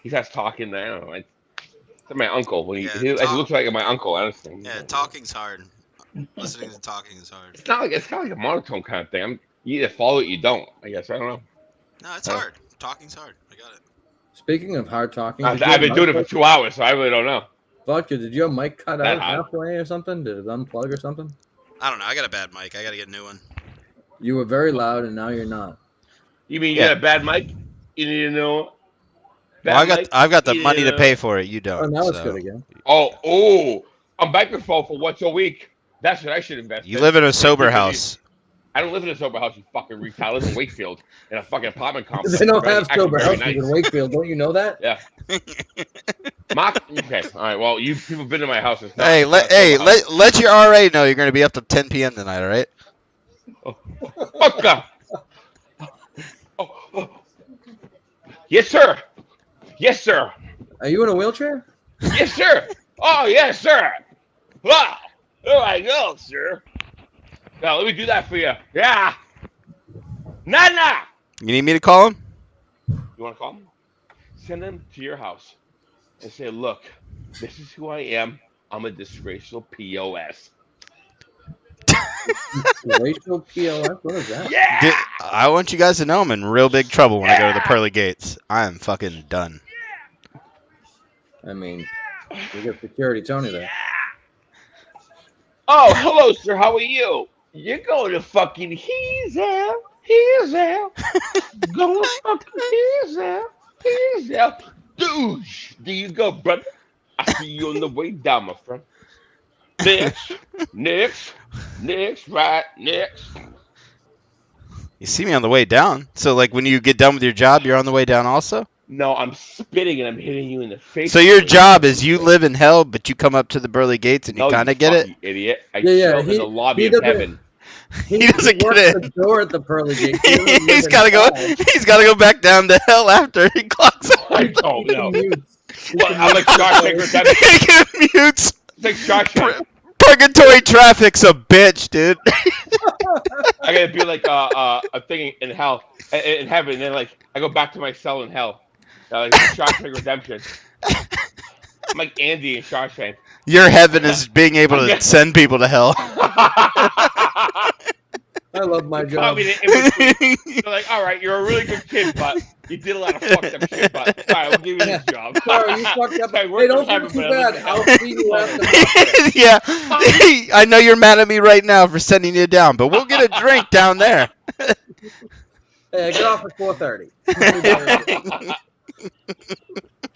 He starts talking. I don't know. It's like my uncle when he looks like my uncle. Honestly. talking's hard. Listening to talking is hard. It's kind of like a monotone kind of thing. You either follow it, or you don't. I guess I don't know. No, it's hard. Talking's hard. I got it. Speaking of hard talking, I've did your been mic doing it for cut- 2 hours, so I really don't know. Vodka, did your mic cut That out hard. halfway or something? Did it unplug or something? I don't know. I got a bad mic. I got to get a new one. You were very loud and now you're not. You mean you Yeah. got a bad mic? You need to know. Well, I've got the you money need to pay for it. You don't. Oh, now it's so. good again. Oh, a microphone for once a week. That's what I should invest You in. live in a sober house. I don't live in a sober house, you fucking retard. I live in Wakefield in a fucking apartment complex. They don't Very- have actually sober very houses nice. in Wakefield. Don't you know that? Yeah. Mark, okay, all right. Well, you people have been to my house. It's not, Hey, it's not a sober house. let your RA know you're going to be up to 10 p.m. tonight. All right. Fucker. Oh. Yes, sir. Yes, sir. Are you in a wheelchair? Yes, sir. Oh, yes, sir. Wow. There I go, sir. Now, let me do that for you. Yeah. Nana. You need me to call him? You want to call him? Send him to your house and say, look, this is who I am. I'm a disgraceful POS. Racial PLF? What is that? Yeah. Dude, I want you guys to know I'm in real big trouble when I go to the pearly gates. I am fucking done. I mean, we got security Tony there. Oh, hello, sir. How are you? You're going to fucking he's there. Going to fucking he's there. Douche. There you go, brother. I see you on the way down, my friend. Next, right, next. You see me on the way down. So, like, when you get done with your job, you're on the way down also? No, I'm spitting and I'm hitting you in the face. So your job is you live in hell, but you come up to the pearly gates and you No, kind you of get it? fucking idiot. I Yeah, chill in he- the lobby he of doesn't- heaven. He doesn't works get in. the door at the pearly gate. He doesn't live He's in got to go. hell. He's got to go back down to hell after he clocks out. I don't know. He Well, can I'm like Shawshank Redemption. He can mutes. It's like Shawshank. Purgatory traffic's a bitch, dude. I gotta be like a thing in hell, in heaven, and then like I go back to my cell in hell, like Shawshank Redemption. I'm like Andy in Shawshank. Your heaven is being able to send people to hell. I love my Call job. me the in-between. They're like, all right, you're a really good kid, but You did a lot of fucked up shit, but all right, we'll give you this job. Sorry, you fucked up. Sorry, Hey, don't working feel too heaven, but bad. I'm I'll see you after. Yeah, I know you're mad at me right now for sending you down, but we'll get a drink down there. Hey, I get off at 4:30.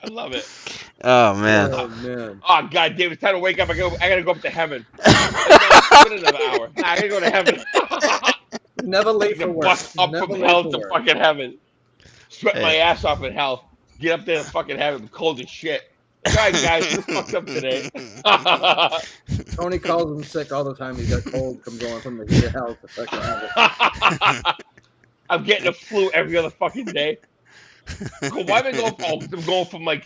I love it. Oh man. Oh man. Oh god damn, it's time to wake up. I gotta go up to heaven. Another hour. Nah, I gotta go to heaven. Never late for work. Bust up Never from late hell for to work. fucking heaven. Sweat my Hey. ass off in hell. Get up there to fucking heaven. Cold as shit. All right, guys, we're fucked up today. Tony calls him sick all the time. He's got cold from going from the heat of hell to fucking heaven. I'm getting a flu every other fucking day. Why am I going? Oh, I'm going from like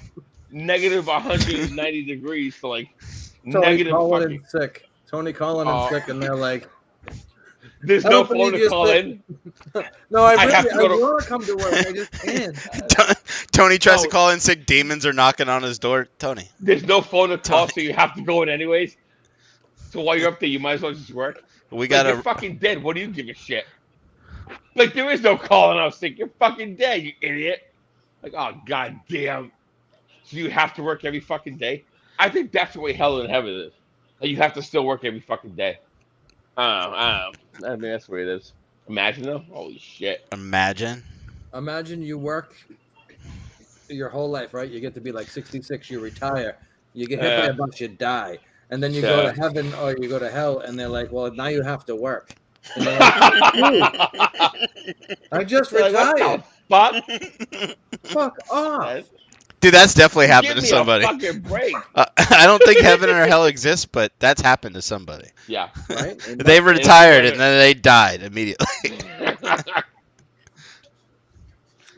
negative 190 degrees to like Tony negative calling fucking. in sick. Tony calling in Oh. sick, and they're like, There's I no don't phone believe to you're call sick. in. "No, I have to go to- want to come to work. I just can't." Tony tries to Oh. call in sick. Demons are knocking on his door. Tony. There's no phone to call, so you have to go in anyways. So while you're up there, you might as well just work. We Like, got you're to. fucking dead. What do you give a shit? Like, there is no calling out sick. You're fucking dead, you idiot. Like, oh, god damn. So you have to work every fucking day? I think that's the way hell and heaven is. Like, you have to still work every fucking day. I don't know. I mean, that's the way it is. Imagine, though. Holy shit. Imagine. Imagine you work your whole life, right? You get to be like 66, you retire, you get hit by a bus, you die, and then you go to heaven or you go to hell, and they're like, "Well, now you have to work." And they're like, "Dude, I just retired. What the Fuck off." fuck? Dude, that's definitely Give happened to me somebody. a fucking break. I don't think heaven or hell exists, but that's happened to somebody. Yeah. Right? They retired and then they died immediately.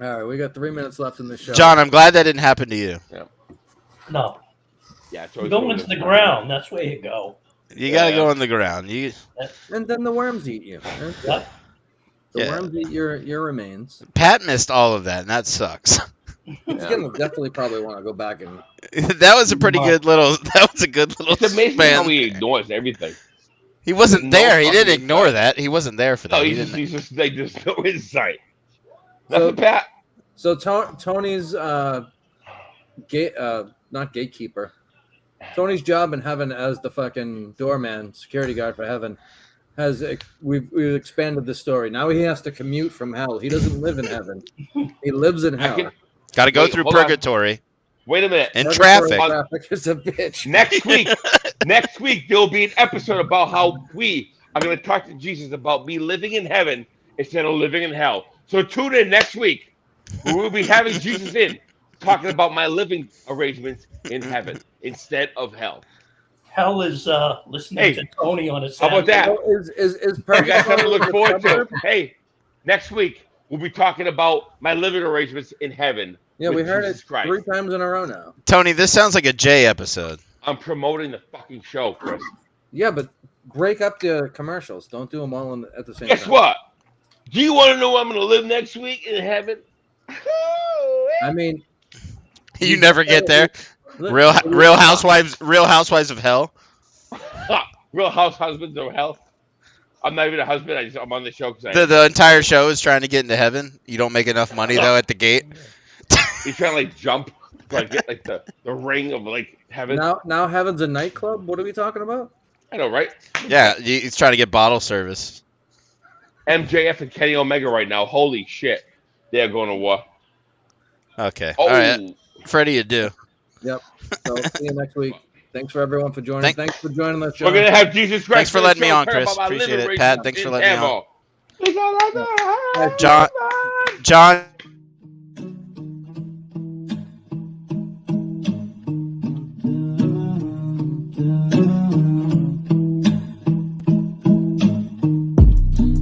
All right, we got 3 minutes left in the show. John, I'm glad that didn't happen to you. No, Yeah, it's you always go been into the this. ground. That's where you go. You got to Yeah. go on the ground. You And then the worms eat you. Yep. The Yeah. worms eat your remains. Pat missed all of that, and that sucks. He's gonna definitely probably want to go back and. That was a pretty good little. That was a good little. It's amazing span. how he ignores everything. He wasn't No there. He didn't fucking ignore insight. that. He wasn't there for that. No, He he's didn't. just like there's no insight. So- Nothing, Pat. So Tony's not gatekeeper. Tony's job in heaven as the fucking doorman, security guard for heaven, has we've expanded the story. Now he has to commute from hell. He doesn't live in heaven. He lives in I hell. can, Got to go Wait, through hold on. purgatory wait a minute. and Purgatory traffic. Traffic is a bitch. Next week there'll be an episode about how we are going to talk to Jesus about me living in heaven instead of living in hell. So tune in next week. We will be having Jesus in talking about my living arrangements in heaven instead of hell. Hell is listening Hey, to Tony on his. how about that? So is You guys have to purgatory look the forward to. suburb? Hey, next week we'll be talking about my living arrangements in heaven. Yeah, with we heard Jesus it Christ. 3 times in a row now. Tony, this sounds like a Jay episode. I'm promoting the fucking show, Chris. Yeah, but break up the commercials. Don't do them all at the same Guess time. what? Do you want to know where I'm going to live next week in heaven? I mean, You never get there. look- Real Housewives of Hell. Real House Husbands of Hell. I'm not even a husband. I'm on the show because The entire show is trying to get into heaven. You don't make enough money though at the gate. he's trying to like jump, like get like the ring of like heaven. Now heaven's a nightclub. What are we talking about? I know, right? Yeah, he's trying to get bottle service. MJF and Kenny Omega right now. Holy shit, they're going to war. Okay. Oh, All right. Freddie, you do. Yep. So see you next week. Thanks for everyone for joining. Thank- Thanks for joining the show. we're gonna have Jesus Christ. Thanks for on the letting me show, on, talking Chris. about my Appreciate living it. Pat, arrangements thanks for in letting me heaven. John.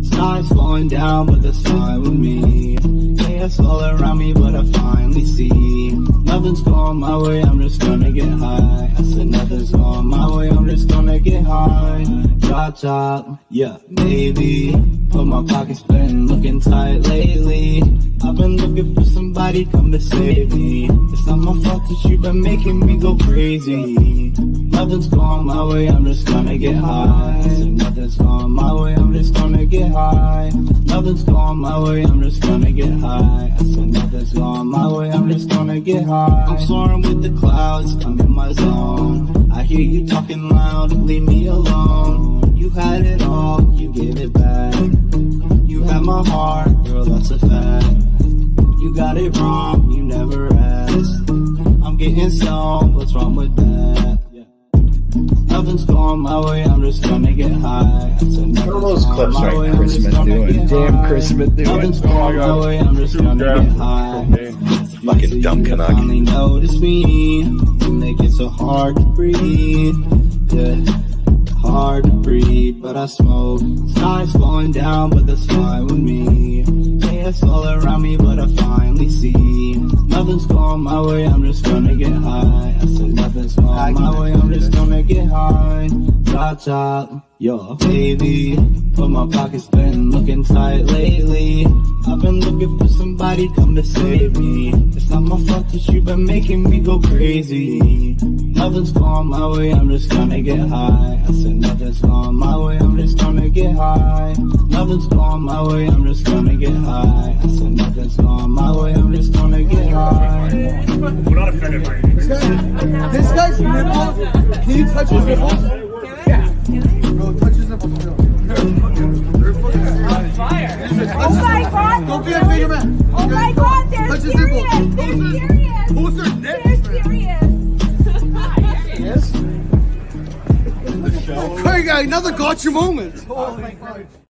Stars falling down, but that's fine with me. Chaos all around me, but I finally see nothing's going my way, I'm just gonna get high. I said nothing's going my way, I'm just gonna get high. Drop top, yeah, maybe. But my pocket's been looking tight lately. I've been looking for somebody come to save me. It's not my fault that you've been making me go crazy. Nothing's going my way, I'm just gonna get high. I said nothing's going my way, I'm just gonna get high. Nothing's going my way, I'm just gonna get high. I said nothing's going my way, I'm just gonna get high. I'm soaring with the clouds, I'm in my zone. I hear you talking loud, leave me alone. You had it all, you gave it back. You had my heart, girl, that's a fact. You got it wrong, you never asked. I'm getting stoned, what's wrong with that? Nothing's going my way, I'm just gonna get high. What are those clips right Chris Smith doing? Damn, Chris Smith doing. Nothing's going my way, I'm just gonna get high. Fucking dumb Canuck. Finally notice me, you make it so hard to breathe. Yeah, hard to breathe, but I smoke. Sky's falling down, but that's fine with me. Chaos all around me, but I finally see. Nothing's going my way, I'm just gonna get high. I said nothing's going my way, I'm just gonna get high. Drop top, yo, baby. But my pocket's been looking tight lately. I've been looking for somebody come to save me. It's not my fault that you've been making me go crazy. Nothing's going my way, I'm just gonna get high. I said nothing's going my way, I'm just gonna get high. Nothing's going my way, I'm just gonna get high. I said nothing's going my way, I'm just gonna get high. We're not offended by anything. This guy's nipples. Can you touch his nipples? Bro, touch his nipples too. Oh my God! Don't be a bigger man. Oh my God! They're Touch his serious. nipples. They're serious. Who's their neck? They're serious. Yes. Hey, guy, another gotcha moment. Holy fuck.